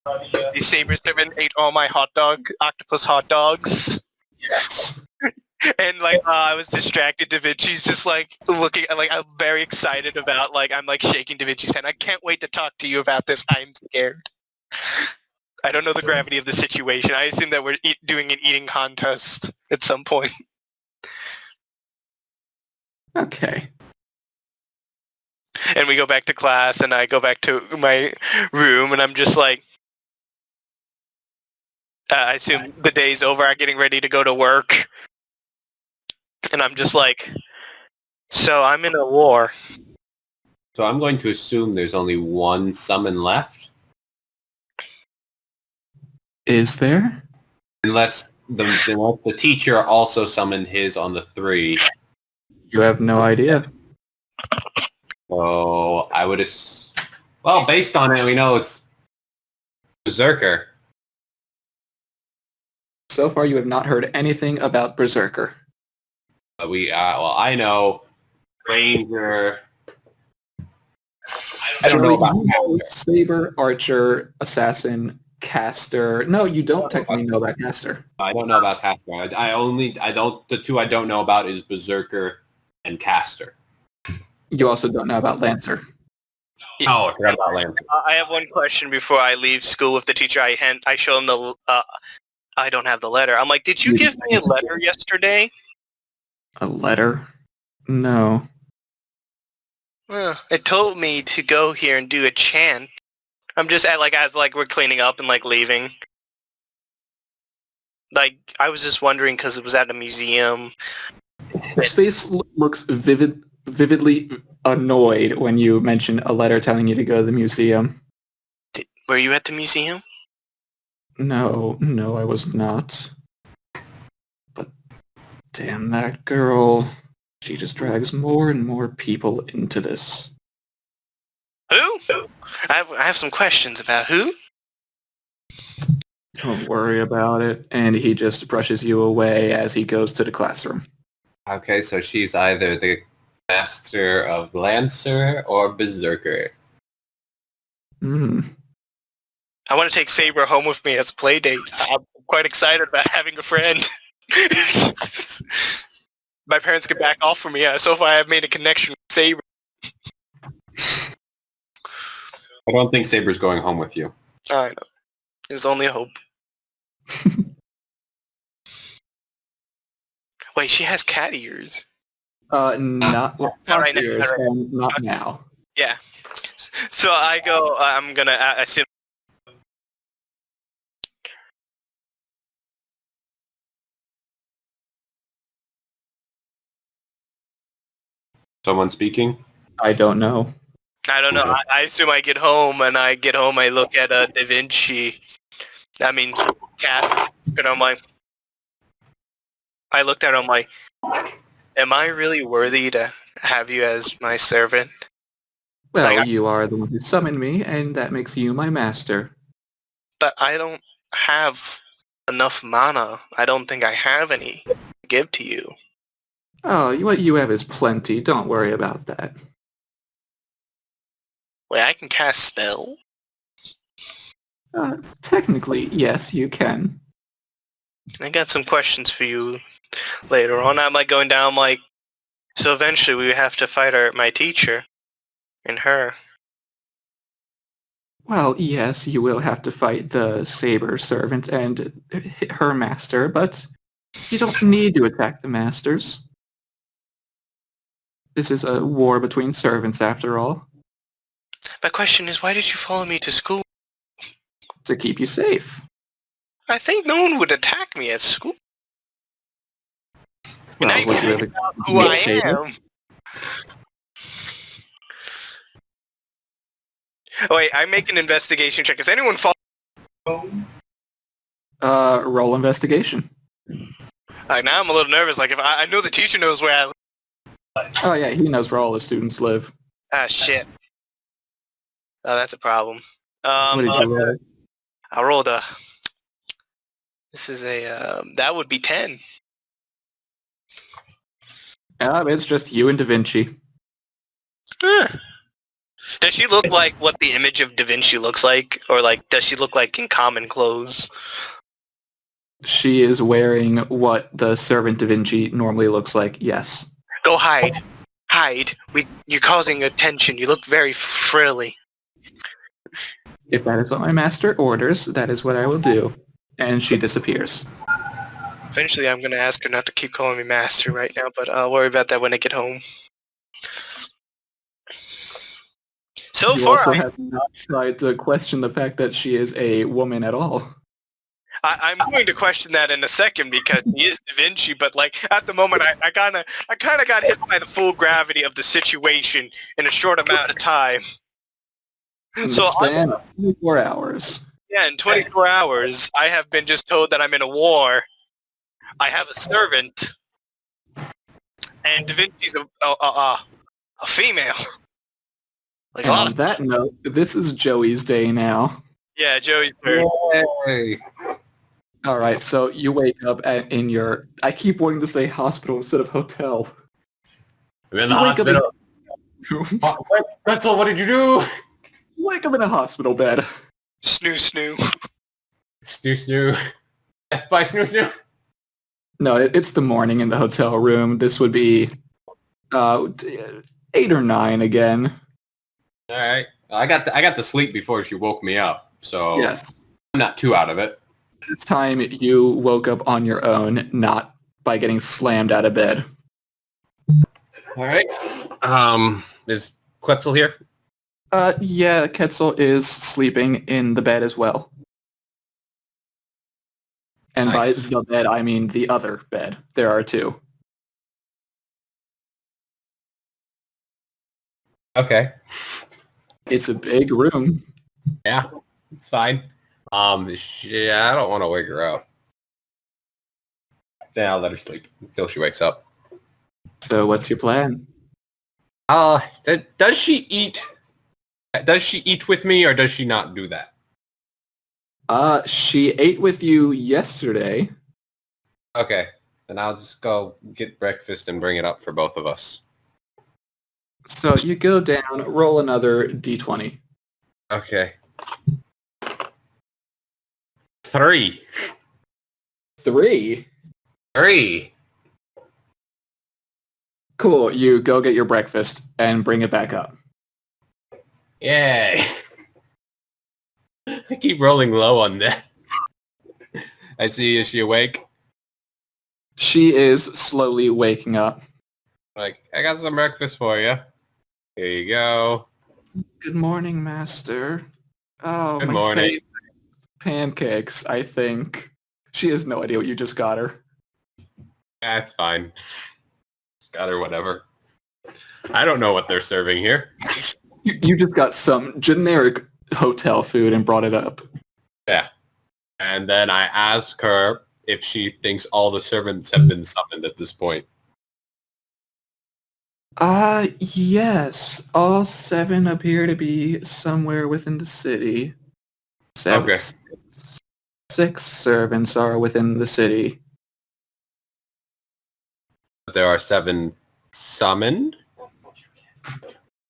the Saber Servant ate all my octopus hot dogs. Yes. And like I was distracted. Da Vinci's just like looking, like I'm very excited about. Like I'm like shaking Da Vinci's hand. I can't wait to talk to you about this. I'm scared. I don't know the gravity of the situation. I assume that we're doing an eating contest at some point. Okay. And we go back to class, and I go back to my room, and I'm just like, I assume the day's over. I'm getting ready to go to work, and I'm just like, so I'm in a war. So I'm going to assume there's only one summon left, Is there? unless the teacher also summoned his on the 3. You have no idea. So I would well, based on it, we know it's Berserker. So far, you have not heard anything about Berserker. But I know Ranger. I don't know about Saber, Archer, Assassin, Caster. No, you don't technically know about Caster. I don't know about Caster. The two I don't know about is Berserker and Caster. You also don't know about Lancer. Oh, I forgot about Lancer. I have one question before I leave school with the teacher. I show him the. I don't have the letter. I'm like, did you give me a letter yesterday? A letter? No. It told me to go here and do a chant. I'm just at as we're cleaning up and like leaving. Like I was just wondering because it was at a museum. His face looks vividly annoyed when you mention a letter telling you to go to the museum. Were you at the museum? No, I was not. But damn that girl. She just drags more and more people into this. Who? I have some questions about who. Don't worry about it. And he just brushes you away as he goes to the classroom. Okay, so she's either the master of Lancer or Berserker. Hmm. I want to take Saber home with me as a play date. I'm quite excited about having a friend. My parents get back off from me, so far I have made a connection with Saber. I don't think Saber's going home with you. I know. There's only a hope. Wait, she has cat ears. Not Not right now, ears, not right and not now. Yeah. So I go, I'm gonna assume. Someone speaking? I don't know. I don't know. I assume I get home, and I look at Da Vinci. I mean, cat. And I'm like, I looked at her, I'm like, am I really worthy to have you as my servant? Well, you are the one who summoned me, and that makes you my master. But I don't have enough mana. I don't think I have any to give to you. Oh, what you have is plenty. Don't worry about that. Wait, I can cast spell? Technically, yes, you can. I got some questions for you later on. I'm like going down, like, so eventually we have to fight my teacher. and her. Well, yes, you will have to fight the saber servant and her master, but you don't need to attack the masters. This is a war between servants, after all. My question is, why did you follow me to school? To keep you safe. I think no one would attack me at school. Well, now you would you figured have out who I saber? am. Oh, wait, I make an investigation check. Is anyone following? Roll investigation. Now I'm a little nervous. Like, if I know the teacher knows where I live. Oh yeah, he knows where all the students live. Ah, shit. Oh, that's a problem. What did you roll? I rolled a... This is a... that would be 10. It's just you and Da Vinci. Huh. Does she look like what the image of Da Vinci looks like? Or, like, does she look like in common clothes? She is wearing what the servant Da Vinci normally looks like, yes. Go hide. Hide. You're causing attention. You look very frilly. If that is what my master orders, that is what I will do. And she disappears. Eventually I'm going to ask her not to keep calling me master right now, but I'll worry about that when I get home. So You far, also have not tried to question the fact that she is a woman at all. I'm going to question that in a second because he is Da Vinci, but like at the moment I kind of got hit by the full gravity of the situation in a short amount of time. In the So span of 24 hours. Yeah, in 24 hours, I have been just told that I'm in a war. I have a servant, and Da Vinci's a female. Like And on that note, this is Joey's day now. Yeah, Joey's turn. Yay. All right, so you wake up in your... I keep wanting to say hospital instead of hotel. I'm in the You wake up hospital. in- Pretzel, what did you do? You wake up in a hospital bed. Snoo snoo. Snoo snoo. Death by snoo snoo. No, it's the morning in the hotel room. This would be 8 or 9 again. All right. I got to sleep before she woke me up, so Yes. I'm not too out of it. This time you woke up on your own, not by getting slammed out of bed. All right. Is Quetzal here? Yeah, Quetzal is sleeping in the bed as well. And Nice. by the bed, I mean the other bed. There are 2. Okay. It's a big room. Yeah, it's fine. I don't want to wake her up. Then I'll let her sleep until she wakes up. So what's your plan? Does she eat? Does she eat with me, or does she not do that? She ate with you yesterday. Okay, then I'll just go get breakfast and bring it up for both of us. So you go down, roll another d20. Okay. 3. 3? 3. Cool, you go get your breakfast and bring it back up. Yay. I keep rolling low on that. I see, is she awake? She is slowly waking up. Like, I got some breakfast for you. Here you go. Good morning, Master. Oh, Good my morning. favorite pancakes, I think. She has no idea what you just got her. That's fine. Got her whatever. I don't know what they're serving here. You just got some generic hotel food and brought it up. Yeah. And then I ask her if she thinks all the servants have been summoned at this point. Yes. All 7 appear to be somewhere within the city. 7. Okay. 6 servants are within the city. There are 7 summoned.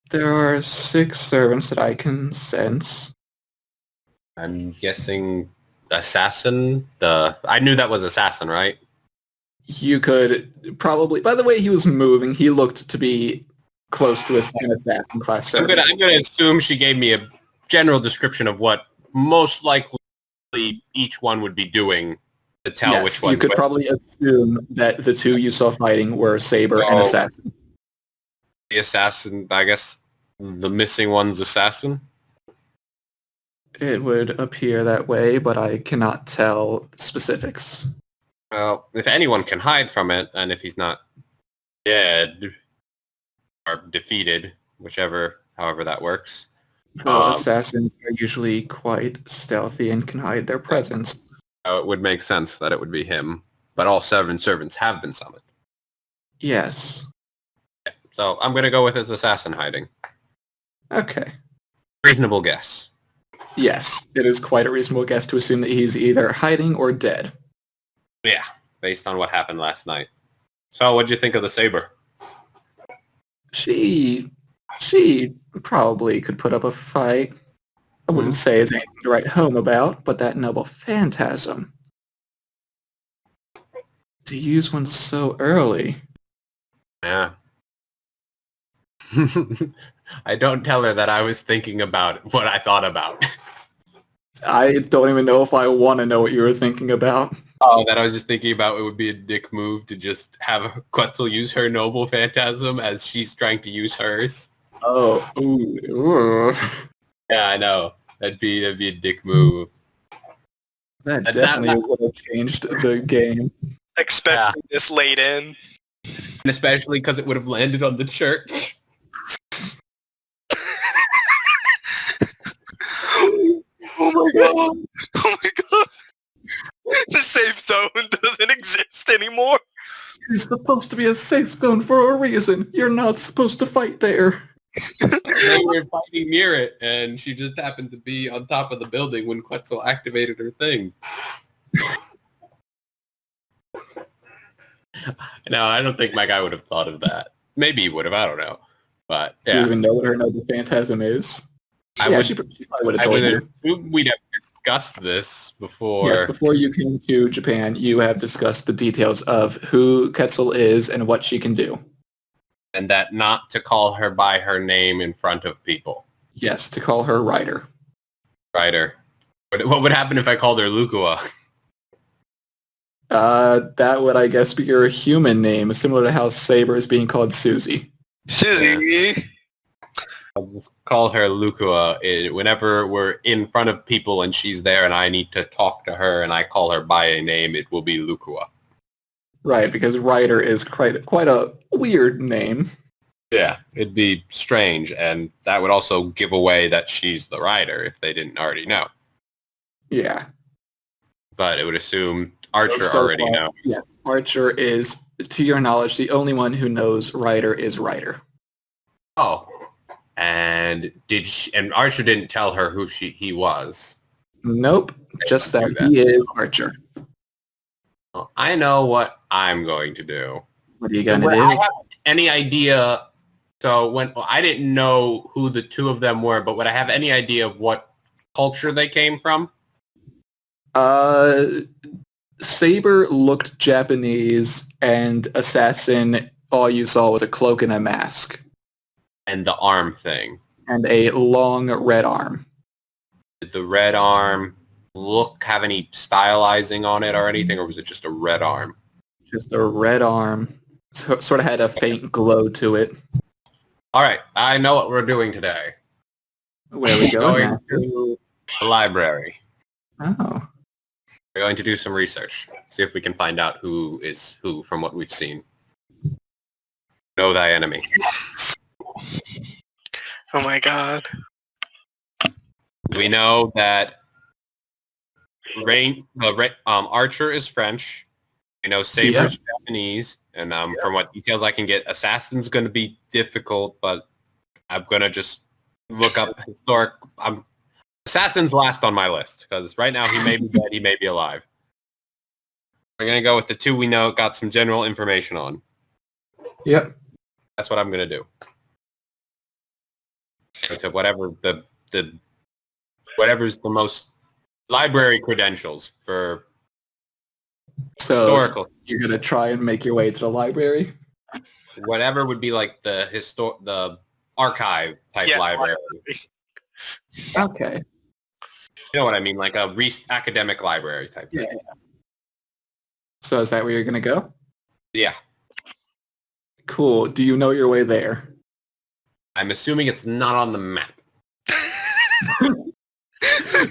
There are 6 servants that I can sense. I'm guessing assassin. I knew that was assassin, right? You could probably... By the way he was moving, he looked to be close to an assassin class I'm service. gonna assume she gave me a general description of what most likely each one would be doing to tell Yes, which one. you could probably assume that the two you saw fighting were Saber and Oh. Assassin. The assassin, I guess, the missing one's assassin. It would appear that way, but I cannot tell specifics. Well, if anyone can hide from it, and if he's not dead or defeated, however that works. Though assassins are usually quite stealthy and can hide their presence. It would make sense that it would be him, but all 7 servants have been summoned. Yes. So I'm going to go with his assassin hiding. Okay. Reasonable guess. Yes, it is quite a reasonable guess to assume that he's either hiding or dead. Yeah, based on what happened last night. So what'd you think of the Saber? She probably could put up a fight. I wouldn't say it's anything to write home about, but that noble phantasm. To use one so early. Yeah. I don't tell her that I was thinking about what I thought about. I don't even know if I want to know what you were thinking about. Oh, that I was just thinking about it would be a dick move to just have Quetzal use her noble phantasm as she's trying to use hers. Oh, ooh. Yeah, I know. That'd be a dick move. That definitely would have changed the game. Expecting this late in. And especially because it would have landed on the church. Oh my god! Oh my god! The safe zone doesn't exist anymore. It's supposed to be a safe zone for a reason. You're not supposed to fight there. They were fighting near it, and she just happened to be on top of the building when Quetzal activated her thing. No, I don't think my guy would have thought of that. Maybe he would have, I don't know. But, Do you yeah. even know what her noble phantasm is? She probably would have told you. We'd have discussed this before. Yes, before you came to Japan, you have discussed the details of who Quetzal is and what she can do. And that not to call her by her name in front of people. Yes, to call her Ryder. Ryder. What would happen if I called her Lukua? That would, I guess, be your human name, similar to how Saber is being called Susie. Susie. I'll just call her Lukua whenever we're in front of people and she's there and I need to talk to her and I call her by a name, it will be Lukua. Right, because Ryder is quite a weird name. Yeah, it'd be strange, and that would also give away that she's the rider if they didn't already know. Yeah. But it would assume Archer So already far, knows. Yes, Archer is, to your knowledge, the only one who knows Ryder is Ryder. Oh. And and Archer didn't tell her who he was. Nope, just that do that. he is Archer. Well, I know what I'm going to do. What are you going to I do? have any idea? So I didn't know who the two of them were, but would I have any idea of what culture they came from? Saber looked Japanese, and Assassin, all you saw was a cloak and a mask. And the arm thing. And a long red arm. Did the red arm have any stylizing on it or anything, or was it just a red arm? Just a red arm. Sort of had a faint glow to it. All right, I know what we're doing today. Where are we going? Going to the library. Oh. We're going to do some research. See if we can find out who is who from what we've seen. Know thy enemy. Oh my god. We know that Archer is French. We know Saber's Japanese. And from what details I can get, Assassin's going to be difficult, but I'm going to just look up historic... Assassin's last on my list, because right now he may be dead, he may be alive. We're going to go with the two we know, got some general information on. Yep. That's what I'm going to do. So to whatever's the most library credentials for So historical. you're going to try and make your way to the library? whatever would be like the archive type library. Okay. You know what I mean? Like a academic library type thing. Yeah. So is that where you're going to go? Yeah. Cool. Do you know your way there? I'm assuming it's not on the map.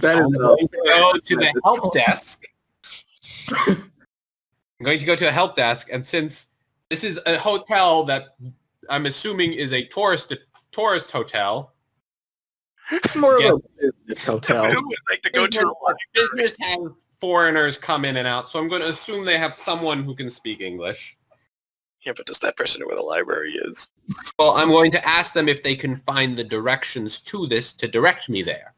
That I'm is going to go to the help desk. I'm going to go to a help desk, and since this is a hotel that I'm assuming is a tourist hotel. It's more of a business hotel. Who would like to go to a Business have foreigners come in and out, so I'm going to assume they have someone who can speak English. Yeah, but does that person know where the library is? Well, I'm going to ask them if they can find the directions to this to direct me there.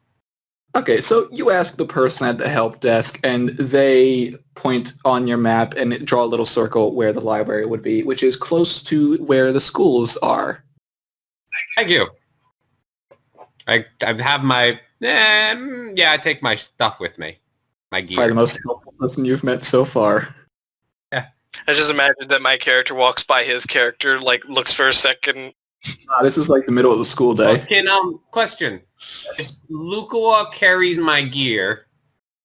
Okay, so you ask the person at the help desk, and they point on your map and draw a little circle where the library would be, which is close to where the schools are. Thank you. I have my... I take my stuff with me. My gear. Probably the most helpful person you've met so far. I just imagine that my character walks by his character, like, looks for a second. This is like the middle of the school day. Question. If Lukua carries my gear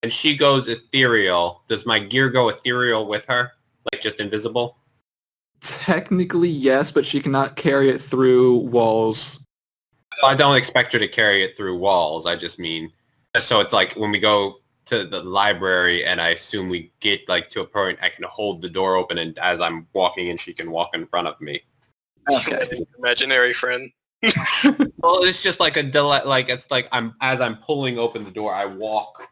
and she goes ethereal, does my gear go ethereal with her? Like just invisible? Technically, yes, but she cannot carry it through walls. I don't expect her to carry it through walls. I just mean, so it's like when we go to the library and I assume we get like to a point I can hold the door open and as I'm walking in, she can walk in front of me. Okay. Imaginary friend. Well, it's just like a delay. Like it's like as I'm pulling open the door, I walk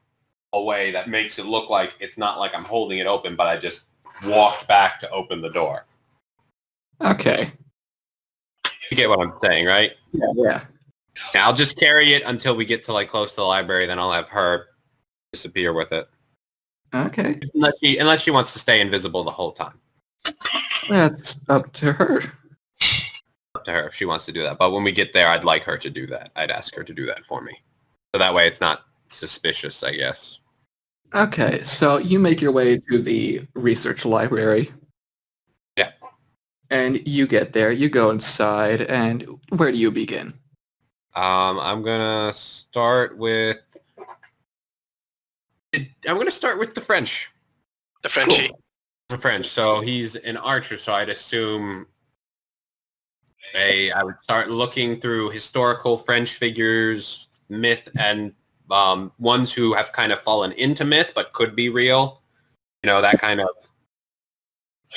away. That makes it look like it's not like I'm holding it open, but I just walked back to open the door. Okay. You get what I'm saying, right? Yeah. I'll just carry it until we get to like close to the library. Then I'll have her disappear with it. Okay. Unless she wants to stay invisible the whole time. That's up to her. Up to her if she wants to do that. But when we get there, I'd like her to do that. I'd ask her to do that for me. So that way it's not suspicious, I guess. Okay, so you make your way to the research library. Yeah. And you get there, you go inside, and where do you begin? I'm gonna start with the French. The Frenchie. Cool. The French. So he's an archer, so I'd assume I would start looking through historical French figures, myth, and ones who have kind of fallen into myth but could be real. You know, that kind of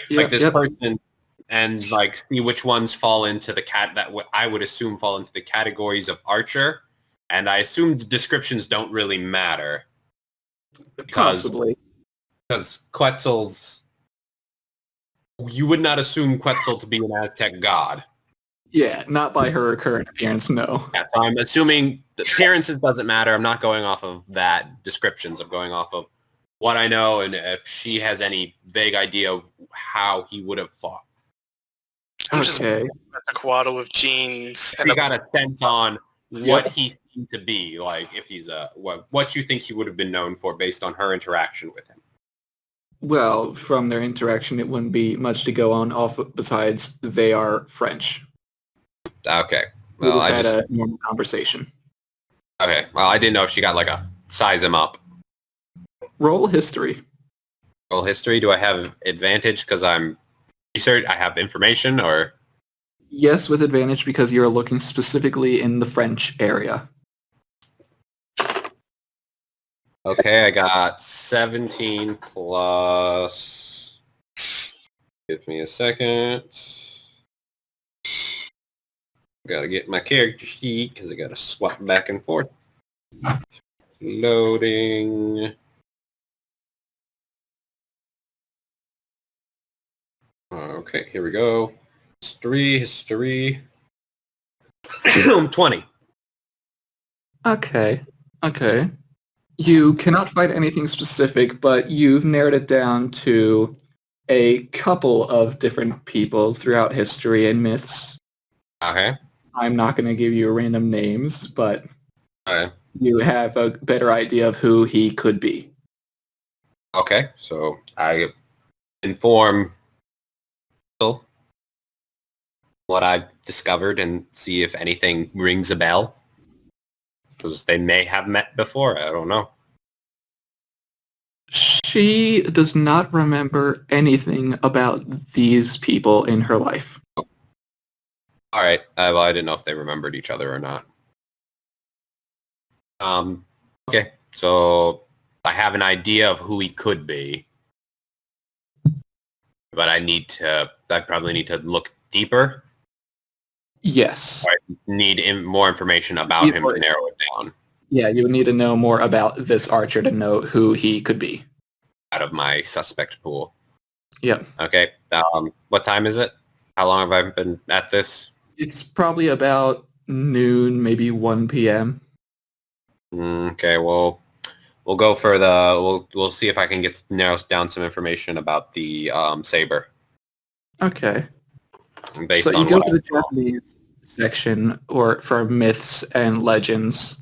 like this person, and like see which ones fall into the I would assume fall into the categories of archer. And I assume the descriptions don't really matter. Possibly. Because Quetzal's... You would not assume Quetzal to be an Aztec god. Yeah, not by her current appearance, no. Yeah, so I'm assuming the appearances doesn't matter. I'm not going off of that descriptions. I'm going off of what I know and if she has any vague idea of how he would have fought. Okay. A quaddle with jeans. If you got a sense on what he seemed to be, like if he's what you think he would have been known for based on her interaction with him. Well, from their interaction, it wouldn't be much to go on off besides they are French. Okay. We Well, just I had just... a normal conversation. Okay. Well, I didn't know if she got like a size him up. Roll history. Roll history. Do I have advantage because I'm research? I have information or... Yes, with advantage because you're looking specifically in the French area. Okay, I got 17 plus... Give me a second. Gotta get my character sheet because I gotta swap back and forth. Loading. Okay, here we go. History. 20. Okay. You cannot find anything specific, but you've narrowed it down to a couple of different people throughout history and myths. Okay. I'm not going to give you random names, but Okay. you have a better idea of who he could be. Okay, so I inform Phil what I discovered and see if anything rings a bell. Because they may have met before. I don't know. She does not remember anything about these people in her life. All right. Well, I didn't know if they remembered each other or not. Okay. So I have an idea of who he could be, but I probably need to look deeper. Yes. I need more information about him to narrow it down Yeah, you would need to know more about this archer to know who he could be. out of my suspect pool. Yep. Okay. What time is it? How long have I been at this? It's probably about noon, maybe 1 p.m. Okay. Well, we'll go for the. We'll see if I can narrow down some information about the saber. Okay. Based So you on go what to the Japanese section or for myths and legends,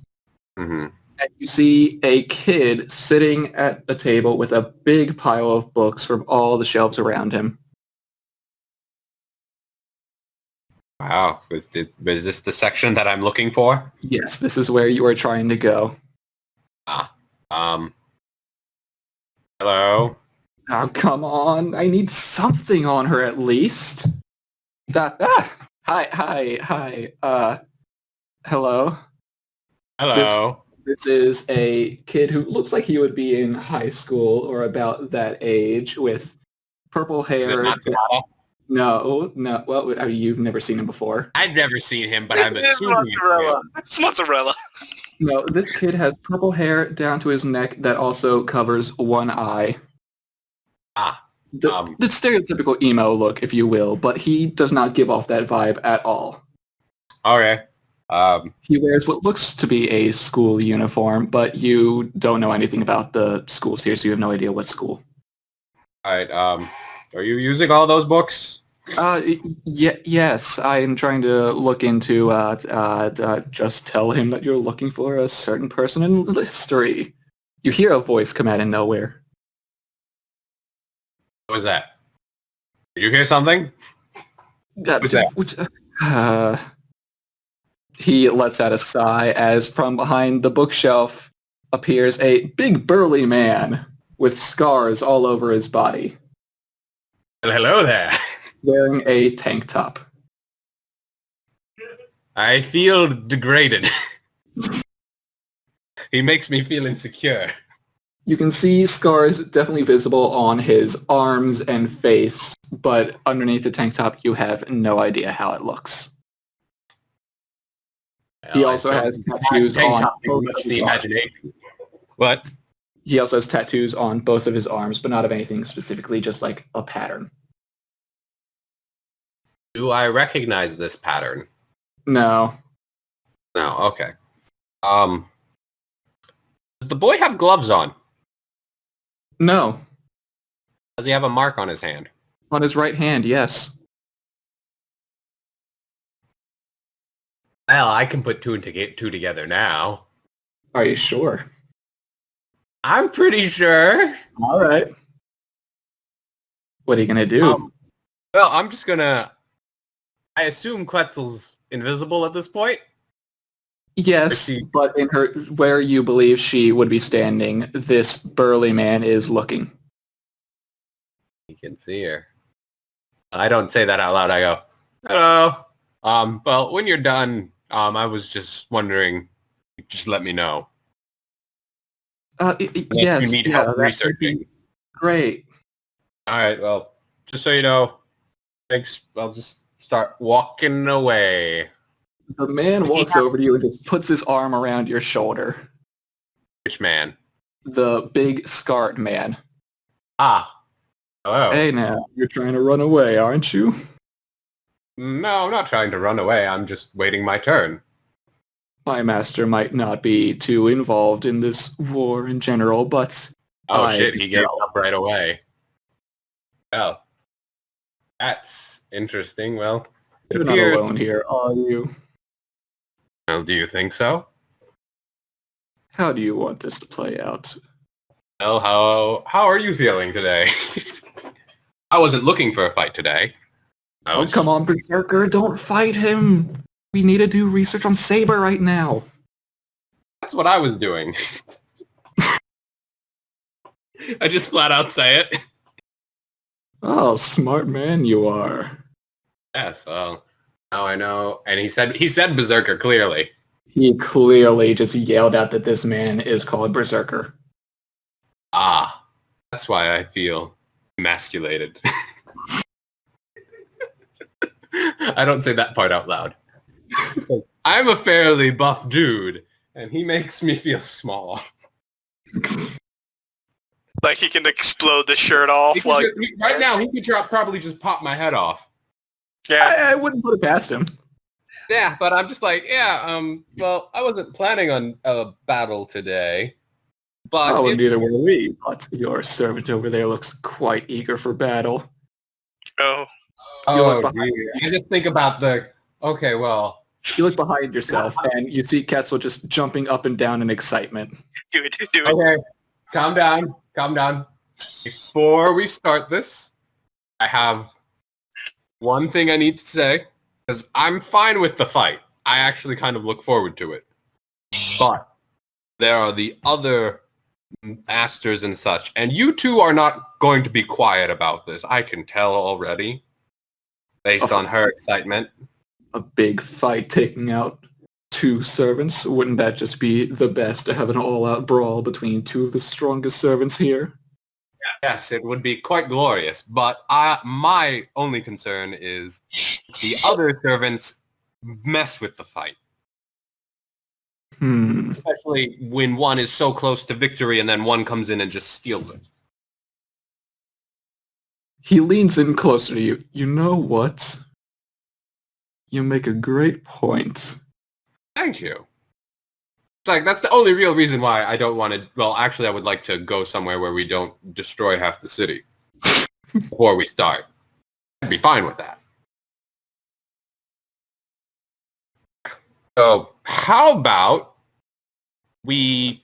Mm-hmm. and you see a kid sitting at a table with a big pile of books from all the shelves around him. Wow. Is this the section that I'm looking for? Yes, this is where you are trying to go. Hello. Oh, come on. I need something on her at least. Hi. Hello. Hello. This is a kid who looks like he would be in high school or about that age with purple Is it hair. Matsumoto? No. Well, I mean, you've never seen him before. I've never seen him, but I'm It's assuming it's mozzarella. him. It's mozzarella. No, this kid has purple hair down to his neck that also covers one eye. The stereotypical emo look, if you will, but he does not give off that vibe at all. Okay. He wears what looks to be a school uniform, but you don't know anything about the schools here, so you have no idea what school. All right. Are you using all those books? Yes, I'm trying to look into, just tell him that you're looking for a certain person in history. You hear a voice come out of nowhere. What was that? Did you hear something? Who's that? He lets out a sigh as from behind the bookshelf appears a big burly man with scars all over his body, Well, hello there. wearing a tank top. I feel degraded. He makes me feel insecure. You can see scars definitely visible on his arms and face, but underneath the tank top you have no idea how it looks. He also has tattoos on both of his arms. What? He also has tattoos on both of his arms, but not of anything specifically, just like a pattern. Do I recognize this pattern? No. No. Okay. Does the boy have gloves on? No. Does he have a mark on his hand? On his right hand, yes. Well, I can put two together now. Are you sure? I'm pretty sure. All right. What are you going to do? Well, I'm just gonna... I assume Quetzal's invisible at this point? Yes, but in her where you believe she would be standing, this burly man is looking. You can see her. I don't say that out loud. I go, hello. Well, when you're done, I was just wondering, just let me know. Yes, you need help researching. Great. All right, well, just so you know, thanks. I'll just start walking away. The man walks over to you and just puts his arm around your shoulder. Which man? The big scarred man. Ah. Hello. Hey now, you're trying to run away, aren't you? No, I'm not trying to run away. I'm just waiting my turn. My master might not be too involved in this war in general, but... Oh shit, he gave up right away. Well, that's interesting. Well, You're not alone here, are you? Well, do you think so? How do you want this to play out? Well, how are you feeling today? I wasn't looking for a fight today. Oh, come on, Berserker, don't fight him! We need to do research on Saber right now! That's what I was doing. I just flat out say it. Oh, smart man you are. Yes, now I know. And he said Berserker clearly. He clearly just yelled out that this man is called Berserker. Ah, that's why I feel emasculated. I don't say that part out loud. I'm a fairly buff dude, and he makes me feel small. Like he can explode the shirt off. Right now, he could probably just pop my head off. Yeah. I wouldn't put it past him. Yeah, but I'm just like, well, I wasn't planning on a battle today. But Oh, and neither were we. But your servant over there looks quite eager for battle. Oh. I just think about okay, well. You look behind yourself, and you see Quetzal just jumping up and down in excitement. Do it. Okay, calm down. Before we start this, I have one thing I need to say, because I'm fine with the fight. I actually kind of look forward to it. But there are the other masters and such, and you two are not going to be quiet about this. I can tell already, based on her excitement. A big fight taking out 2 servants. Wouldn't that just be the best to have an all-out brawl between 2 of the strongest servants here? Yes, it would be quite glorious, but my only concern is the other servants mess with the fight. Especially when one is so close to victory and then one comes in and just steals it. He leans in closer to you. You know what? You make a great point. Thank you. It's like, that's the only real reason why I don't want to... Well, actually, I would like to go somewhere where we don't destroy half the city before we start. I'd be fine with that. So, how about we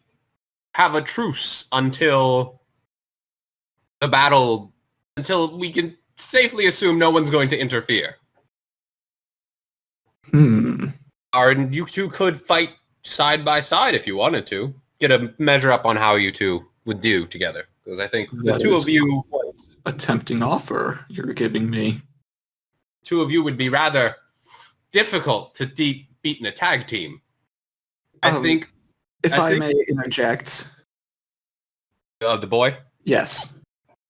have a truce until the battle... Until we can safely assume no one's going to interfere. Or you two could fight side by side if you wanted to. Get a measure up on how you two would do together. Because I think the two of you... A tempting offer you're giving me. 2 of you would be rather difficult to beat in a tag team. I think... If I may interject. The boy? Yes.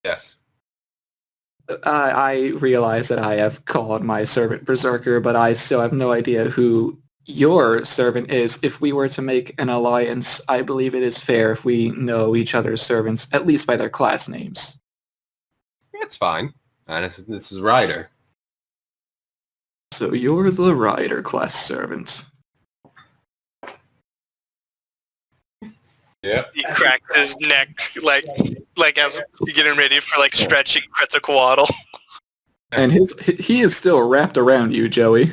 Yes. I realize that I have called my servant Berserker, but I still have no idea who your servant is. If we were to make an alliance, I believe it is fair if we know each other's servants, at least by their class names. That's fine. This is Ryder. So you're the Ryder class servant. Yep. He cracks his neck like as you're getting ready for like stretching Quetzalcoatl. And he is still wrapped around you, Joey.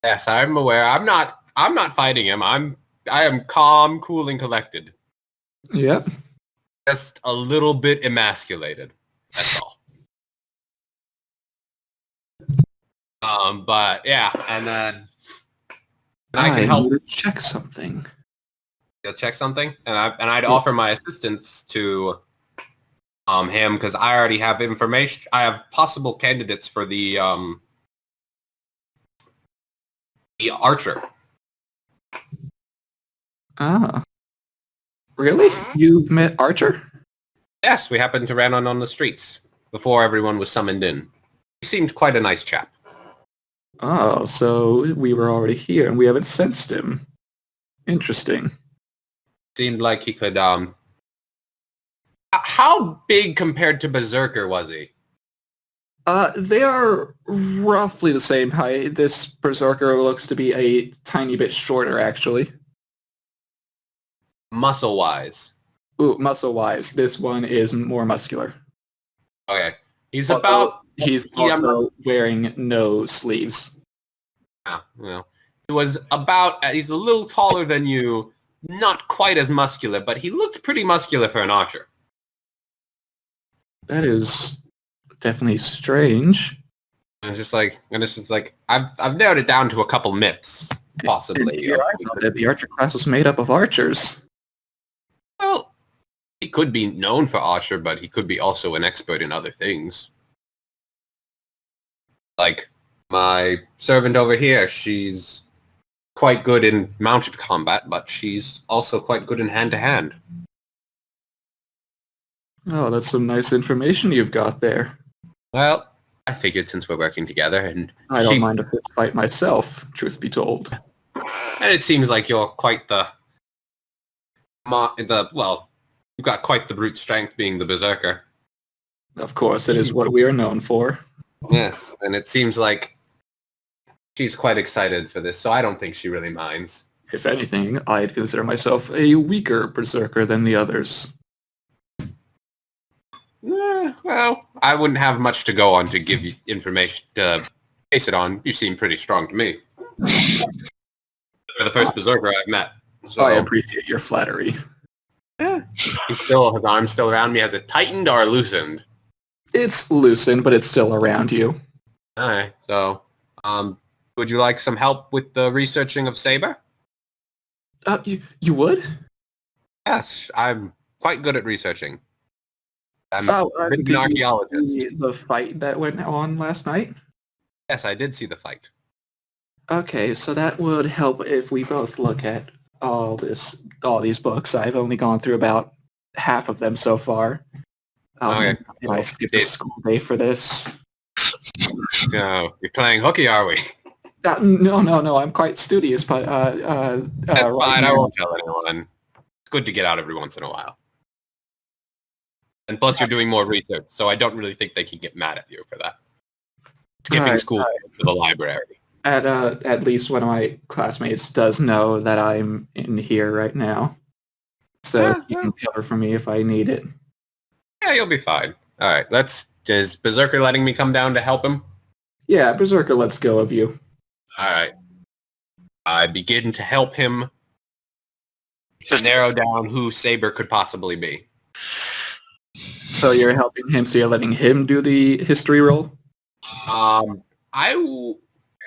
Yes, I'm aware. I'm not fighting him. I am calm, cool, and collected. Yep. Just a little bit emasculated. That's all. But yeah, and then I can help. need to check something. You'll check something, and I'd offer my assistance to him because I already have information. I have possible candidates for the archer. Ah. Really? You've met Archer? Yes, we happened to run on the streets before everyone was summoned in. He seemed quite a nice chap. Oh, so we were already here and we haven't sensed him. Interesting. Seemed like he could, How big compared to Berserker was he? They are roughly the same height. This Berserker looks to be a tiny bit shorter, actually. Muscle-wise. Ooh, muscle-wise, this one is more muscular. Okay. He's also wearing no sleeves. Yeah, well, he's a little taller than you, not quite as muscular, but he looked pretty muscular for an archer. That is definitely strange. And it's just like I've narrowed it down to a couple myths, possibly. Here I know that the archer class was made up of archers. Well, he could be known for archer, but he could be also an expert in other things. Like my servant over here, she's quite good in mounted combat, but she's also quite good in hand-to-hand. Oh, that's some nice information you've got there. Well, I figured since we're working together, and I don't mind a fist fight myself, truth be told. And it seems like you're quite well, you've got quite the brute strength being the berserker. Of course, it is what we are known for. Yes, and it seems like she's quite excited for this, so I don't think she really minds. If anything, I'd consider myself a weaker berserker than the others. Well, I wouldn't have much to go on to give you information to base it on. You seem pretty strong to me. You're the first berserker I've met. So I appreciate your flattery. yeah. His arm's still around me. Has it tightened or loosened? It's loosened, but it's still around you. Alright, so would you like some help with the researching of Saber? You would? Yes, I'm quite good at researching. I'm Oh, a bit of did an you archaeologist. see the fight that went on last night? Yes, I did see the fight. Okay, so that would help if we both look at all these books. I've only gone through about half of them so far. Okay. And I skipped a school day for this. No, you're playing hooky, are we? No, I'm quite studious, but That's right fine, I now- won't tell anyone. It's good to get out every once in a while. And plus you're doing more research, so I don't really think they can get mad at you for that. Skipping Alright, school to the library. at least one of my classmates does know that I'm in here right now, so Yeah, he can cover for me if I need it. Yeah, you'll be fine. Alright, is Berserker letting me come down to help him? Yeah, Berserker lets go of you. Alright. I begin to help him to narrow down who Saber could possibly be. So you're helping him, so you're letting him do the history roll?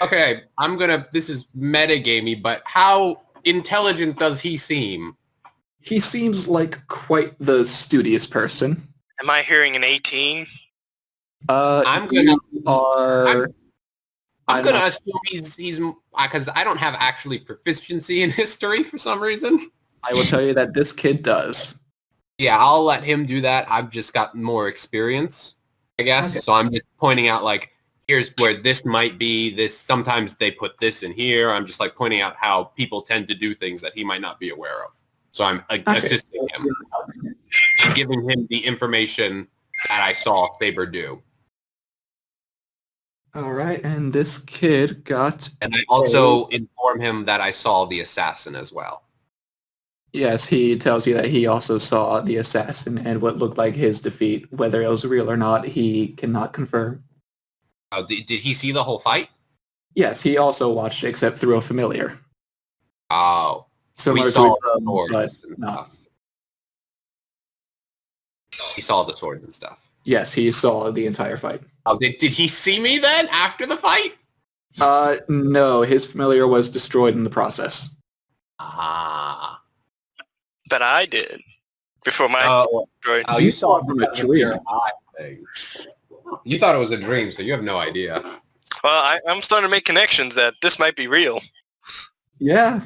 Okay, this is metagamey, but how intelligent does he seem? He seems like quite the studious person. Am I hearing an 18? I'm you gonna- are... I'm gonna assume he's because I don't have actually proficiency in history for some reason. I will tell you that this kid does. Yeah, I'll let him do that. I've just got more experience, I guess. Okay. So I'm just pointing out like, here's where this might be. This sometimes they put this in here. I'm just like pointing out how people tend to do things that he might not be aware of. So I'm assisting him and giving him the information that I saw Saber do. All right, and this kid got... And I also inform him that I saw the assassin as well. Yes, he tells you that he also saw the assassin and what looked like his defeat. Whether it was real or not, he cannot confirm. Oh, did he see the whole fight? Yes, he also watched it, except through a familiar. Oh, Similar we saw to the but swords and not. stuff. He saw the swords and stuff. Yes, he saw the entire fight. Oh, did he see me then after the fight? No, his familiar was destroyed in the process. Ah. But I did. Before my droid. Oh, You you saw saw it from it a from dream. your eye thing. You thought it was a dream, so you have no idea. Well, I'm starting to make connections that this might be real. Yeah,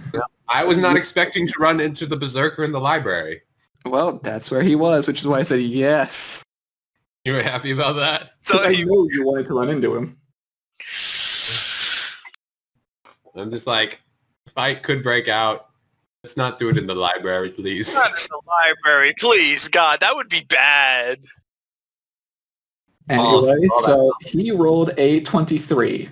I was not expecting to run into the Berserker in the library. well, that's where he was, which is why I said yes. You were happy about that? Because So I he, knew you wanted to run into him. I'm just like, fight could break out. Let's not do it in the library, please. not in the library, please, God, that would be bad. Anyway, Oh, so he rolled a 23.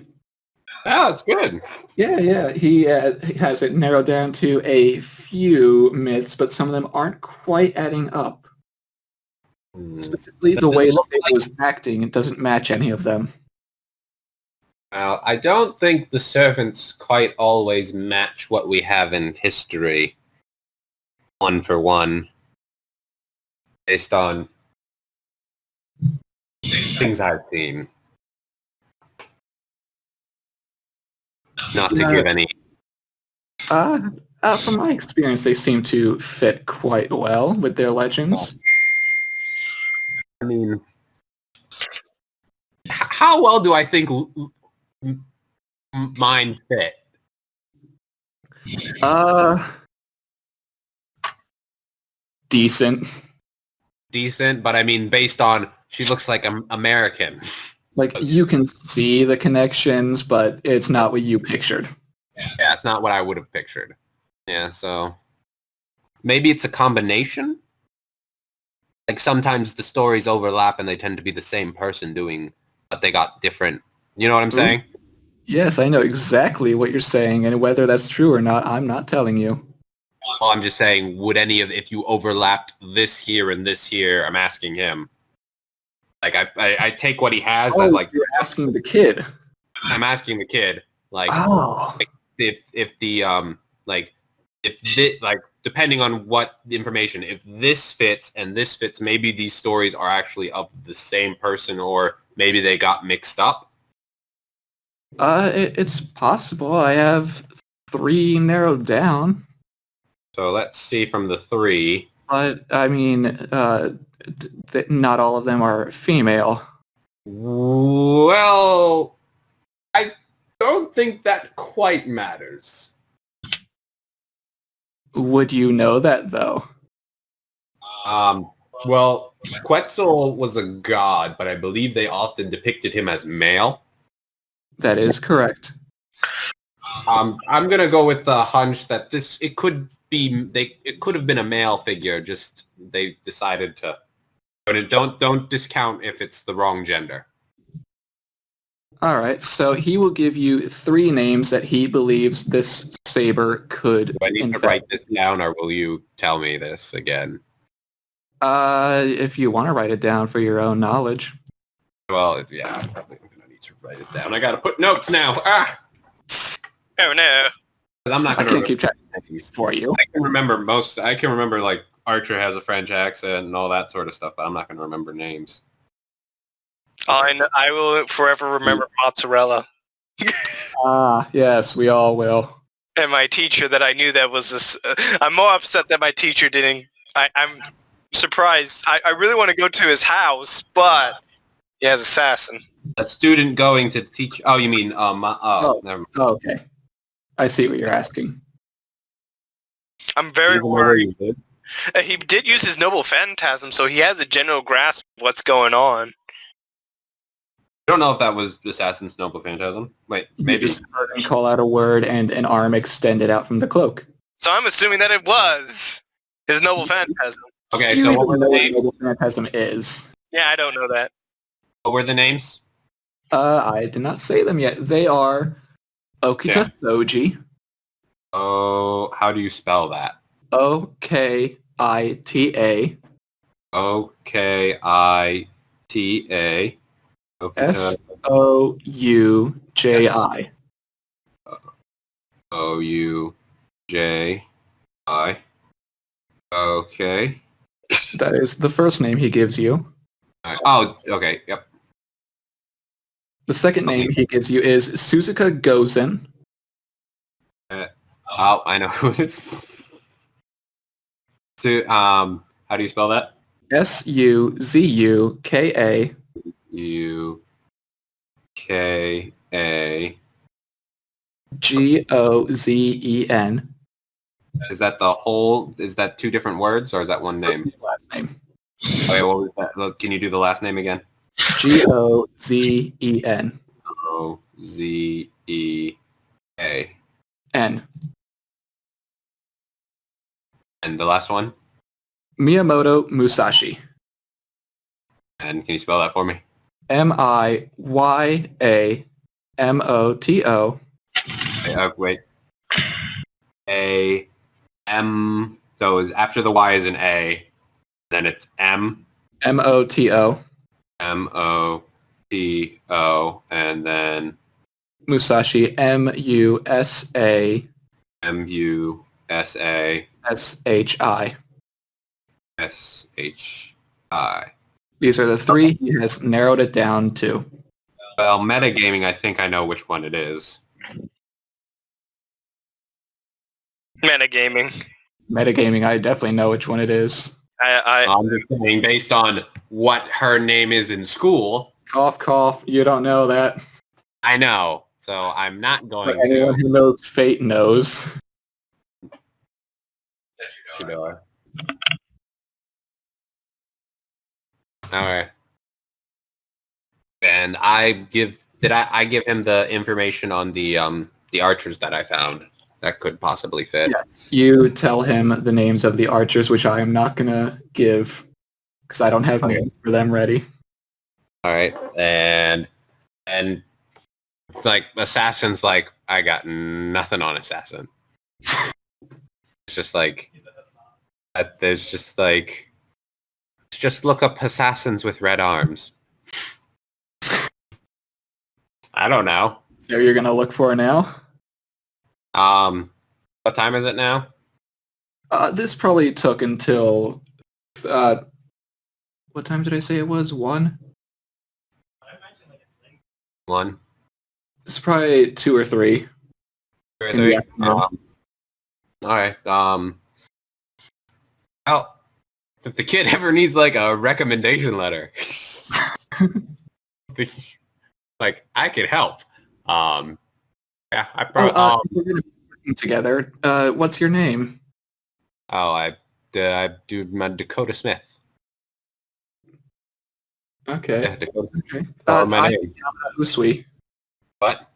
Oh, it's good. Yeah, he has it narrowed down to a few myths, but some of them aren't quite adding up. Specifically, Does the it way look it like- was acting, it doesn't match any of them. Now, I don't think the servants quite always match what we have in history, one for one, based on things I've seen. Not to give any. From my experience, they seem to fit quite well with their legends. I mean, how well do I think mine fit? Decent. Decent, but I mean, based on she looks like an American. Like, you can see the connections, but it's not what you pictured. Yeah, it's not what I would have pictured. Yeah, so maybe it's a combination. Like sometimes the stories overlap and they tend to be the same person doing, but they got different. You know what I'm saying? Yes, I know exactly what you're saying, and whether that's true or not, I'm not telling you. Well, I'm just saying, would any of if you overlapped this here and this here? I'm asking him. Like I take what he has. Oh, like you're asking the kid. I'm asking the kid. Like Oh. if the like if this, like depending on what the information, if this fits and this fits, maybe these stories are actually of the same person, or maybe they got mixed up. It's possible. I have 3 narrowed down. So let's see from the 3. But, I mean, not all of them are female. Well, I don't think that quite matters. Would you know that, though? Well, Quetzal was a god, but I believe they often depicted him as male. That is correct. I'm gonna go with the hunch that it could have been a male figure. Just they decided to, but don't discount if it's the wrong gender. All right, so he will give you 3 names that he believes this saber could. Do I need to write this down, or will you tell me this again? If you want to write it down for your own knowledge. Well, yeah, I'm probably gonna need to write it down. I gotta put notes now. Oh no. I'm not gonna. I can't keep track of names for you. I can remember most. I can remember like Archer has a French accent and all that sort of stuff, but I'm not gonna remember names. I will forever remember mozzarella. Yes, we all will. And my teacher that I knew that was this. I'm more upset that my teacher didn't. I'm surprised. I really want to go to his house, but he has assassin. A student going to teach. Oh, you mean never mind. Oh, okay. I see what you're asking. I'm very worried. He did use his noble phantasm, so he has a general grasp of what's going on. I don't know if that was Assassin's Noble Phantasm. Wait, maybe. You just heard him call out a word and an arm extended out from the cloak. So I'm assuming that it was his noble phantasm. Okay, Do you so even what were know the what names? noble phantasm is? Yeah, I don't know that. What were the names? I did not say them yet. They are Okita Soji. Oh, how do you spell that? Okita. Okita. Souji. Ouji. Okay. That is the first name he gives you. Oh, okay. Yep. The second name he gives you is Suzuka Gozen. Oh, I know who it is. So, how do you spell that? Suzuka. Uka. Gozen. Is that the whole? Is that 2 different words, or is that one name? Last name. Okay, what was that? Look, can you do the last name again? Gozen. Ozea. N. And the last one? Miyamoto Musashi. And can you spell that for me? Miyamoto. Wait. M. So after the Y is an A, then it's M. Moto. Moto, and then Musashi. Musa. Musa. Shi. Shi. These are the 3 he has narrowed it down to. Well, metagaming, I think I know which one it is. Metagaming. Metagaming, I definitely know which one it is. I'm just saying, based on what her name is in school, Cough, cough. You don't know that. I know. So I'm not But going anyone to. who knows Fate knows. All right. And I give him the information on the archers that I found that could possibly fit. Yeah. You tell him the names of the archers, which I am not gonna give because I don't have names for them ready. All right. And it's like assassins. Like I got nothing on assassin. It's just like there's just like just look up assassins with red arms. I don't know. So you're gonna look for now? What time is it now? This probably took until what time did I say it was? 1? 1, It's probably 2 or 3. 2 or In the 3. afternoon. All right. Well, if the kid ever needs like a recommendation letter, like I could help. Yeah, I probably. We're gonna be working together. What's your name? I do my Dakota Smith. Okay. Yeah, Dakota. Okay. My I'm name. Yamada Usui. What?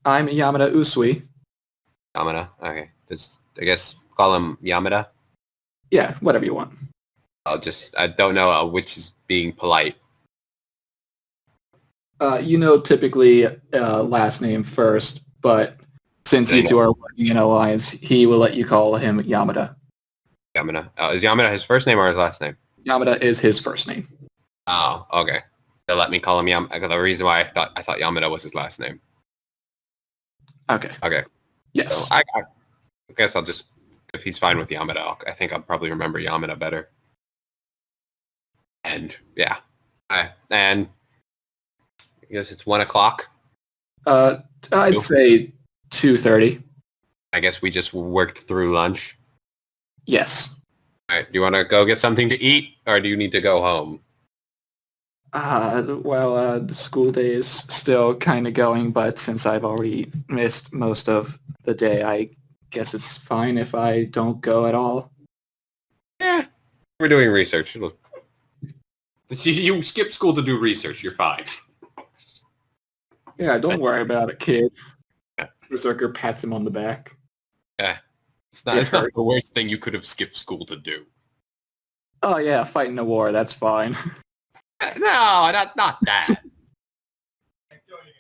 I'm Yamada Usui. Yamada. Okay. I guess call him Yamada. Yeah, whatever you want. I don't know which is being polite. Typically last name first, but since you two are working in alliance, he will let you call him Yamada. Yamada. Is Yamada his first name or his last name? Yamada is his first name. Oh, okay. So let me call him Yamada. The reason why I thought Yamada was his last name. Okay. Okay. Yes. So I guess I'll just, if he's fine with Yamada, I think I'll probably remember Yamada better. And yeah, and I guess it's 1 o'clock. I'd say 2:30. I guess we just worked through lunch. Yes. All right. Do you want to go get something to eat, or do you need to go home? The school day is still kind of going, but since I've already missed most of the day, I guess it's fine if I don't go at all. Yeah, we're doing research. Look, you skip school to do research. You're fine. Yeah, don't worry about it, kid. Yeah. Berserker pats him on the back. Yeah, it's not the worst thing you could have skipped school to do. Oh yeah, fighting a war, that's fine. No, not that.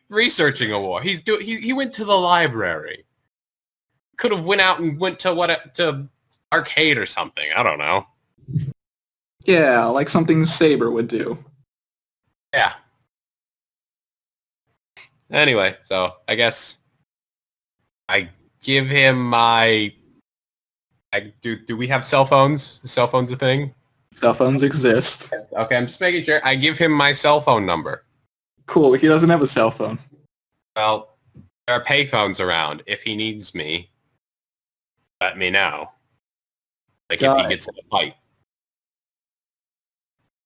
Researching a war. He went to the library. Could have went out and went to arcade or something. I don't know. Yeah, like something Saber would do. Yeah. Anyway, so I guess I give him my. Do we have cell phones? Is cell phones a thing? Cell phones exist. Okay, I'm just making sure. I give him my cell phone number. Cool, he doesn't have a cell phone. Well, there are payphones around. If he needs me, let me know. Like if he gets in a fight.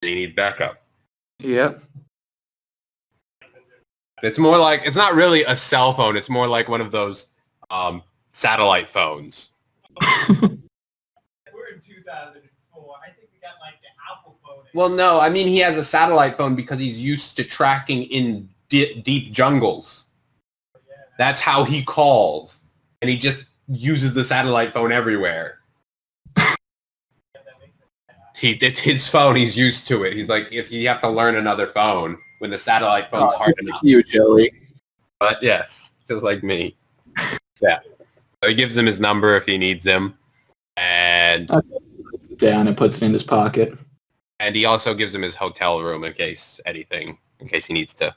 He needs backup. Yep. It's more like, it's not really a cell phone. It's more like one of those satellite phones. We're in 2004. I think we got like the Apple phone. Well, no, I mean he has a satellite phone because he's used to tracking in deep jungles. That's how he calls, and he just uses the satellite phone everywhere. It's his phone. He's used to it. He's like, if you have to learn another phone when the satellite phone's hard enough. You, Joey. But yes, just like me. Yeah. So he gives him his number if he needs him, and puts it down and puts it in his pocket. And he also gives him his hotel room in case he needs to.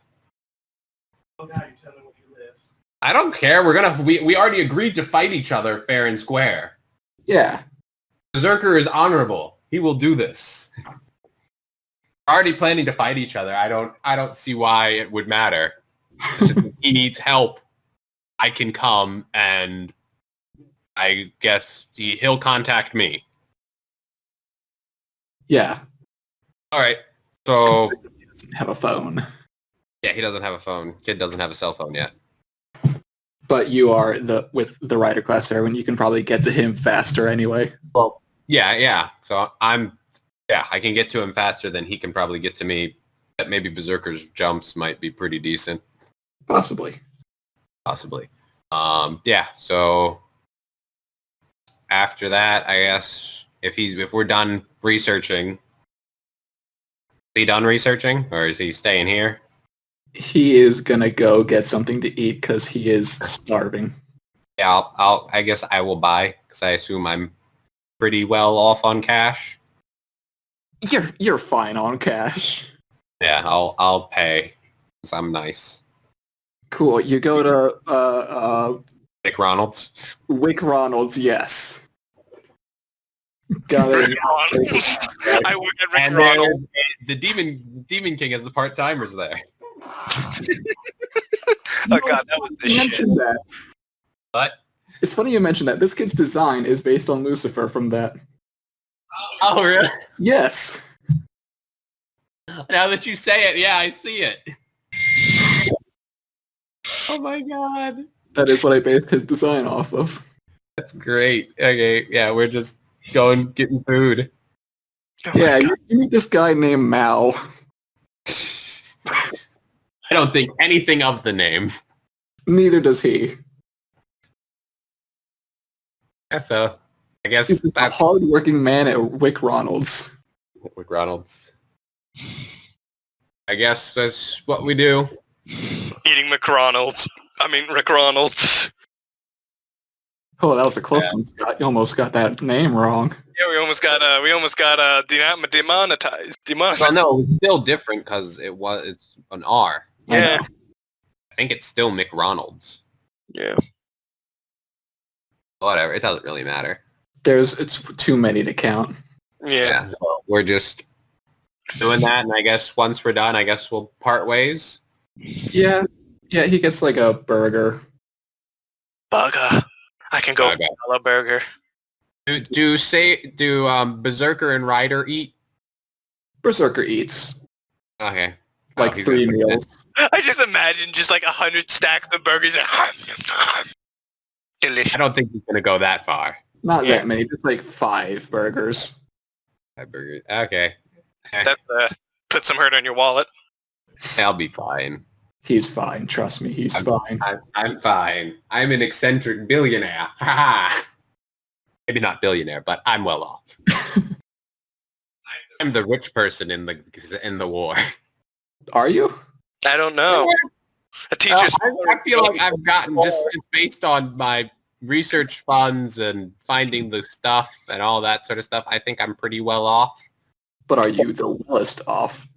Oh, now you tell me where you live. I don't care. We already agreed to fight each other fair and square. Yeah. Berserker is honorable. He will do this. We're already planning to fight each other. I don't see why it would matter. It's just, if he needs help, I can come and I guess he'll contact me. Yeah. All right. So He doesn't have a phone. yeah, he doesn't have a phone. Kid doesn't have a cell phone yet. But you are with the rider class servant, you can probably get to him faster anyway. Well, yeah. So I can get to him faster than he can probably get to me. Maybe Berserker's jumps might be pretty decent. Possibly. Yeah. So after that, I guess if we're done researching, is he done researching, or is he staying here? He is gonna go get something to eat because he is starving. Yeah, I guess I will buy because I assume I'm pretty well off on cash. You're fine on cash. Yeah, I'll pay because I'm nice. Cool. You go to McDonald's. Wick Ronald's. Yes. Got it. I work at Rick And Ronald. the Demon King has the part-timers there. Oh god, that was the You shit. mentioned that. But It's funny you mentioned that. This kid's design is based on Lucifer from that. oh really? Yes. Now that you say it, yeah, I see it. Oh my god. That is what I based his design off of. That's great. Okay, yeah, we're just getting food. Oh my Yeah, God. you meet this guy named Mal. I don't think anything of the name. Neither does he. Yeah, so I guess He's a that's hard-working man at Wick Ronald's. McDonald's. I guess that's what we do. Eating McDonald's. I mean Rick Ronald's. Oh, that was a close one, Scott. You almost got that name wrong. Yeah, we almost got demonetized. Well, no, it's still different because it's an R. I Yeah. know. I think it's still McDonald's. Yeah. Whatever, it doesn't really matter. It's too many to count. Yeah. So we're just doing that, and I guess once we're done, I guess we'll part ways. Yeah. Yeah, he gets like a burger. Burger. I can go Okay. for a burger. Do Berserker and Ryder eat? Berserker eats Okay. like he's 3 gonna- meals. I just imagine just like 100 stacks of burgers. Delicious. I don't think he's gonna go that far. Not Yeah. that many, just like 5 burgers. Okay. That put some hurt on your wallet. I'll be fine. He's fine. Trust me, he's fine. I'm fine. I'm an eccentric billionaire. Maybe not billionaire, but I'm well off. I'm the rich person in the war. Are you? I don't know. A teacher's I feel like I've gotten just based on my research funds and finding the stuff and all that sort of stuff. I think I'm pretty well off. But are you the wellest off?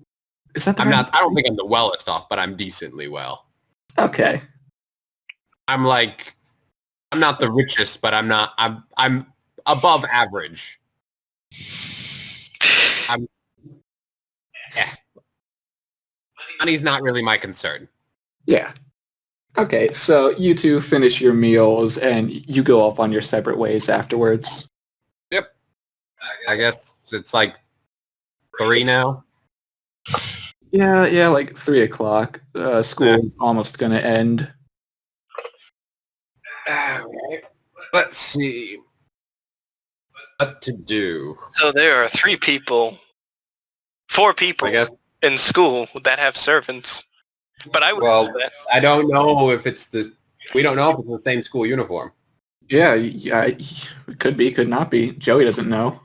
Is that the I'm right- not. I don't think I'm the wellest off, but I'm decently well. Okay. I'm not the richest, but I'm not. I'm above average. Yeah. Money's not really my concern. Yeah. Okay, so you two finish your meals and you go off on your separate ways afterwards. Yep. I guess it's like 3 now. Yeah, like 3 o'clock. School's almost gonna end. Alright. Let's see what to do. So there are 4 people I guess. in school that have servants. But I would Well, do that. I don't know if it's we don't know if it's the same school uniform. Yeah, it could be, could not be. Joey doesn't know.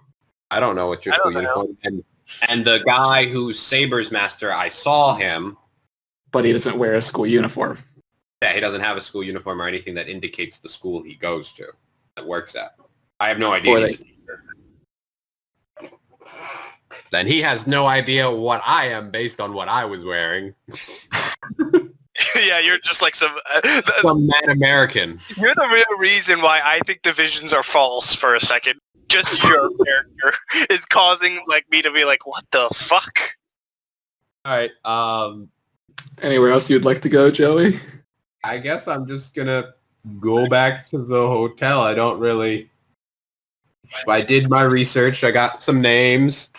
I don't know what your I school don't know. uniform. And the guy who's Saber's master, I saw him. But he doesn't wear a school uniform. Yeah, he doesn't have a school uniform or anything that indicates the school he goes to, that works at. I have no idea. Or He's a teacher. Then he has no idea what I am based on what I was wearing. Yeah, you're just like some... Some mad American. you're the real reason why I think divisions are false for a second. Just your character is causing like me to be like, what the fuck? All right. Anywhere else you'd like to go, Joey? I guess I'm just gonna go back to the hotel. I don't really. I did my research. I got some names.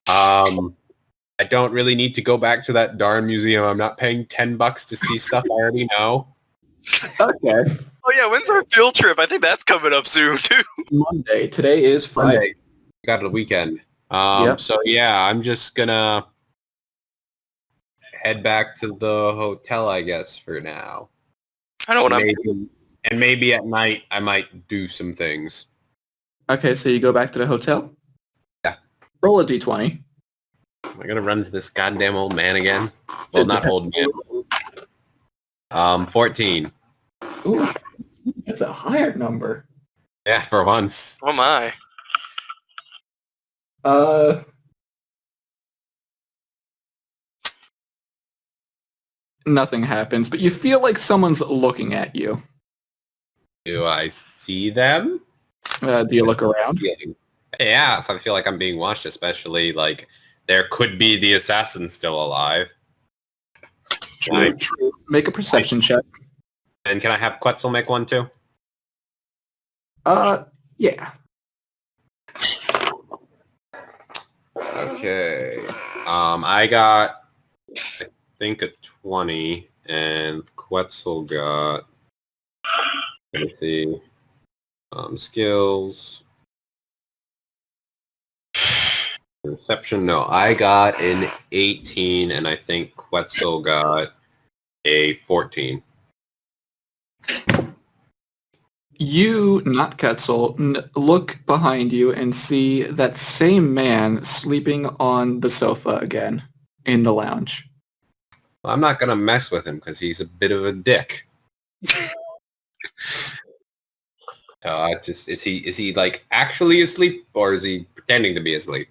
I don't really need to go back to that darn museum. I'm not paying $10 to see stuff I already know. Okay. Oh yeah, when's our field trip? I think that's coming up soon too. Monday. Today is Friday. Monday. Got the weekend. Yep. So yeah, I'm just gonna head back to the hotel, I guess, for now. I don't want to. Maybe at night I might do some things. Okay, so you go back to the hotel? Yeah. Roll a d20. Am I gonna run to this goddamn old man again? Well, not old man. 14. Ooh, that's a higher number. Yeah, for once. Oh my. Nothing happens, but you feel like someone's looking at you. Do I see them? Do you look around? Yeah, if I feel like I'm being watched, especially like there could be the assassin still alive. True. Make a perception check. And can I have Quetzal make one too? Yeah. Okay. I got, I think, a 20, and Quetzal got, let me see, skills, perception, no, I got an 18, and I think Quetzal got a 14. You, not Quetzal, look behind you and see that same man sleeping on the sofa again in the lounge. I'm not gonna mess with him because he's a bit of a dick. Is he like actually asleep or is he pretending to be asleep?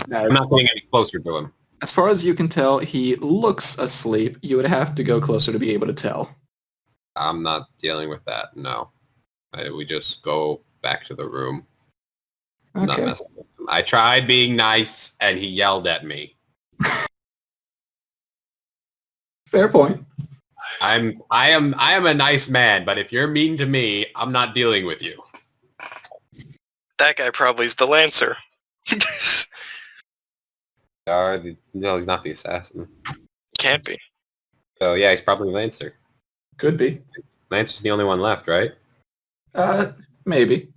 Now, I'm not getting any closer to him. as far as you can tell, he looks asleep. You would have to go closer to be able to tell. I'm not dealing with that. No, we just go back to the room. I'm not Okay. messing with him. I tried being nice and he yelled at me. Fair point. I am a nice man, but if you're mean to me, I'm not dealing with you. That guy probably is the Lancer. No, he's not the assassin. Can't be. So yeah, he's probably Lancer. Could be. Lancer's the only one left, right? Maybe.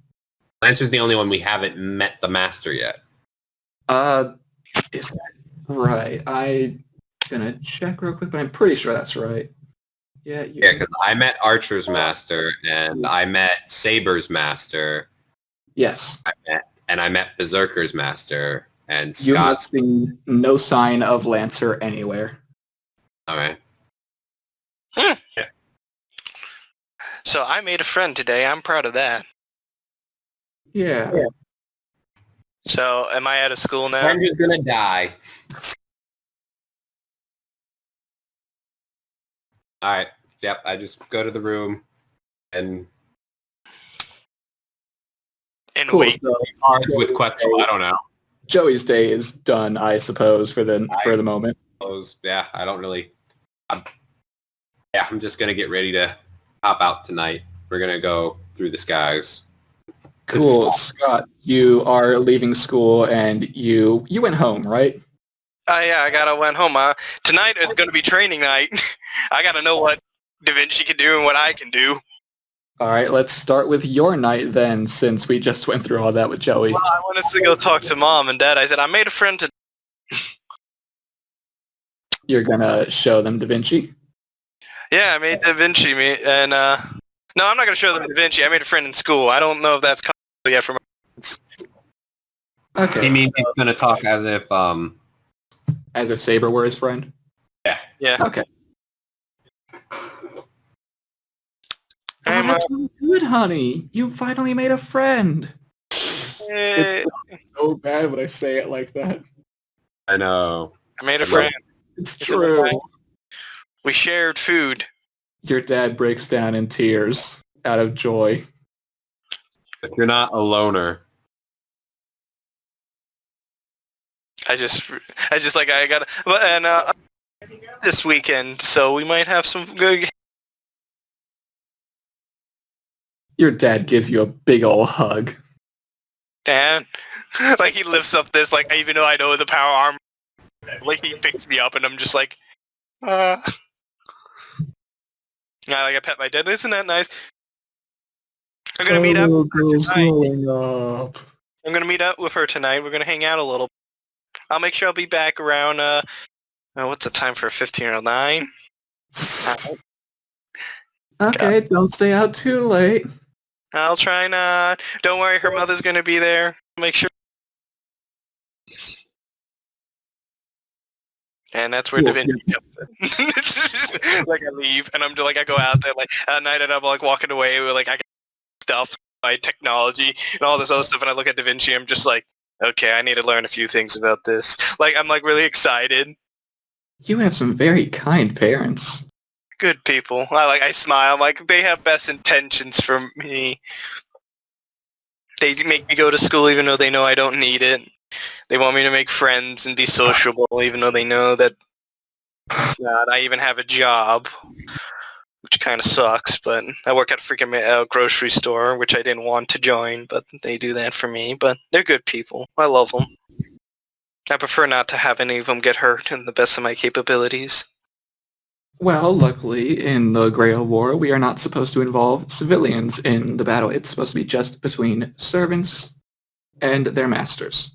Lancer's the only one we haven't met the master yet. Is that right? I'm gonna check real quick, but I'm pretty sure that's right. Yeah. Yeah, because I met Archer's master and I met Saber's master. Yes. I met Berserker's master and You have Scott's. seen no sign of Lancer anywhere. All right. So I made a friend today. I'm proud of that. Yeah. So am I out of school now? I'm just gonna die. All right. Yep. I just go to the room and And Cool. wait. So cards with Quetzal. I don't know. Joey's day is done, I suppose, for the moment. Yeah. I don't really. I'm just gonna get ready to hop out tonight. We're gonna go through the skies. Cool, Scott. You are leaving school, and you went home, right? Yeah, I went home. Tonight is going to be training night. I gotta know what Da Vinci can do and what I can do. All right. Let's start with your night then, since we just went through all that with Joey. Well, I wanted to go talk to Mom and Dad. I said, I made a friend today. You're gonna show them Da Vinci. Yeah, I made Da Vinci. And no, I'm not going to show them Da Vinci. I made a friend in school. I don't know if that's comfortable yet for my friends. Okay. He means he's gonna talk as if As if Saber were his friend. Yeah. Okay. Hey, Oh, that's really good, honey. You finally made a friend. Yay. It's so bad when I say it like that. I know. I made a friend. It's It's true. okay. We shared food. Your dad breaks down in tears out of joy. But you're not a loner. I got and this weekend, so we might have some good Your dad gives you a big ol' hug. Dad, like he lifts up this, like even though I know the power arm, like he picks me up and I'm just like, Yeah, like I pet my dad. Isn't that nice? I'm gonna meet up. Oh, girl's tonight. growing up. I'm gonna meet up with her tonight. We're gonna hang out a little. I'll make sure I'll be back around. What's the time for a 15:09? Okay, don't stay out too late. I'll try not. Don't worry, her mother's gonna be there. Make sure. And that's where Cool. Da Vinci comes in. Like I leave, and I'm just like I go out there like at night, and I'm like walking away with like I got stuff, my technology, and all this other stuff, and I look at Da Vinci, I'm just like, okay, I need to learn a few things about this. Like I'm like really excited. You have some very kind parents. Good people. I smile. Like they have best intentions for me. They make me go to school even though they know I don't need it. They want me to make friends and be sociable even though they know that I even have a job, which kind of sucks. But I work at a freaking grocery store, which I didn't want to join, but they do that for me. But they're good people. I love them. I prefer not to have any of them get hurt in the best of my capabilities. Well, luckily, in the Grail War, we are not supposed to involve civilians in the battle. It's supposed to be just between servants and their masters.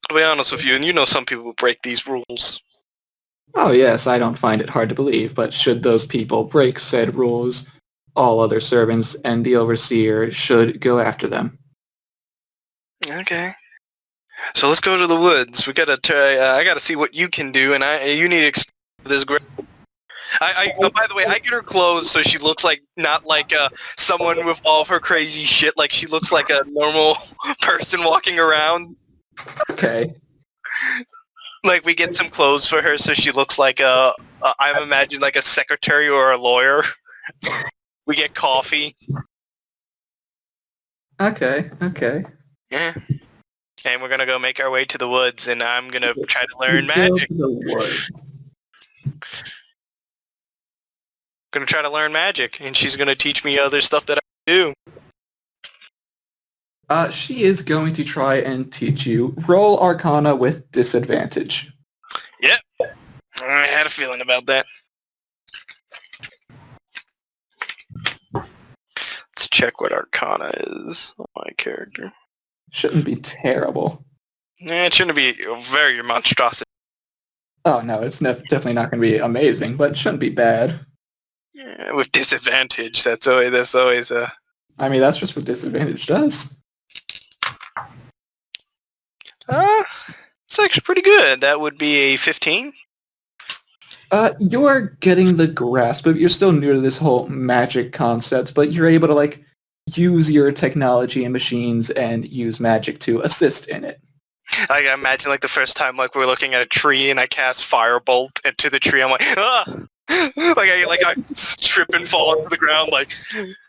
To be honest with you, and you know some people break these rules. Oh yes, I don't find it hard to believe, but should those people break said rules, all other servants and the overseer should go after them. Okay. So let's go to the woods. We gotta try. I gotta see what you can do, and you need to explore this great. Oh, by the way, I get her clothes so she looks like not like someone with all of her crazy shit. Like she looks like a normal person walking around. Okay. Like we get some clothes for her so she looks like I'm imagining like a secretary or a lawyer. We get coffee. Okay. Yeah. And we're gonna go make our way to the woods, and I'm gonna try to learn Go magic. to the woods. Gonna try to learn magic, and she's gonna teach me other stuff that I do. She is going to try and teach you. Roll Arcana with disadvantage. Yep. I had a feeling about that. Let's check what Arcana is on my character. Shouldn't be terrible. Nah, it shouldn't be a very monstrosity. Oh no, it's definitely not going to be amazing, but it shouldn't be bad. Yeah, with disadvantage, that's always a... I mean, that's just what disadvantage does. It's actually pretty good. That would be a 15. You're getting the grasp of it. You're still new to this whole magic concept, but you're able to, like, use your technology and machines and use magic to assist in it. I imagine, like, the first time, like, we're looking at a tree and I cast Firebolt into the tree. I'm like, ah! I trip and fall onto the ground, like,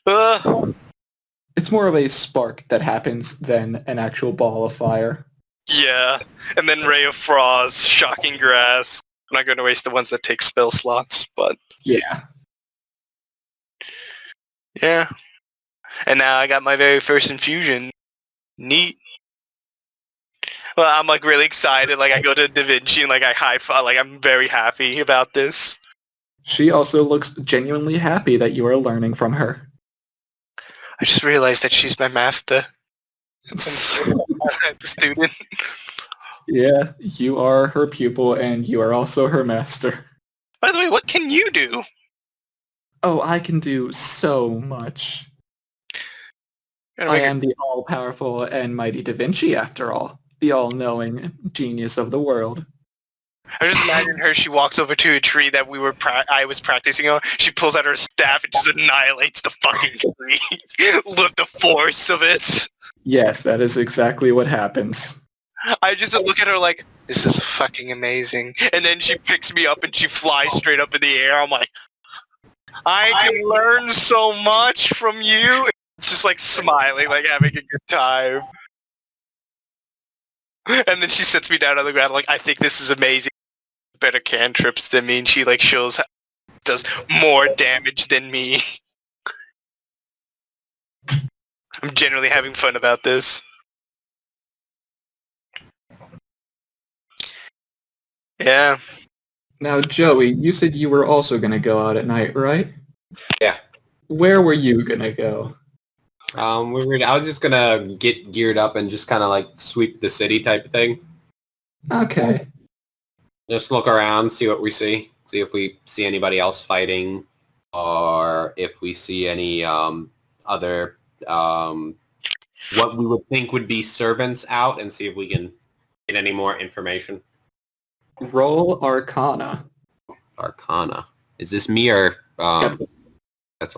ah! It's more of a spark that happens than an actual ball of fire. Yeah. And then Ray of Frost, Shocking Grass. I'm not going to waste the ones that take spell slots, but... Yeah. Yeah. And now I got my very first infusion. Neat. Well, I'm like really excited. Like I go to Da Vinci and like I high five. Like I'm very happy about this. She also looks genuinely happy that you are learning from her. I just realized that she's my master. The student. Yeah, you are her pupil and you are also her master. By the way, what can you do? Oh, I can do so much. I am the all-powerful and mighty Da Vinci, after all. The all-knowing genius of the world. I just imagine her, she walks over to a tree that I was practicing on. She pulls out her staff and just annihilates the fucking tree. Look, the force of it. Yes, that is exactly what happens. I just look at her like, this is fucking amazing. And then she picks me up and she flies straight up in the air. I'm like, I can learn so much from you. It's just like smiling, like having a good time. And then she sits me down on the ground like, I think this is amazing. Better cantrips than me. And she like shows how does more damage than me. I'm genuinely having fun about this. Yeah. Now, Joey, you said you were also going to go out at night, right? Yeah. Where were you going to go? I was just gonna get geared up and just kind of like sweep the city type of thing. Okay. Just look around, see what we see. See if we see anybody else fighting, or if we see any other what we would think would be servants out, and see if we can get any more information. Roll Arcana. Arcana. Is this me or that's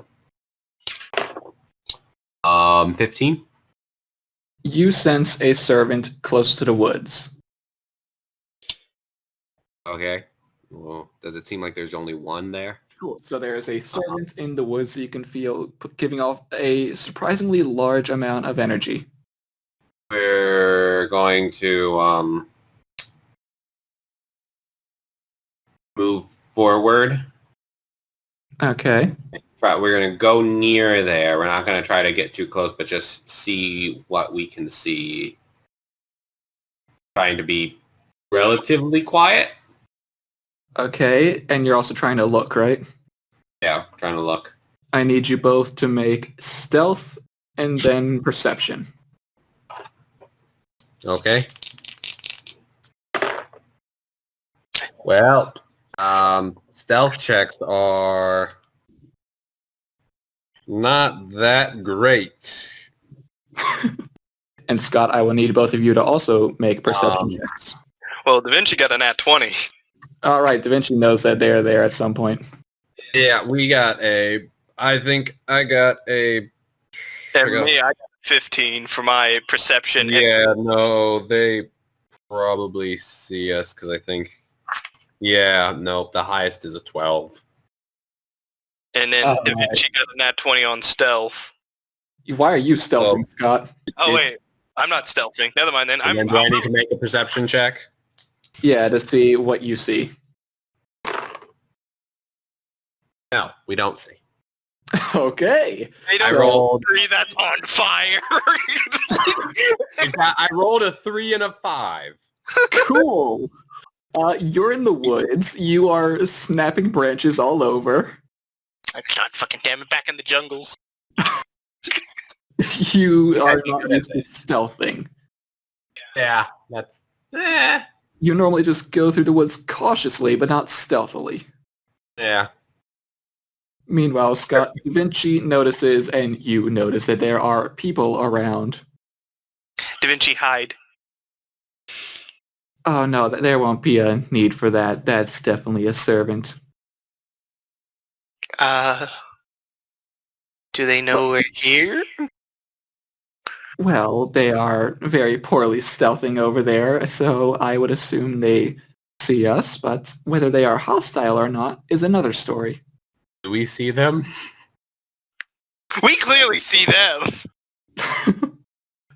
15? You sense a servant close to the woods. Okay. Well, does it seem like there's only one there? Cool. So there is a servant in the woods that you can feel giving off a surprisingly large amount of energy. We're going to move forward. Okay. We're going to go near there. We're not going to try to get too close, but just see what we can see. Trying to be relatively quiet. Okay, and you're also trying to look, right? Yeah, trying to look. I need you both to make stealth and then perception. Okay. Well, stealth checks are not that great. And Scott, I will need both of you to also make perception checks. Well, Da Vinci got a nat 20. All right, Da Vinci knows that they're there at some point. Yeah, we got I think I got a... And for me, I got 15 for my perception. Yeah, no, they probably see us because I think... Yeah, nope, the highest is a 12. And then Da Vinci got a nat 20 on stealth. Why are you stealthing, Scott? Oh, wait. I'm not stealthing. Never mind then. And then do I need to make a perception check? Yeah, to see what you see. No, we don't see. Okay. I rolled- 3 that's on fire. I rolled a 3 and a 5. Cool. You're in the woods. You are snapping branches all over. God fucking damn it, back in the jungles. You are not used to stealthing. Yeah, that's... You normally just go through the woods cautiously, but not stealthily. Yeah. Meanwhile, Scott Da Vinci notices, and you notice that there are people around. Da Vinci hide. Oh no, there won't be a need for that. That's definitely a servant. Do they know we're here? Well, they are very poorly stealthing over there, so I would assume they see us, but whether they are hostile or not is another story. Do we see them? We clearly see them.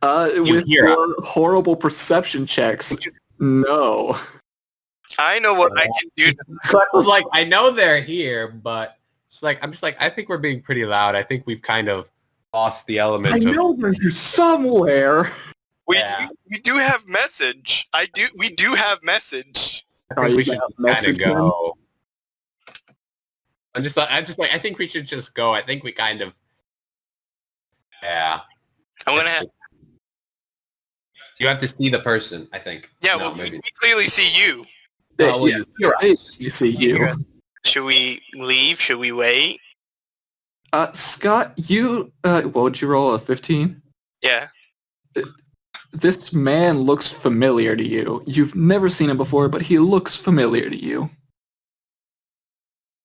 With hear your horrible perception checks, no. I know what I can do. Clark was like, I know they're here, but I'm just like, I think we're being pretty loud. I think we've kind of lost the element I of... know they're here somewhere. We do have message. We do have message. I think we should gonna just kind message of go. I think we should just go. I think we kind of... Yeah. I'm gonna have. You have to see the person, I think. Yeah, No, well, maybe. we clearly see you. They, Oh, well, yeah, you're you see you. Should we leave? Should we wait? Scott, you, what would you roll, a 15? Yeah. This man looks familiar to you. You've never seen him before, but he looks familiar to you.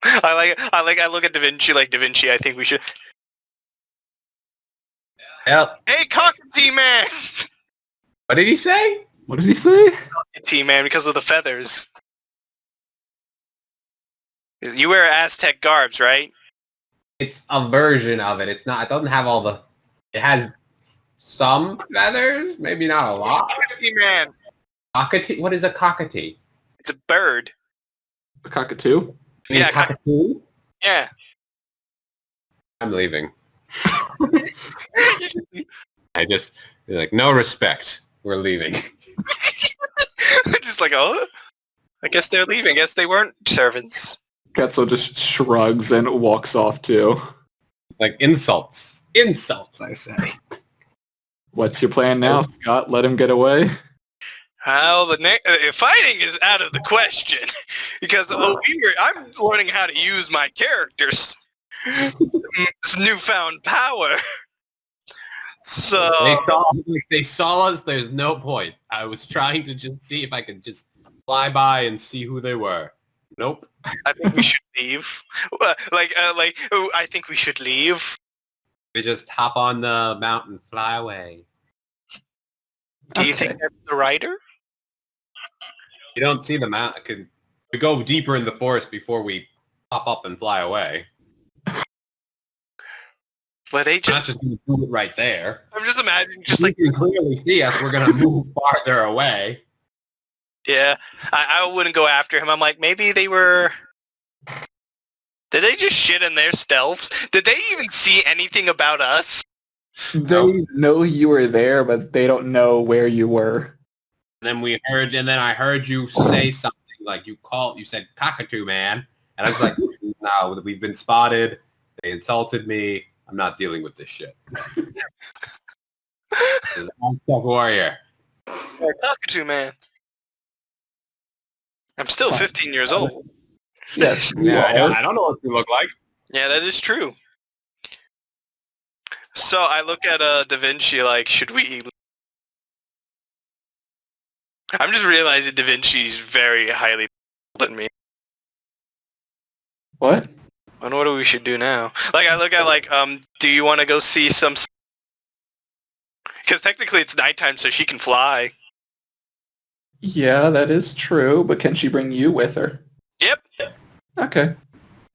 I look at Da Vinci like, Da Vinci, I think we should... Yep. Hey, cockatoo man! What did he say? What did he say? Cockatoo man, because of the feathers. You wear Aztec garbs, right? It's a version of it. It's not. It doesn't have all the... It has some feathers, maybe not a lot. Cockatoo man! Cockatoo? What is a cockatoo? It's a bird. A cockatoo? You mean Yeah, cockatoo? Yeah. I'm leaving. I just be like, no respect. We're leaving. Just like, oh, I guess they're leaving. I guess they weren't servants. Quetzal just shrugs and walks off too. Like insults. Insults, I say. What's your plan now, Scott? Let him get away? How fighting is out of the question because I'm learning how to use my characters. This newfound power. So They saw us. There's no point. I was trying to just see if I could just fly by and see who they were. Nope. I think we should leave. I think we should leave. We just hop on the mountain, fly away. Do you think that's the writer? You don't see the mountain. We go deeper in the forest before we pop up and fly away. Well, they We're not just going to do it right there. I'm just imagining, If you can clearly see us, we're going to move farther away. Yeah, I wouldn't go after him. I'm like, maybe they were... Did they just shit in their stealths? Did they even see anything about us? They know you were there, but they don't know where you were. And then I heard you say something like you said cockatoo man, and I was like, no, we've been spotted. They insulted me. I'm not dealing with this shit. I'm a warrior. Cockatoo man. I'm still 15 years old. Yes, Yeah, I don't know what you look like. Yeah, that is true. So I look at Da Vinci like, should we... I'm just realizing Da Vinci's very highly than me. What? I wonder what we should do now. Like, I look at like, do you want to go see some... Because technically it's nighttime, so she can fly. Yeah, that is true, but can she bring you with her? Yep. Okay.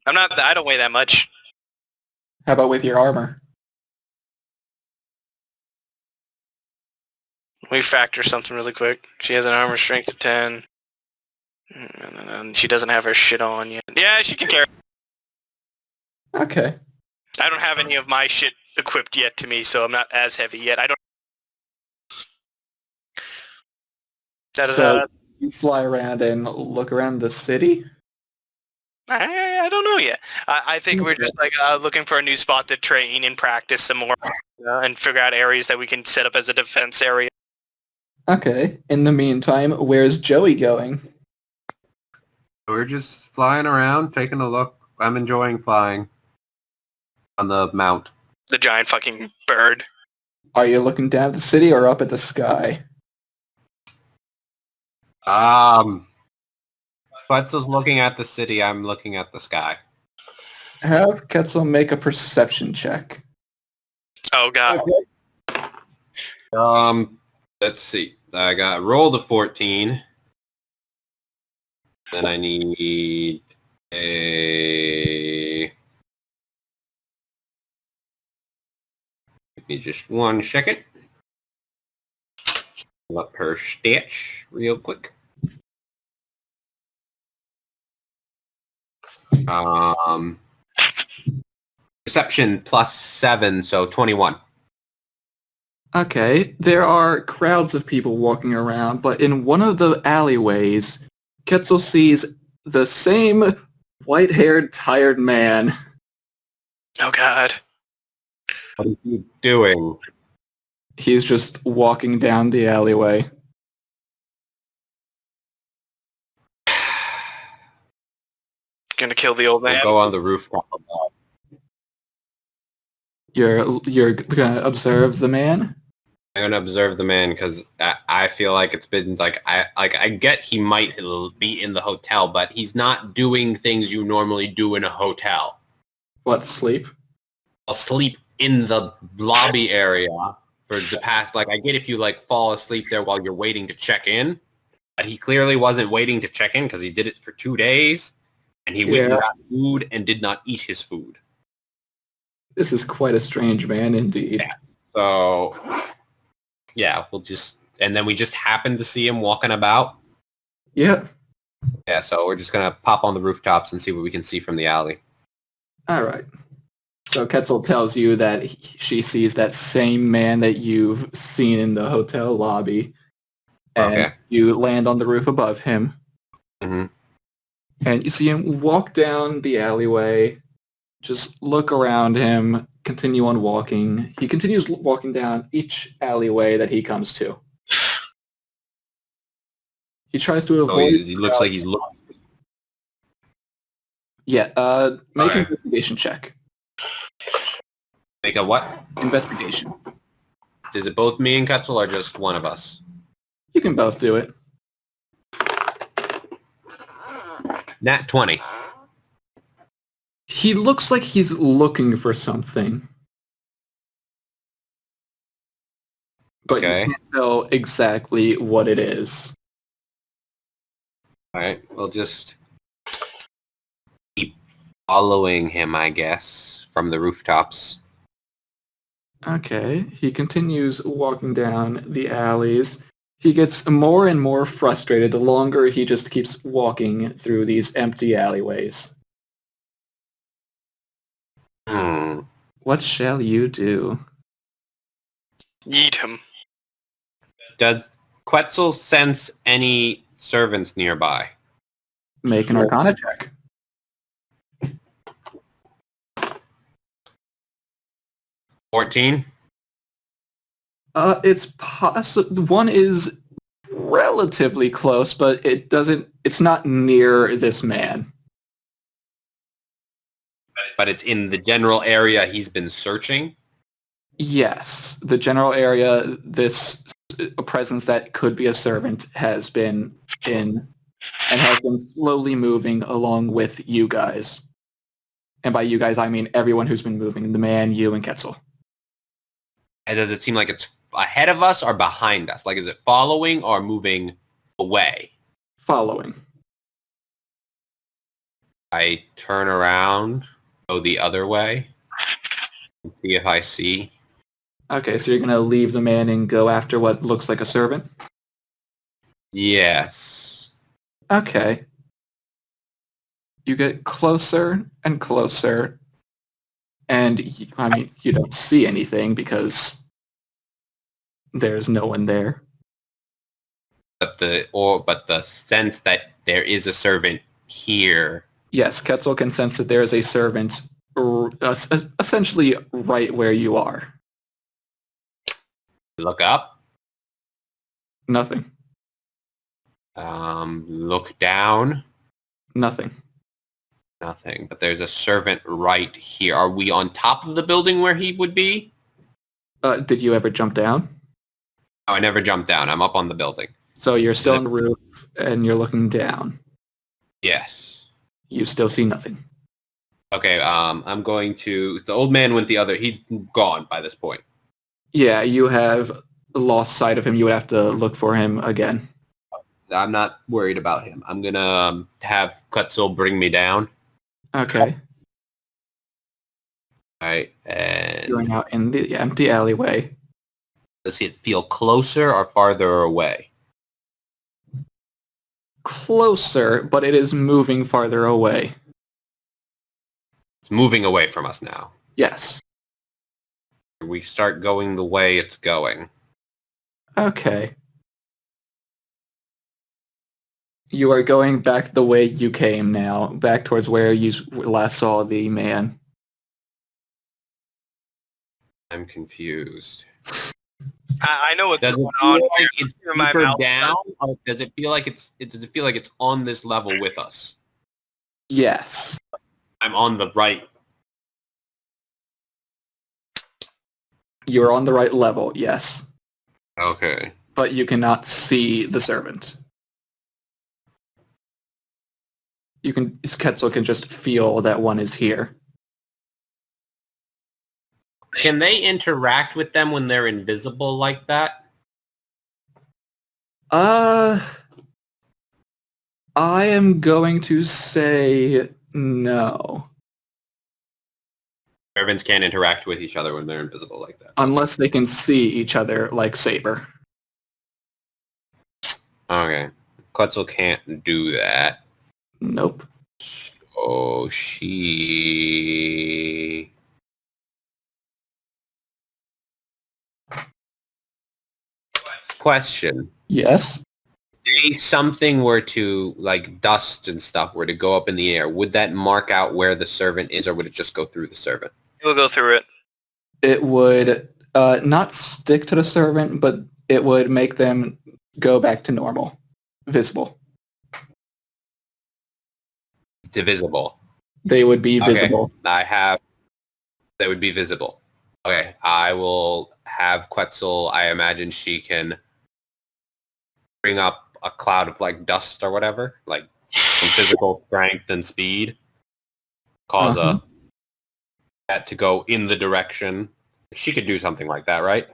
I don't weigh that much. How about with your armor? We factor something really quick. She has an armor strength of 10. And she doesn't have her shit on yet. Yeah, she can carry. Okay. I don't have any of my shit equipped yet to me, so I'm not as heavy yet. I don't... So you fly around and look around the city? I don't know yet. I think we're just like looking for a new spot to train and practice some more and figure out areas that we can set up as a defense area. Okay. In the meantime, where's Joey going? We're just flying around, taking a look. I'm enjoying flying on the mount. The giant fucking bird. Are you looking down at the city or up at the sky? Quetzal's looking at the city. I'm looking at the sky. Have Quetzal make a perception check. Oh god. Okay. Let's see. I got rolled a 14. Then I need a... Give me just 1 second. Pull up her stats real quick. Perception plus 7, so 21. Okay, there are crowds of people walking around, but in one of the alleyways, Quetzal sees the same white-haired, tired man. Oh god. What are you doing? He's just walking down the alleyway. Gonna kill the old man. We'll go on the rooftop. You're gonna observe the man? I'm gonna observe the man because I feel like it's been like I get he might be in the hotel, but he's not doing things you normally do in a hotel. What, sleep? I'll sleep in the lobby area for the past. Like I get if you like fall asleep there while you're waiting to check in, but he clearly wasn't waiting to check in because he did it for 2 days, and he went and got food and did not eat his food. This is quite a strange man indeed. Yeah. So, yeah, and then we just happened to see him walking about. Yeah. Yeah, so we're just going to pop on the rooftops and see what we can see from the alley. All right. So Ketzel tells you that she sees that same man that you've seen in the hotel lobby, and Okay. you land on the roof above him, hmm and you see him walk down the alleyway, just look around him, continue on walking. He continues walking down each alleyway that he comes to. He tries to So avoid... he looks like he's looking. Yeah, make an Okay. investigation check. Make a what? Investigation. Is it both me and Ketzel or just one of us? You can both do it. Nat 20. He looks like he's looking for something. But Okay. you can't tell exactly what it is. Alright, we'll just keep following him, I guess, from the rooftops. Okay, he continues walking down the alleys. He gets more and more frustrated the longer he just keeps walking through these empty alleyways. Hmm. What shall you do? Yeet him. Does Quetzal sense any servants nearby? Make an Arcana check. 14? It's possible. One is relatively close, but it's not near this man. But it's in the general area he's been searching? Yes, the general area, this presence that could be a servant has been in and has been slowly moving along with you guys. And by you guys, I mean everyone who's been moving, the man, you, and Ketzel. And does it seem like it's ahead of us or behind us? Like, is it following or moving away? Following. I turn around, go the other way, and see if I see. Okay, so you're going to leave the man and go after what looks like a servant? Yes. Okay. You get closer and closer, and you don't see anything because there's no one there. But the sense that there is a servant here. Yes, Ketzel can sense that there is a servant essentially right where you are. Look up. Nothing. Look down. Nothing. Nothing. But there's a servant right here. Are we on top of the building where he would be? Did you ever jump down? Oh, I never jumped down. I'm up on the building. So you're still on the roof and you're looking down. Yes. You still see nothing. Okay, I'm going to... The old man went the other... He's gone by this point. Yeah, you have lost sight of him. You would have to look for him again. I'm not worried about him. I'm going to have Kutzel bring me down. Okay. All right, and You're now in the empty alleyway. does it feel closer or farther away? Closer, but it is moving farther away. It's moving away from us now. Yes. We start going the way it's going. Okay. You are going back the way you came now, back towards where you last saw the man. I'm confused. I know what's Does going it feel on. like it's Through my deeper mouth. down, or does it feel like it's on this level with us? Yes. I'm on the right. You're on the right level, yes. Okay. But you cannot see the servant. Ketzel can just feel that one is here. Can they interact with them when they're invisible like that? I am going to say no. Servants can't interact with each other when they're invisible like that. Unless they can see each other like Saber. Okay. Quetzal can't do that. Nope. So she... Question. Yes. If something were to, like dust and stuff, were to go up in the air, would that mark out where the servant is, or would it just go through the servant? We'll go through it. It would not stick to the servant, but it would make them go back to normal, visible. Divisible. They would be Okay. visible. That would be visible. Okay, I will have Quetzal. I imagine she can bring up a cloud of like dust or whatever, like some physical strength and speed, cause that to go in the direction. She could do something like that, right?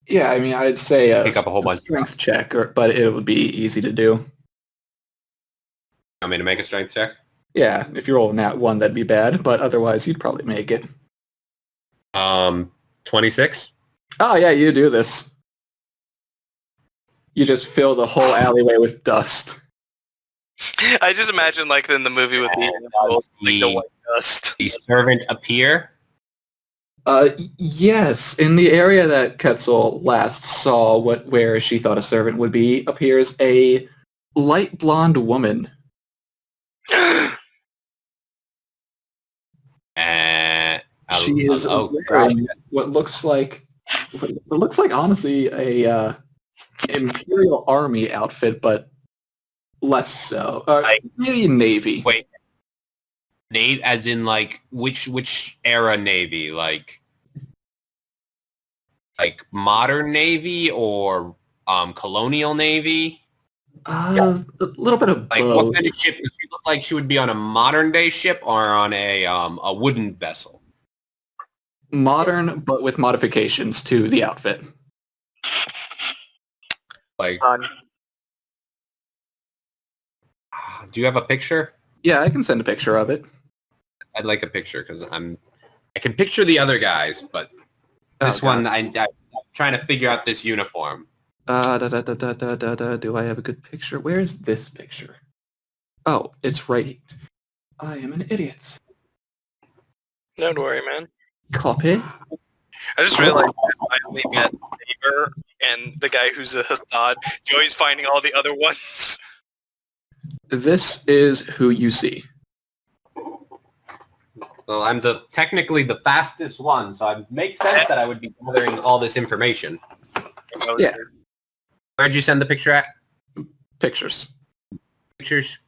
Yeah, I mean, I'd say Pick up a whole bunch of strength check, but it would be easy to do. Want me to make a strength check? Yeah, if you're rolling that one, that'd be bad, but otherwise you'd probably make it. 26. Oh yeah, you do this. You just fill the whole alleyway with dust. I just imagine like in the movie with the animals, like the white dust. The servant appear. Yes, in the area that Quetzal last saw, where she thought a servant would be, appears a light blonde woman. She is wearing what looks like honestly a Imperial Army outfit, but less so. Maybe Navy. Wait, Navy, as in like which era Navy? Like modern Navy or colonial Navy? A little bit of Like both. what kind of ship does she look like? She would be on a modern day ship or on a wooden vessel? Modern, but with modifications to the outfit. Like, do you have a picture? Yeah, I can send a picture of it. I'd like a picture because I can picture the other guys, but this one I'm trying to figure out this uniform. Do I have a good picture? Where's this picture? Oh, it's right. I am an idiot. Don't worry, man. Copy. I just realized I only met Saber and the guy who's a Hassad. Joey's finding all the other ones. This is who you see. Well, I'm technically the fastest one, so it makes sense that I would be gathering all this information. Yeah. Where'd you send the picture at? Pictures. Pictures.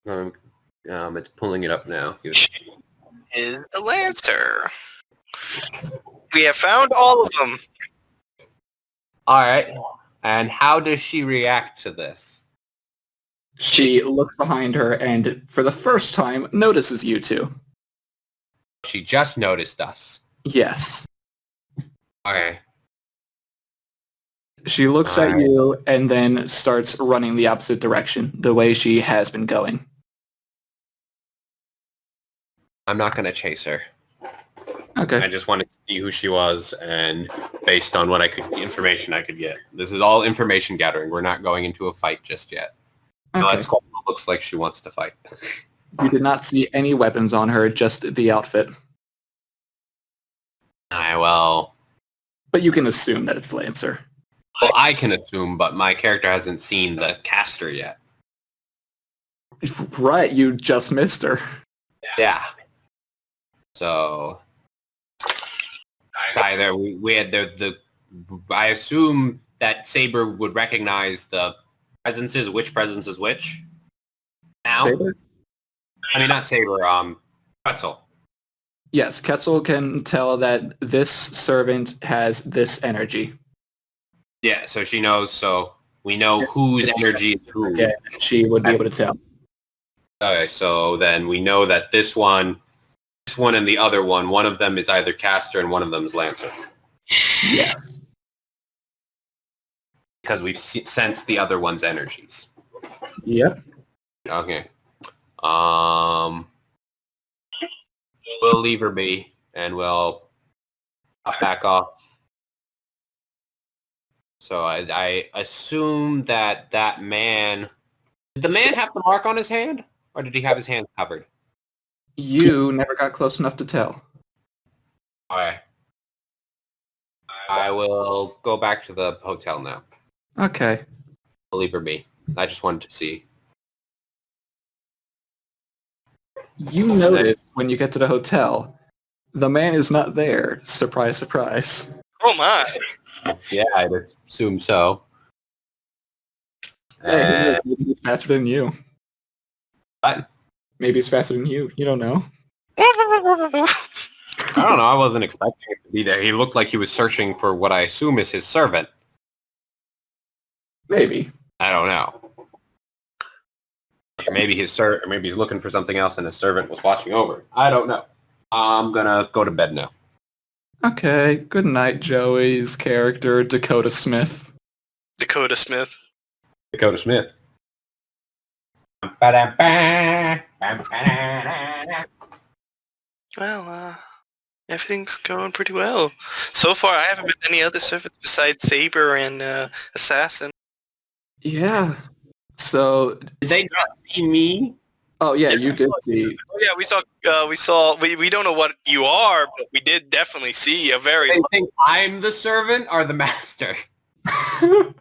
It's pulling it up now. Is the Lancer. We have found all of them. All right. And how does she react to this? She looks behind her and, for the first time, notices you two. She just noticed us. Yes. Okay. She looks at you and then starts running the opposite direction, the way she has been going. I'm not going to chase her. Okay. I just wanted to see who she was, and based on what information I could get. This is all information gathering. We're not going into a fight just yet. Okay. No, it looks like she wants to fight. You did not see any weapons on her, just the outfit. Well, But you can assume that it's Lancer. well, I can assume, but my character hasn't seen the caster yet. Right, you just missed her. Yeah. So either we had the I assume that Saber would recognize the presences, which presence is which. Now? Saber? I mean, not Saber, Quetzal. Yes, Quetzal can tell that this servant has this energy. Yeah, so she knows, so we know whose energy is who. Yeah, she would be able to tell. Okay, so then we know that this one and the other one of them is either caster and one of them is Lancer. Yes. Because we've sensed the other one's energies. Yep. Okay. We'll leave her be, and we'll back off. So I assume that man... Did the man have the mark on his hand? Or did he have his hand covered? You never got close enough to tell. Alright. I will go back to the hotel now. Okay. Leave her be. I just wanted to see. You notice when you get to the hotel, the man is not there. Surprise, surprise. Oh my. Yeah, I'd assume so. Hey, maybe he's faster than you. What? Maybe he's faster than you. You don't know. I don't know. I wasn't expecting him to be there. He looked like he was searching for what I assume is his servant. Maybe. I don't know. Maybe he's looking for something else and his servant was watching over. I don't know. I'm gonna go to bed now. Okay. Good night, Joey's character, Dakota Smith. Dakota Smith. Dakota Smith. Well, everything's going pretty well. So far, I haven't met any other servants besides Saber and Assassin. Yeah. So. Did they not see me? Oh yeah, you did see. Oh yeah, we don't know what you are, but we did definitely see a very... They think I'm the servant or the master? I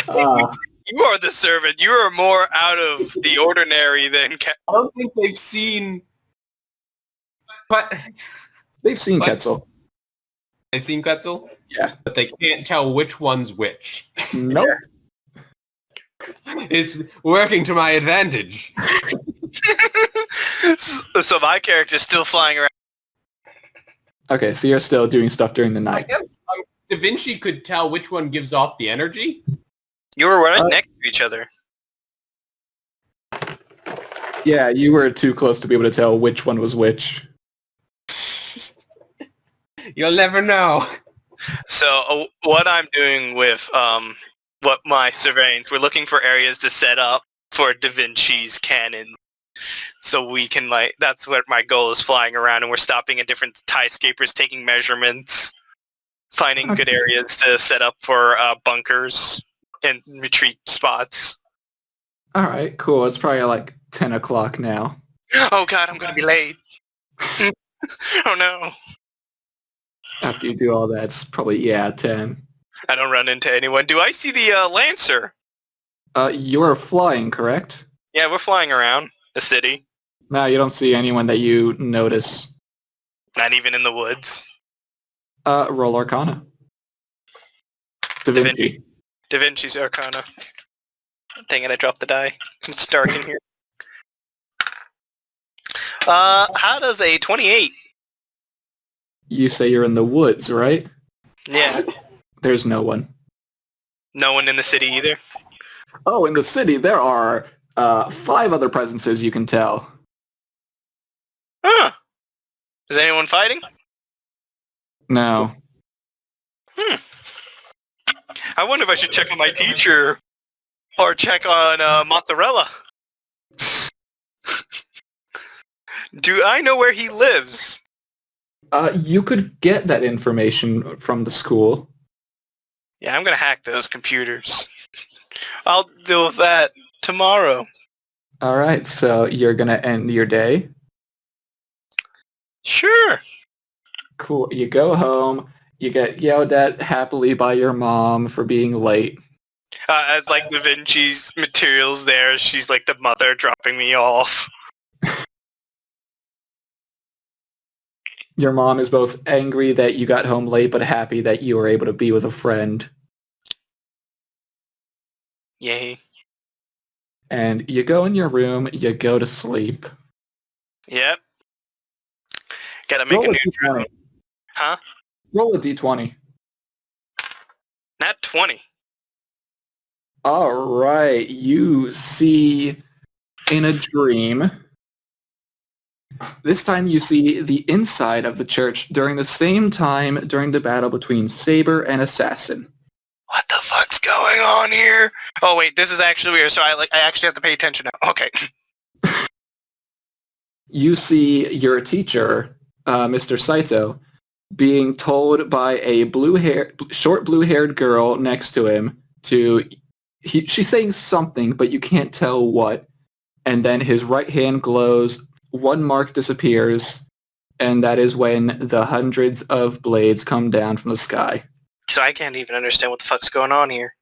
think you are the servant. You are more out of the ordinary than... I don't think they've seen... But... They've seen What? Quetzal. They've seen Quetzal? Yeah. But they can't tell which one's which. Nope. It's working to my advantage. So my character's still flying around. Okay, so you're still doing stuff during the I night. guess Da Vinci could tell which one gives off the energy. You were running next to each other. Yeah, you were too close to be able to tell which one was which. You'll never know. So what I'm doing with what my surveying, we're looking for areas to set up for Da Vinci's cannon. So we can that's what my goal is, flying around, and we're stopping at different skyscrapers, taking measurements, finding good areas to set up for bunkers and retreat spots. All right, cool. It's probably like 10 o'clock now. Oh god, I'm gonna be late. Oh no. After you do all that, it's probably, 10. I don't run into anyone. Do I see the Lancer? You're flying, correct? Yeah, we're flying around the city. No, you don't see anyone that you notice. Not even in the woods. Roll Arcana. Da Vinci. Da Vinci's Arcana. Dang it, I dropped the die. It's dark in here. How does a 28? You say you're in the woods, right? Yeah. There's no one. No one in the city either? Oh, in the city, there are 5 other presences you can tell. Huh. Is anyone fighting? No. I wonder if I should check on my teacher. Or check on Mozzarella. Do I know where he lives? You could get that information from the school. Yeah, I'm gonna hack those computers. I'll deal with that tomorrow. All right, so you're going to end your day. Sure. Cool. You go home. You get yelled at happily by your mom for being late. As like Da Vinci's materials there, she's like the mother dropping me off. Your mom is both angry that you got home late, but happy that you were able to be with a friend. Yay. And you go in your room, you go to sleep. Yep. Gotta make Roll a a new D20. drone. Huh? Roll a d20. Not 20. All right, you see in a dream. This time you see the inside of the church during the same time during the battle between Saber and Assassin. What the fuck's going on here? Oh wait, this is actually weird, so I actually have to pay attention now. Okay. You see your teacher, Mr. Saito, being told by a short blue-haired girl next to him she's saying something, but you can't tell what. And then his right hand glows, one mark disappears, and that is when the hundreds of blades come down from the sky. So I can't even understand what the fuck's going on here.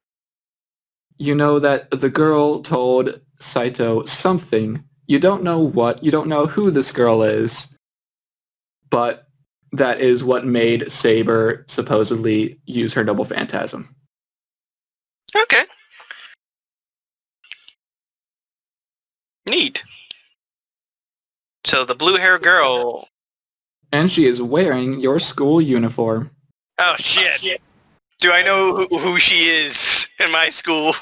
You know that the girl told Saito something. You don't know what, you don't know who this girl is, but that is what made Saber supposedly use her double phantasm. Okay. Neat. So the blue hair girl. And she is wearing your school uniform. Oh shit. Do I know who she is in my school?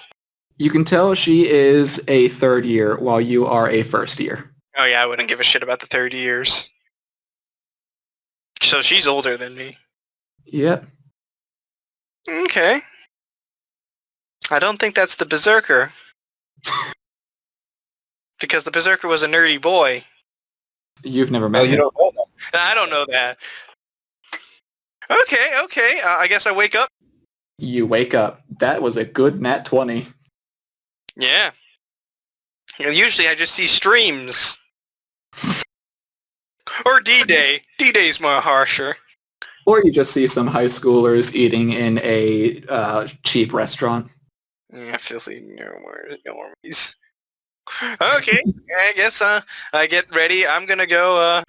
You can tell she is a third year while you are a first year. Oh yeah, I wouldn't give a shit about the 30 years. So she's older than me. Yep. Okay. I don't think that's the Berserker. Because the Berserker was a nerdy boy. You've never Oh, met you him. don't know that. I don't know that. Okay. I guess I wake up. You wake up. That was a good nat 20. Yeah. Usually I just see streams. Or D-Day. D-Day's more harsher. Or you just see some high schoolers eating in a cheap restaurant. Yeah, filthy normies. Okay, I guess I get ready. I'm gonna go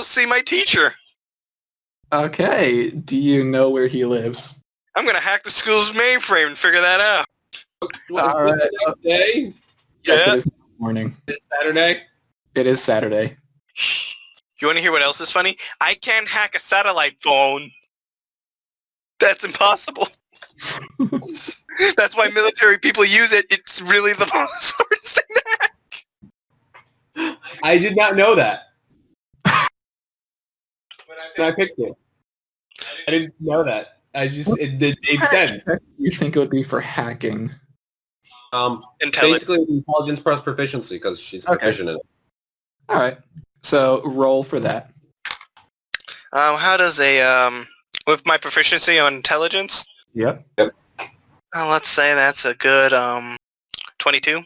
see my teacher. Okay, do you know where he lives? I'm gonna hack the school's mainframe and figure that out. All right. The next day? Yes, Yeah. it is morning. It's Saturday? It is Saturday. You wanna hear what else is funny? I can't hack a satellite phone. That's impossible. That's why military people use it. It's really the most hardest thing to hack. I did not know that. When I picked it. I didn't know that. It made sense. You think it would be for hacking? Intelligence. Basically, intelligence plus proficiency because she's Okay. proficient in it. All right. So roll for that. How does a with my proficiency on intelligence? Yep. Let's say that's a good 22.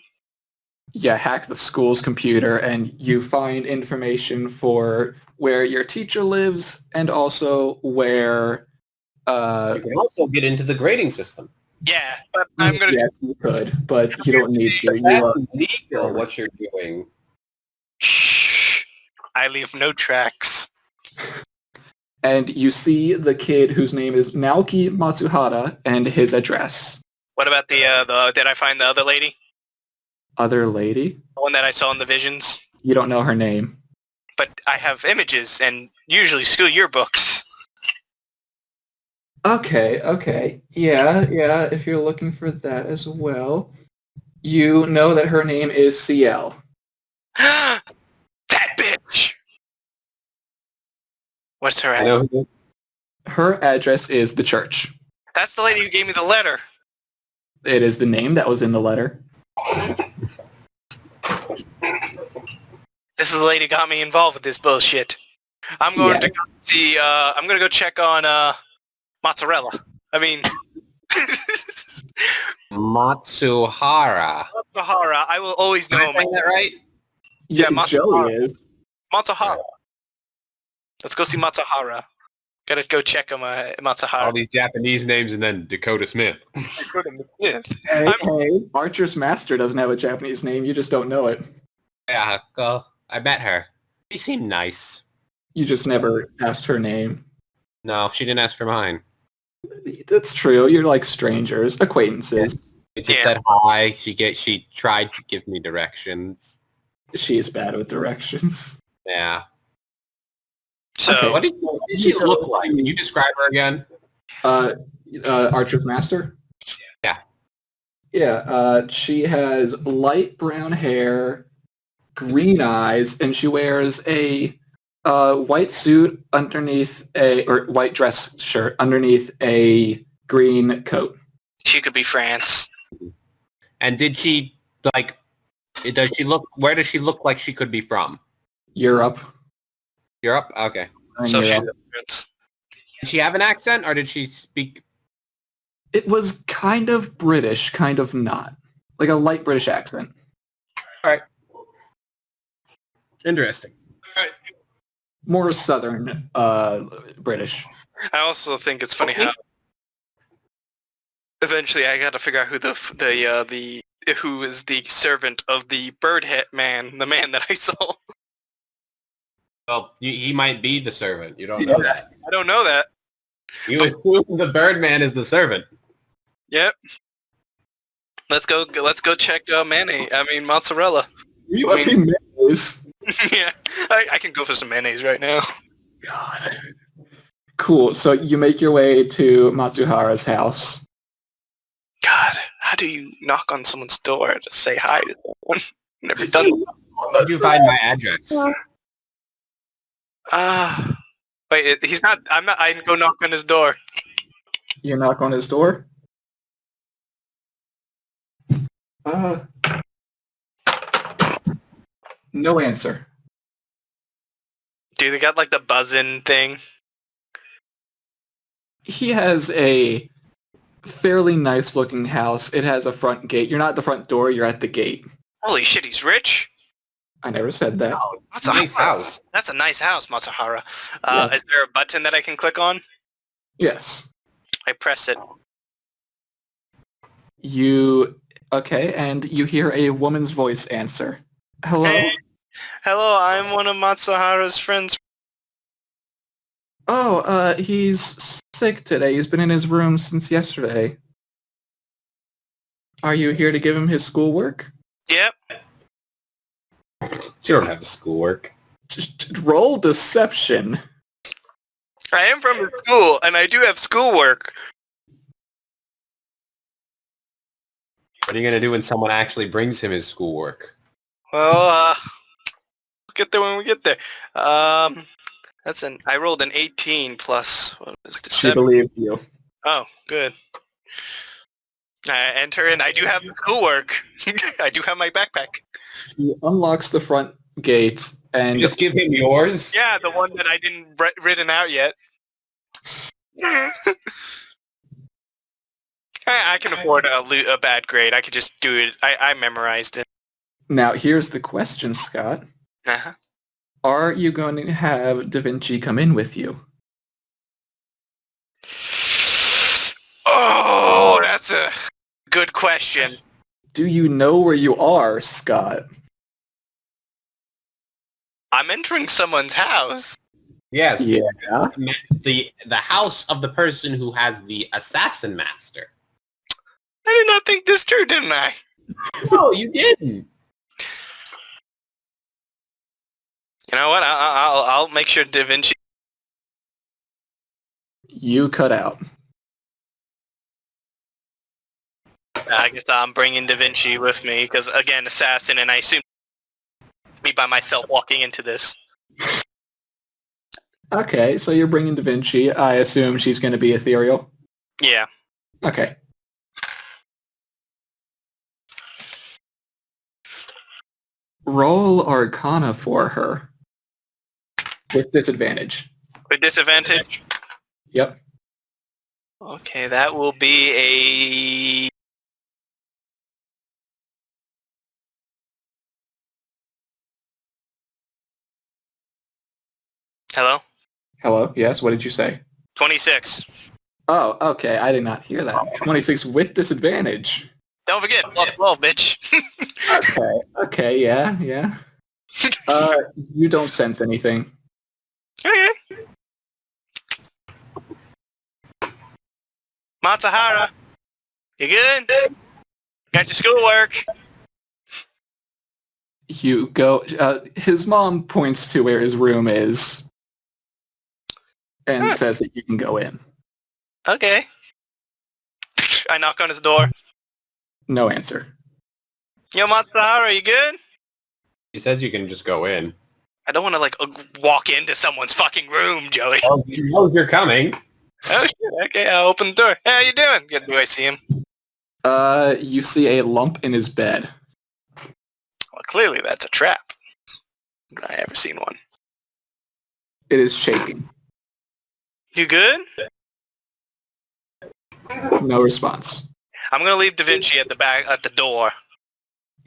Yeah, hack the school's computer and you find information for where your teacher lives and also where You can also get into the grading system. Yeah, but I'm gonna. Yes, you could, but you don't need to. You That's are illegal, what you're doing. Shh. I leave no tracks. and you see the kid whose name is Naoki Matsuhara and his address. What about the did I find the other lady? Other lady? The one that I saw in the visions? You don't know her name. But I have images and usually school yearbooks. Okay. Yeah, if you're looking for that as well. You know that her name is CL. That bitch! What's her I address? know who Her address is the church. That's the lady who gave me the letter. It is the name that was in the letter. This is the lady who got me involved with this bullshit. I'm going to go see, I'm going to go check on, mozzarella. I mean... Matsuhara. Matsuhara. I will always know Am I saying that right? Yeah, Joey is. Matsuhara. Let's go see Matsuhara. Gotta go check on my Matsuhara. All these Japanese names and then Dakota Smith. Hey, Archer's Master doesn't have a Japanese name. You just don't know it. Yeah, I met her. She seemed nice. You just never asked her name. No, she didn't ask for mine. That's true. You're like strangers, acquaintances. She just said hi. She tried to give me directions. She is bad with directions. Yeah. So, Okay. What did she look like? Can you describe her again? Archer's Master? Yeah. Yeah, she has light brown hair, green eyes, and she wears a white suit underneath or white dress shirt underneath a green coat. she could be France. And did she, where does she look like she could be from? Europe. Europe? Okay. So she's Europe. France. Did she have an accent or did she speak? It was kind of British, kind of not. Like a light British accent. Interesting. More southern British. I also think it's funny how Eventually, I gotta figure out who who is the servant of the bird head man, the man that I saw. Well, he might be the servant. You don't know that. I don't know that. You assume the Birdman is the servant. Yep. Let's go check mayonnaise. I mean mozzarella. You want to see mayonnaise? Yeah, I can go for some mayonnaise right now. God. Cool. So you make your way to Matsuhara's house. God, how do you knock on someone's door to say hi to someone? Never done that. How did you find my address? Wait, he's not. I'm not. I go knock on his door. You knock on his door. No answer. Dude, they got like the buzzing thing. He has a fairly nice looking house. It has a front gate. You're not at the front door, you're at the gate. Holy shit, he's rich. I never said that. That's a nice house. That's a nice house, Matsuhara. Yeah. Is there a button that I can click on? Yes. I press it. Okay, and you hear a woman's voice answer. Hello? Hey. Hello, I'm one of Matsuhara's friends. Oh, he's sick today. He's been in his room since yesterday. Are you here to give him his schoolwork? Yep. You don't have schoolwork. Just roll deception. I am from the school, and I do have schoolwork. What are you gonna do when someone actually brings him his schoolwork? Well, we'll get there when we get there. I rolled an 18 plus, what is this? She believes you. Oh, good. I enter, and I do have schoolwork. I do have my backpack. She unlocks the front gate, and You give him yours? Yeah, the one that I didn't written out yet. I can afford a bad grade. I could just do it. I memorized it. now here's the question, Scott. Uh-huh. Are you going to have Da Vinci come in with you? Oh, that's a good question. Do you know where you are, Scott? I'm entering someone's house. Yes. Yeah. The house of the person who has the assassin master. I did not think this through, didn't I? No, you didn't. You know what? I'll make sure Da Vinci. You cut out. I guess I'm bringing Da Vinci with me because again, assassin, and I assume me by myself walking into this. Okay, so you're bringing Da Vinci. I assume she's going to be ethereal? Yeah. Okay. Roll Arcana for her. With disadvantage. With disadvantage. Yep. Okay, that will be a. Hello? Hello? Yes, what did you say? 26. Oh, okay, I did not hear that. 26 with disadvantage. Don't forget, plus 12, bitch. Okay, yeah. You don't sense anything. Okay. Matsuhara, you good? Got your schoolwork? You go, his mom points to where his room is and says that you can go in. Okay. I knock on his door. No answer. Yo, Matsuhara, you good? He says you can just go in. I don't want to, walk into someone's fucking room, Joey. Oh, he knows you're coming. Oh, shit. Okay, I'll open the door. Hey, how you doing? Good. Do I see him? You see a lump in his bed. Well, clearly that's a trap. Have I ever seen one? It is shaking. You good? No response. I'm gonna leave Da Vinci at the door.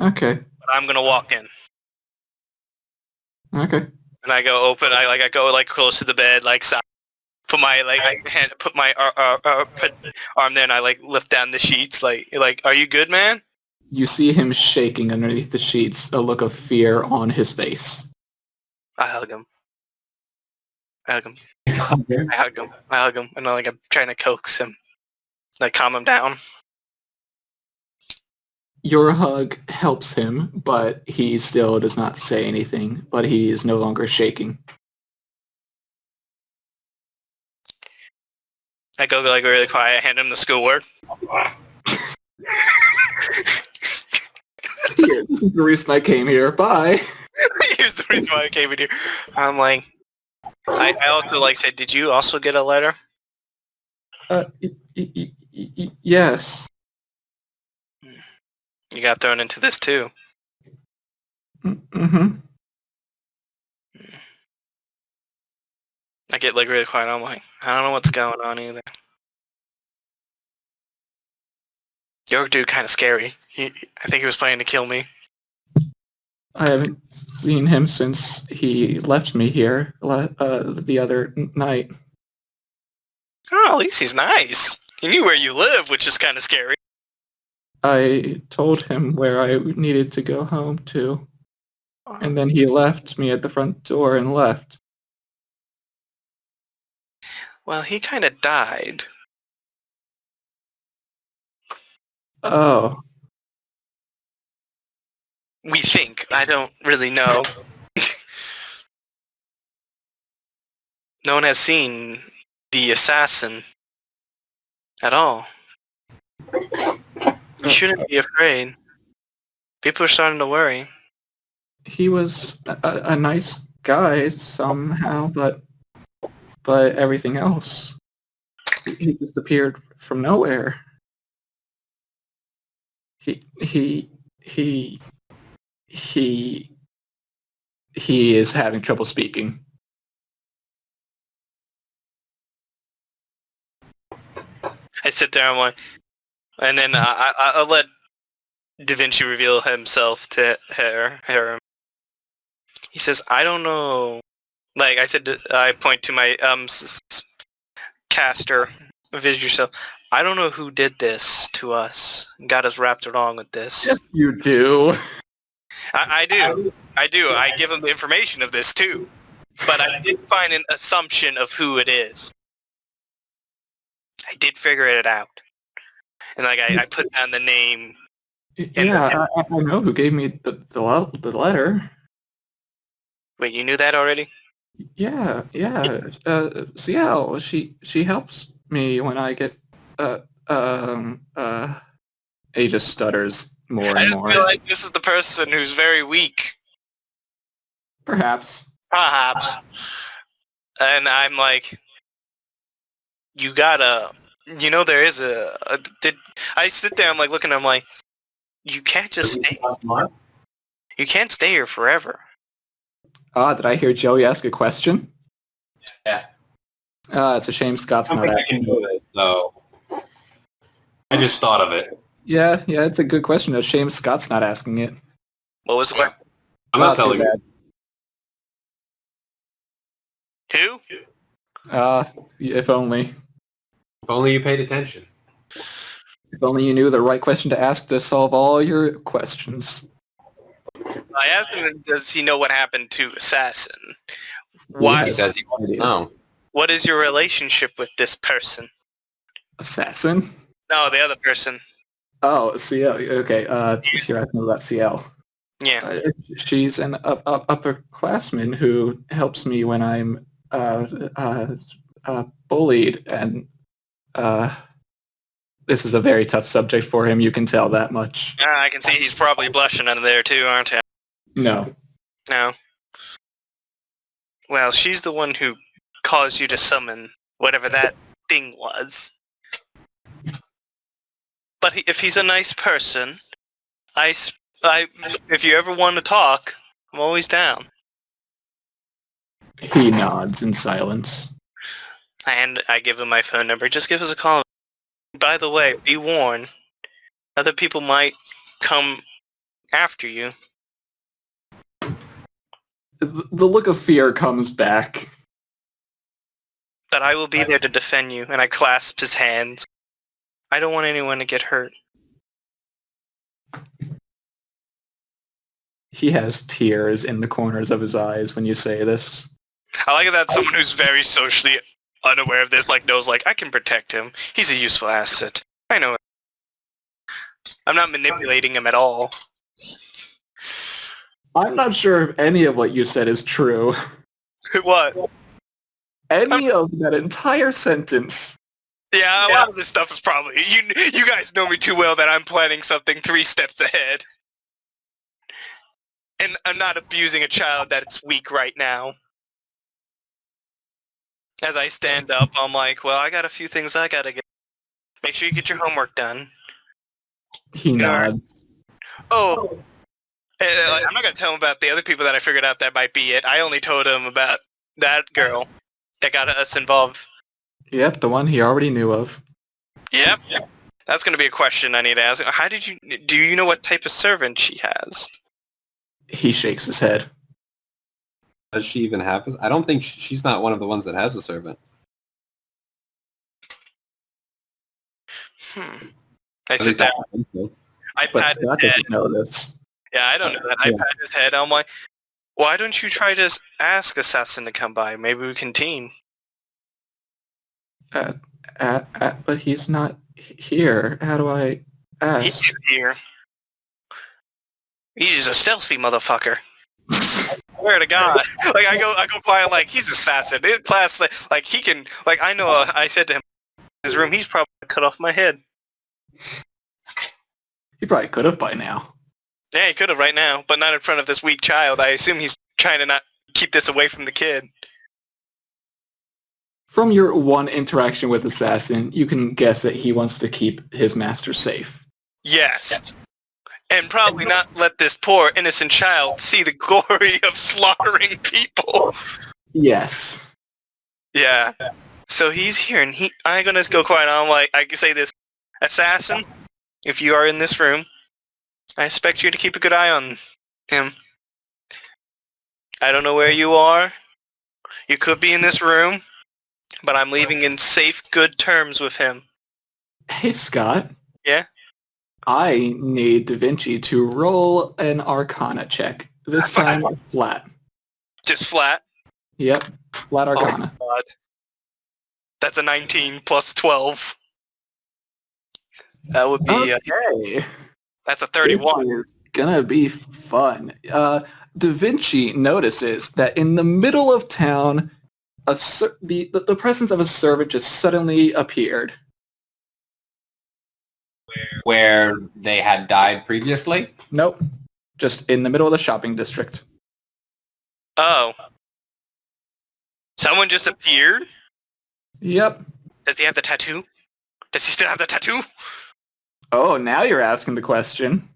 Okay. But I'm gonna walk in. Okay. And I go open. I go close to the bed, side put my hand, put my arm there, and I lift down the sheets. Like, are you good, man? You see him shaking underneath the sheets, a look of fear on his face. I hug him. I hug him. I hug him, and I'm trying to coax him, calm him down. Your hug helps him, but he still does not say anything, but he is no longer shaking. I go really quiet, hand him the schoolwork. Here, this is the reason I came here. Bye. Here's the reason why I came in here. I'm like, I also said, did you also get a letter? Yes. You got thrown into this too. Mm-hmm. I get really quiet. I'm like, I don't know what's going on either. Your dude kind of scary. I think he was planning to kill me. I haven't seen him since he left me here the other night. Oh, at least he's nice. He knew where you live, which is kind of scary. I told him where I needed to go home to, and then he left me at the front door and left. Well, he kind of died. Oh. We think. I don't really know. No one has seen the assassin at all. You shouldn't be afraid. People are starting to worry. He was a nice guy somehow, but everything else, he disappeared from nowhere. He is having trouble speaking. I sit there and I'm like, and then I'll let Da Vinci reveal himself to her. He says, I don't know. I said, I point to my caster, vision yourself. I don't know who did this to us, got us wrapped along with this. Yes, you do. I do. I give him the information of this too. But I did find an assumption of who it is. I did figure it out. And I put down the name. Yeah, I know who gave me the letter. Wait, you knew that already? Yeah. Ciel, she helps me when I get he just stutters more I and just more. feel like this is the person who's very weak. Perhaps. And I'm like, you gotta, there is I sit there, I'm looking, I'm like, you can't just stay. You can't stay here forever. Did I hear Joey ask a question? Yeah. It's a shame Scott's I not don't think I can do this, so I just thought of it. Yeah, it's a good question. A shame Scott's not asking it. What was it? I'm not Too telling you. Who? If only. If only you paid attention. If only you knew the right question to ask to solve all your questions. I asked him, does he know what happened to Assassin? Why? He says he wants to know. What is your relationship with this person? Assassin? No, the other person. Oh, CL. Okay, you're asking about CL. Yeah. She's an upperclassman who helps me when I'm bullied, and this is a very tough subject for him. You can tell that much. I can see he's probably blushing under there too, aren't you? No. No. Well, she's the one who caused you to summon whatever that thing was. But if he's a nice person, if you ever want to talk, I'm always down. He nods in silence. And I give him my phone number. Just give us a call. By the way, be warned. Other people might come after you. The look of fear comes back. That I will be there to defend you, and I clasp his hands. I don't want anyone to get hurt. He has tears in the corners of his eyes when you say this. I like that someone who's very socially unaware of this, knows, I can protect him. He's a useful asset. I know. I'm not manipulating him at all. I'm not sure if any of what you said is true. What? Any of that entire sentence. Yeah, a lot of this stuff is probably... You guys know me too well that I'm planning something 3 steps ahead. And I'm not abusing a child that's weak right now. As I stand up, I'm like, well, I got a few things I gotta get. Make sure you get your homework done. He nods. Oh. I'm not gonna tell him about the other people that I figured out that might be it. I only told him about that girl that got us involved. Yep, the one he already knew of. Yep. That's gonna be a question I need to ask. Do you know what type of servant she has? He shakes his head. Does she even have this? I don't think she's not one of the ones that has a servant. I sit down. I But pat Scott his head. doesn't know this. Yeah, I don't know that. I pat his head. I'm like, why don't you try to ask Assassin to come by? Maybe we can team. But he's not here. How do I ask? He's here. He's just a stealthy motherfucker. I swear to God. I go by he's Assassin. In class, he can, I know, I said to him in his room, he's probably cut off my head. He probably could have by now. Yeah, he could have right now, but not in front of this weak child. I assume he's trying to not keep this away from the kid. From your one interaction with Assassin, you can guess that he wants to keep his master safe. Yes. And probably not let this poor innocent child see the glory of slaughtering people. Yes. Yeah. So he's here, and I'm gonna go quiet. I can say this, Assassin, if you are in this room, I expect you to keep a good eye on him. I don't know where you are. You could be in this room, but I'm leaving in safe, good terms with him. Hey, Scott. Yeah? I need Da Vinci to roll an Arcana check. This time, flat. Just flat? Yep, flat Arcana. Oh, God. That's a 19 plus 12. That would be... Okay. That's a 31. This is gonna be fun. Da Vinci notices that in the middle of town, the presence of a servant just suddenly appeared. Where they had died previously? Nope. Just in the middle of the shopping district. Oh. Someone just appeared? Yep. Does he have the tattoo? Does he still have the tattoo? Oh, now you're asking the question.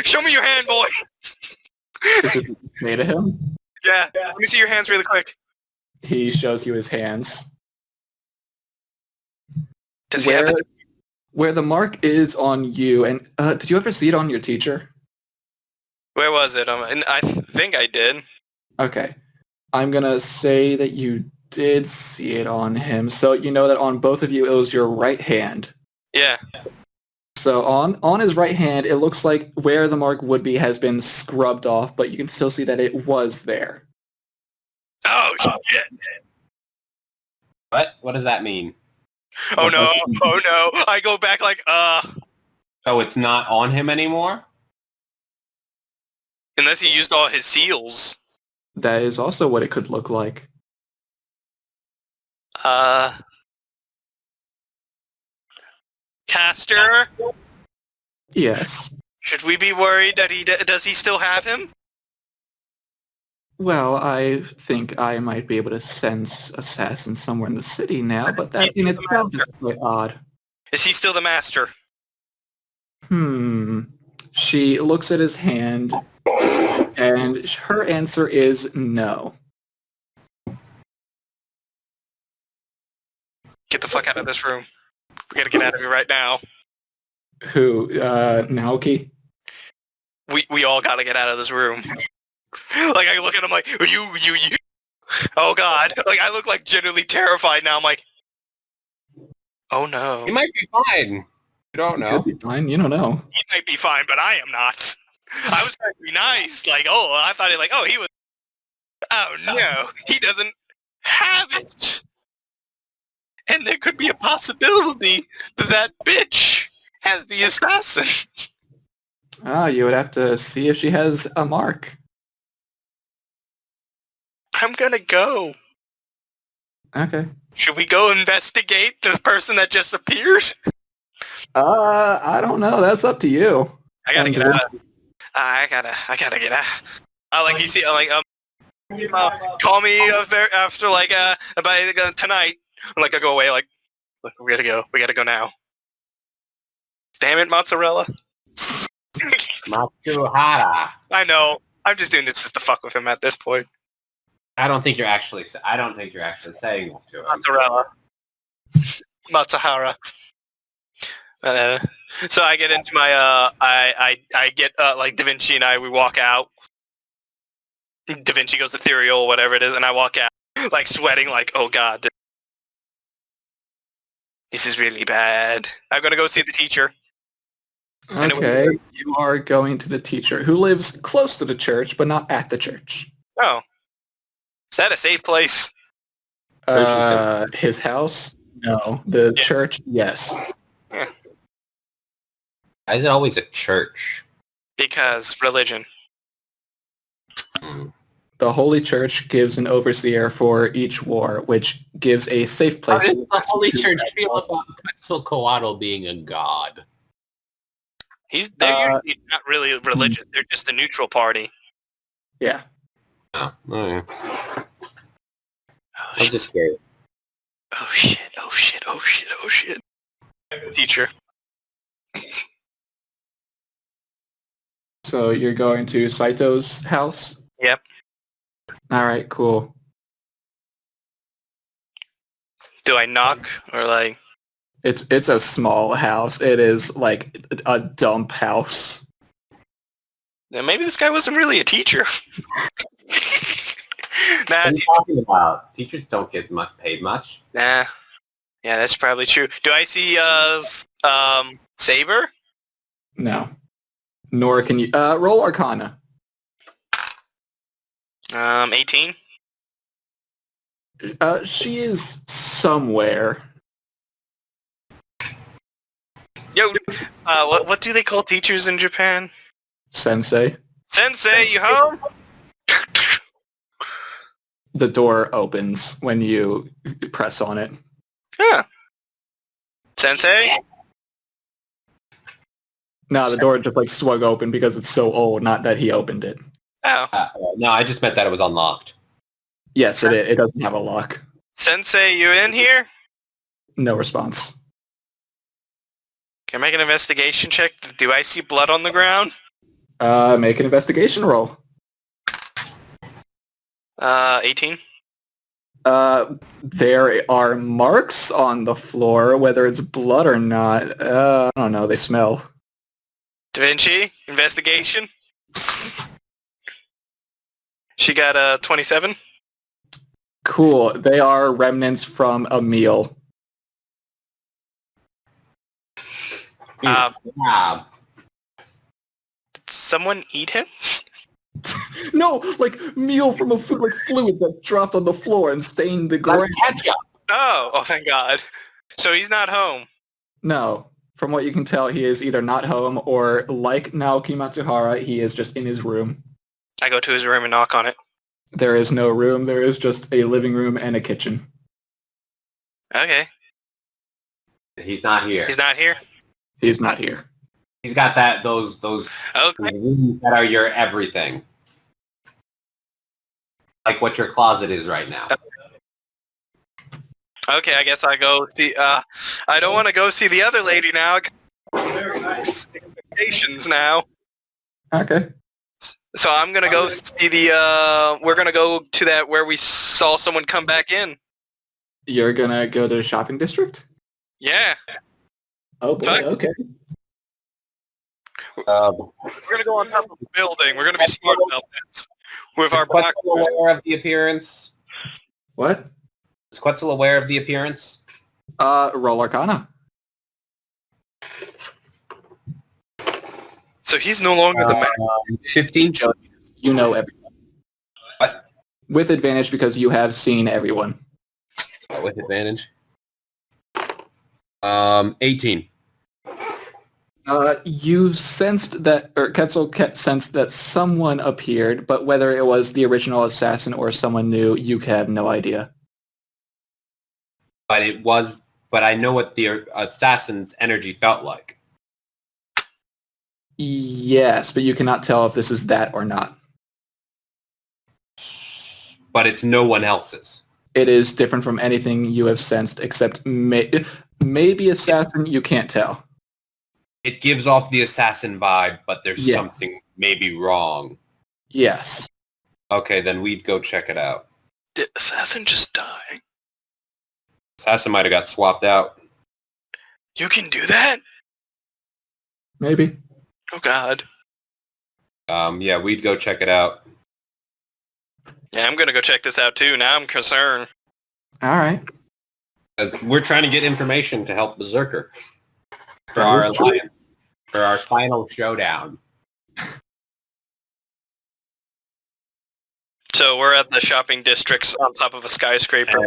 Show me your hand, boy! Is it made of him? Yeah, let me see your hands really quick. He shows you his hands. Does he have the... Where the mark is on you, and did you ever see it on your teacher? Where was it? And I think I did. Okay. I'm gonna say that you did see it on him, so you know that on both of you it was your right hand. Yeah. So on his right hand, it looks like where the mark would be has been scrubbed off, but you can still see that it was there. Oh, shit. What does that mean? Oh no, I go back Oh, it's not on him anymore? unless he used all his seals. That is also what it could look like. Caster? Yes. Should we be worried that does he still have him? Well, I think I might be able to sense assassins somewhere in the city now, but that in itself is quite odd. Is he still the master? She looks at his hand, and her answer is no. Get the fuck out of this room. We gotta get out of here right now. Who, Naoki? We all gotta get out of this room. I look at him like, you. Oh god. Like, I look like genuinely terrified now. I'm like, oh no. He might be fine. You don't He know. could be fine. You don't know. He might be fine, but I am not. I was trying to be nice. Like, oh, I thought he was... Oh no, he doesn't have it. And there could be a possibility that that bitch has the assassin. You would have to see if she has a mark. I'm gonna go. Okay. Should we go investigate the person that just appeared? I don't know. That's up to you. I gotta get out. I gotta get out. Like you see, call me after by tonight. Like I go away. Like, look, we gotta go now. Damn it, mozzarella. Matsuhara. I know. I'm just doing this just to fuck with him at this point. I don't think you're actually saying that to him. Mozzarella. Matsuhara. So I get into my I get like Da Vinci and we walk out. Da Vinci goes ethereal, whatever it is, and I walk out like sweating, like, oh god, this is really bad. I'm gonna go see the teacher. Okay, you are going to the teacher who lives close to the church, but not at the church. Oh, is that a safe place? His house? No. The church? Yes. Yeah. Why is it always a church? Because religion. The Holy Church gives an overseer for each war, which gives a safe place. How does the Holy Church feel about Quetzalcoatl being a god? They're usually not really religious. They're just a neutral party. Yeah. Oh, alright. Oh, I'm just scared. Oh shit, oh shit, oh shit, oh shit. Teacher. So you're going to Saito's house? Yep. Alright, cool. Do I knock or like... It's a small house. It is like a dump house. Now, maybe this guy wasn't really a teacher. Nah, What are you talking about? Teachers don't get paid much. nah. Yeah, that's probably true. Do I see Saber? No. Nor can you roll Arcana. 18. She is somewhere. Yo, what do they call teachers in Japan? Sensei. Sensei, you home? The door opens when you press on it. Huh. Sensei? No, the door just like swung open because it's so old, not that he opened it. Oh. No, I just meant that it was unlocked. Yes, it doesn't have a lock. Sensei, you in here? No response. Can I make an investigation check? Do I see blood on the ground? Make an investigation roll. 18. There are marks on the floor, whether it's blood or not. I don't know, they smell. Da Vinci, investigation. She got a 27. Cool. They are remnants from a meal. Um, Yeah. Did someone eat him? No, like meal from a food, like fluid that dropped on the floor and stained the ground. Ketchup. Oh, thank God. So he's not home. No. From what you can tell, he is either not home or, like Naoki Matsuhara, he is just in his room. I go to his room and knock on it. There is no room. There is just a living room and a kitchen. Okay. He's not here. He's not here? He's not here. He's got those Okay. rooms that are your everything. Like what your closet is right now. Okay, I guess I go see, I don't want to go see the other lady now. Very nice expectations now. Okay. So I'm gonna go see we're gonna go to that where we saw someone come back in. You're gonna go to the shopping district? Yeah. Oh boy, Fuck. okay. We're gonna go on top of the building. We're gonna be smart about this. With our Quite back. aware of the appearance. What? Is Quetzal aware of the appearance? Roll Arcana. So he's no longer the man. 15. You know everyone. What? With advantage because you have seen everyone. With advantage. 18. You sensed that, or Quetzal sensed that someone appeared, but whether it was the original assassin or someone new, you have no idea. But I know what the assassin's energy felt like. Yes, but you cannot tell if this is that or not. But it's no one else's. It is different from anything you have sensed, except maybe assassin, you can't tell. It gives off the assassin vibe, but there's Yes. something maybe wrong. Yes. Okay, then we'd go check it out. Did Assassin just die? Assassin might have got swapped out. You can do that? Maybe. Oh god. Yeah, we'd go check it out. Yeah, I'm gonna go check this out too. Now I'm concerned. All right. Because we're trying to get information to help Berserker. For That our is true. alliance. For our final showdown. So we're at the shopping districts on top of a skyscraper.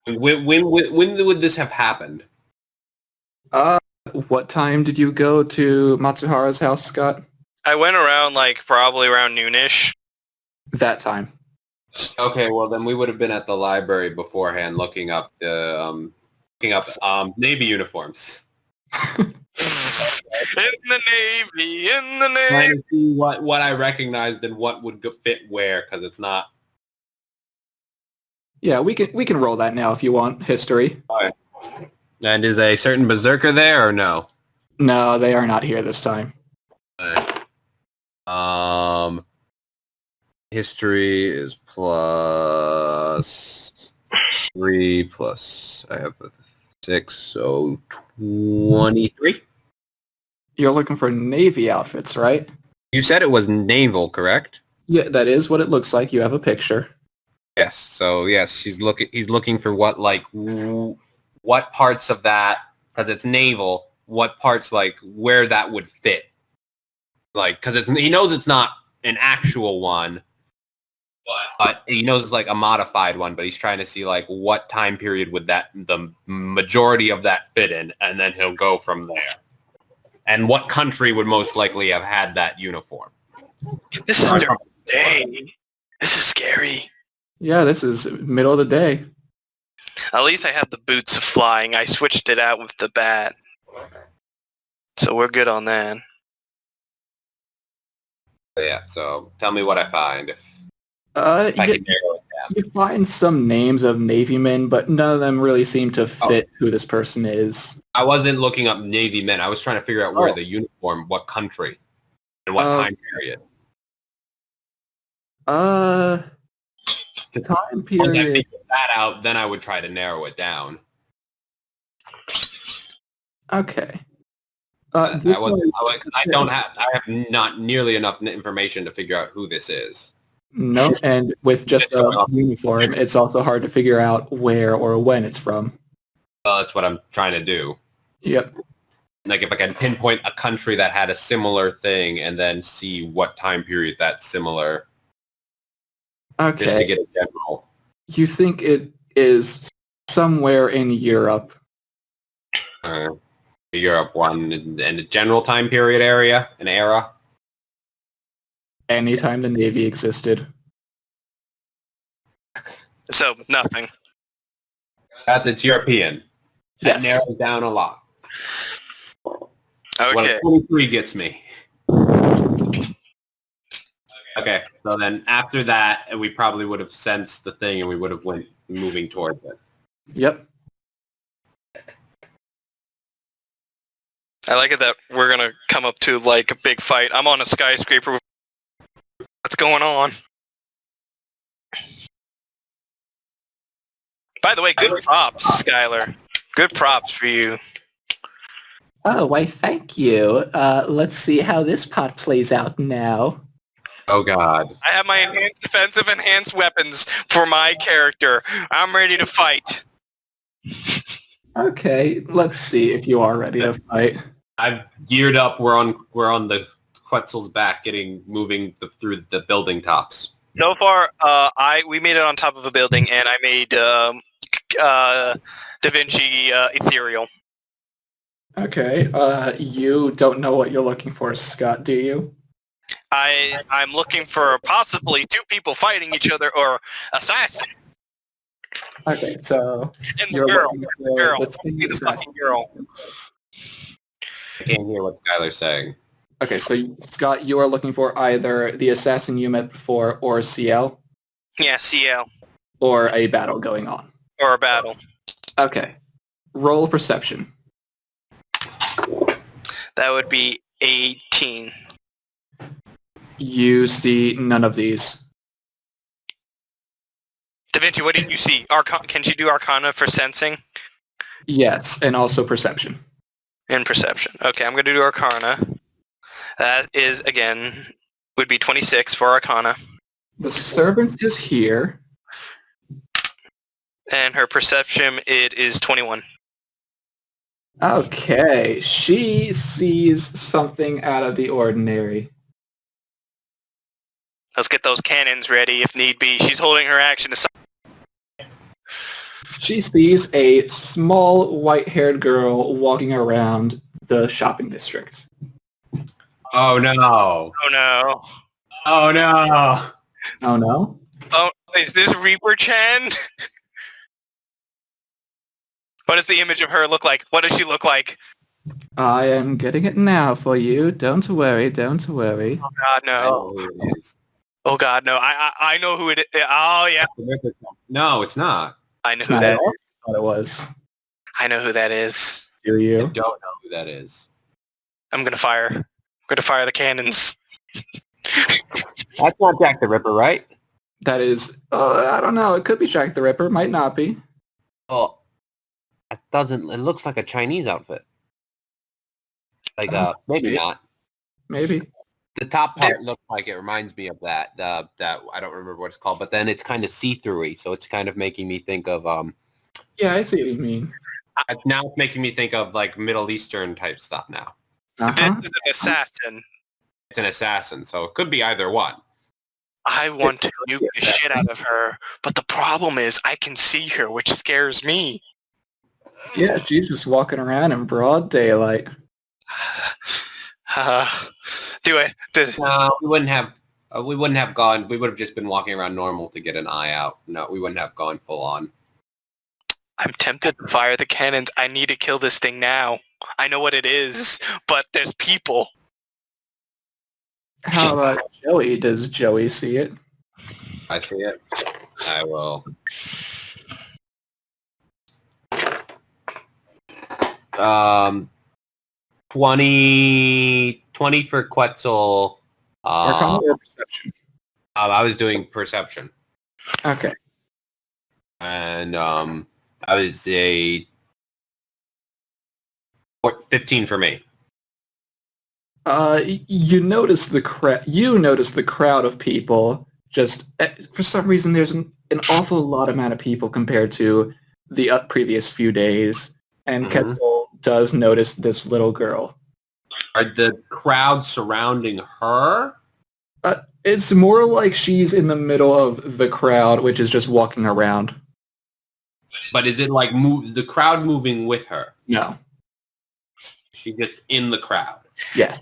And when would this have happened? What time did you go to Matsuhara's house, Scott? I went around probably around noonish. That time. Okay, well then we would have been at the library beforehand looking up Navy uniforms. In the Navy, in the Trying Navy. to see what I recognized and what would fit where, because it's not. Yeah, we can roll that now if you want. History. And is a certain Berserker there or no? No, they are not here this time. History is plus 3 plus I have a 6, so 23. You're looking for Navy outfits, right? You said it was naval, correct? Yeah, that is what it looks like. You have a picture. Yes. So yes, he's looking for what parts of that, because it's naval, what parts where that would fit. Because he knows it's not an actual one, but he knows it's a modified one, but he's trying to see what time period would the majority of that fit in, and then he'll go from there. And what country would most likely have had that uniform? This is during the day. This is scary. Yeah, this is middle of the day. At least I have the boots of flying. I switched it out with the bat. So we're good on that. Yeah, so tell me what I find if I I can narrow it down. You find some names of Navy men, but none of them really seem to fit who this person is. I wasn't looking up Navy men. I was trying to figure out where the uniform, what country, and what time period. Time Once I period. figured that out, then I would try to narrow it down. Okay. I have not nearly enough information to figure out who this is. No, and with just a uniform, it's also hard to figure out where or when it's from. Well, that's what I'm trying to do. Yep. If I can pinpoint a country that had a similar thing and then see what time period that's similar, just to Okay. get a general. You think it is somewhere in Europe? Europe one and a general time period area, an era. Anytime the Navy existed. So nothing. That's European. That Yes. narrows down a lot. Okay. Well, 23 gets me. Okay, so then after that, we probably would have sensed the thing and we would have went moving towards it. Yep. I like it that we're gonna come up to a big fight. I'm on a skyscraper. What's going on? By the way, good props, Skylar. Good props for you. Oh, why thank you. Let's see how this part plays out now. Oh God. I have my enhanced defensive, enhanced weapons for my character. I'm ready to fight. Okay, let's see if you are ready to fight. I've geared up. We're on the Quetzal's back, moving through the building tops. So far, we made it on top of a building, and I made Da Vinci ethereal. Okay, you don't know what you're looking for, Scott, do you? I'm looking for possibly two people fighting each other or assassin. Okay, so And the you're girl. looking for Girl. the same Be the assassin. fucking girl. I can't hear what Skylar's saying. Okay, so Scott, you are looking for either the assassin you met before or CL, Yeah, CL. or a battle going on. Or a battle. Okay, roll perception. That would be 18. You see none of these. Da Vinci, what did you see? Can you do Arcana for sensing Yes, and also perception. and perception? Okay, I'm going to do Arcana. That is, again, would be 26 for Arcana. The servant is here. And her perception, it is 21. Okay, she sees something out of the ordinary. Let's get those cannons ready if need be. She's holding her action to She sees a small white-haired girl walking around the shopping district. Oh no! Oh no. Oh no! Oh no? Oh, is this Reaper Chan? What does the image of her look like? What does she look like? I am getting it now for you. Don't worry, don't worry. Oh god, I no. know who it is. Oh god, no. I know who it is. Oh yeah. No, it's not. I know It's who not that at all is. what it was. I know who that is. Do I you? don't know who that is. I'm gonna fire. I'm gonna fire the cannons. That's not Jack the Ripper, right? That is, I don't know. It could be Jack the Ripper. Might not be. Well, it doesn't. It looks like a Chinese outfit. Like, maybe maybe. not. Maybe. The top part looks like it reminds me of that. That I don't remember what it's called, but then it's kind of see-throughy, so it's kind of making me think of Yeah, I see what you mean. now it's making me think of like Middle Eastern type stuff now. Uh-huh. This is an assassin. It's an assassin, so it could be either one. I want to nuke the shit out of her, but the problem is I can see her, which scares me. Yeah, she's just walking around in broad daylight. Do it. No, we wouldn't have. We wouldn't have gone. We would have just been walking around normal to get an eye out. No, we wouldn't have gone full on. I'm tempted to fire the cannons. I need to kill this thing now. I know what it is, but there's people. How about Joey? Does Joey see it? I see it. I will. 20 for Quetzal. Arcana or perception? I was doing perception, Okay. and I was a 15 for me. You notice the crowd of people. Just for some reason, there's an awful lot amount of people compared to the previous few days, and Mhm. Quetzal does notice this little girl. Are the crowd surrounding her? It's more like she's in the middle of the crowd, which is just walking around. But is it like the crowd moving with her? No. She just in the crowd. Yes.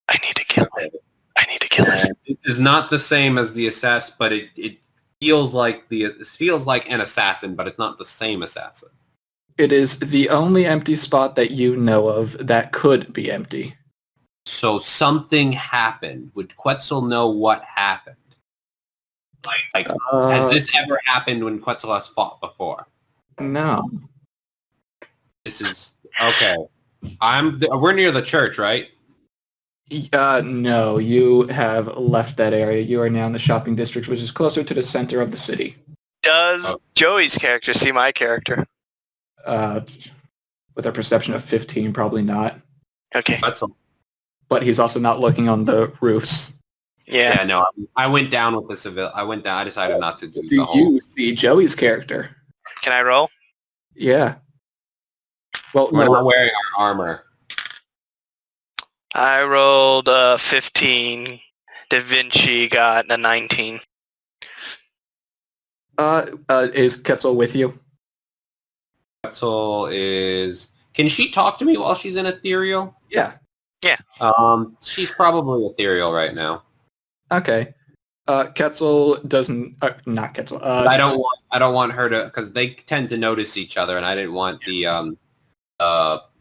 I need to kill it. I need to kill this. It is not the same as the assassin, but it feels like an assassin, but it's not the same assassin. It is the only empty spot that you know of that could be empty. So something happened. Would Quetzal know what happened? Like has this ever happened when Quetzal has fought before? No. This is okay. We're near the church, right? No, you have left that area. You are now in the shopping district, which is closer to the center of the city. Does Joey's character see my character? With a perception of 15, probably not. Okay. Quetzal. But he's also not looking on the roofs. Yeah. Yeah, no, I went down with the civil. I decided not to do Do the whole. you see Joey's character? Can I roll? Yeah. Well, We're no, not wearing our armor. I rolled 15. Da Vinci got a 19. is Quetzal with you? Quetzal is. Can she talk to me while she's in ethereal? Yeah. She's probably ethereal right now. Okay. Quetzal doesn't. Not Quetzal. I don't want her to, because they tend to notice each other, and I didn't want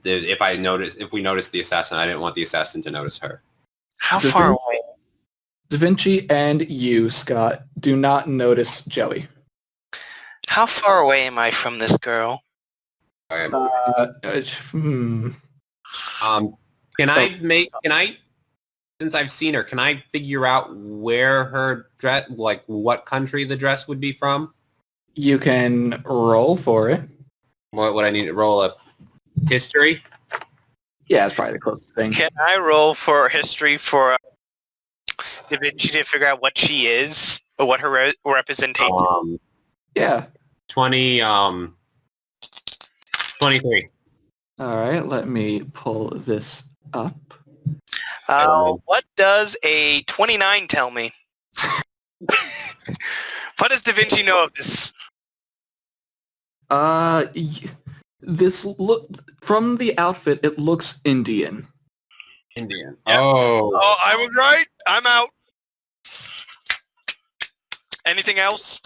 if we notice the assassin, I didn't want the assassin to notice her. How Da far Vinci- away? Da Vinci and you, Scott, do not notice Joey. How far away am I from this girl? Okay. Can I, since I've seen her, can I figure out where her dress, like what country the dress would be from? You can roll for it. What would I need to roll up? History? Yeah, that's probably the closest thing. Can I roll for history for Da Vinci to figure out what she is or what her representation? Yeah. 23. All right, let me pull this up. What does a 29 tell me? What does Da Vinci know of this? This look from the outfit, it looks Indian. Indian. Yeah. Oh. Oh, I was right. I'm out. Anything else?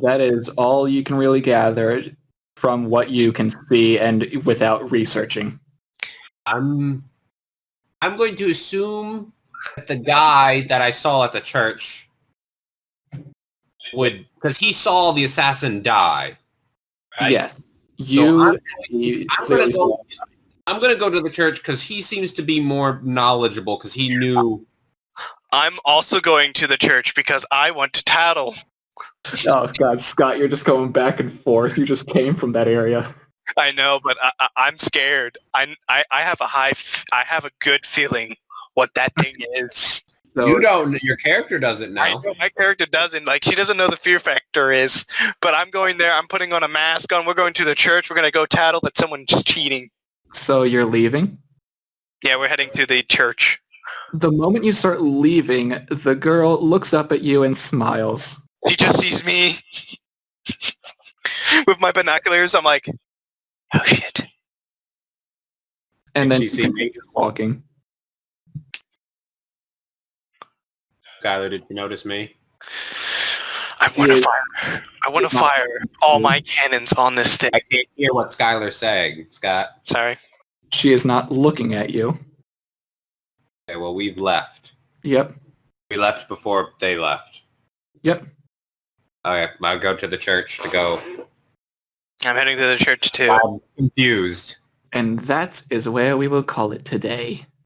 That is all you can really gather from what you can see and without researching. I'm going to assume that the guy that I saw at the church would, because he saw the assassin die. Right? Yes. So You I'm clearly going to go to the church because he seems to be more knowledgeable because he knew. I'm also going to the church because I want to tattle. Oh God, Scott, you're just going back and forth. You just came from that area. I know, but I'm scared. I have I have a good feeling what that thing is. So, You don't. Your character doesn't I know. know my character doesn't. Like, she doesn't know the fear factor is. But I'm going there. I'm putting on a mask on. We're going to the church. We're going to go tattle that someone's cheating. so you're leaving? Yeah, we're heading to the church. The moment you start leaving, the girl looks up at you and smiles. He just sees me with my binoculars. I'm like, oh shit. And then She she sees me. continues walking. Skylar, did you notice me? I want to Yeah. fire. I want to fire all my cannons on this thing. I can't hear what Skylar's saying, Scott. Sorry. She is not looking at you. Okay, well, we've left. Yep. We left before they left. Yep. Okay, I'll go to the church to go. I'm heading to the church too. I'm confused. And that is where we will call it today.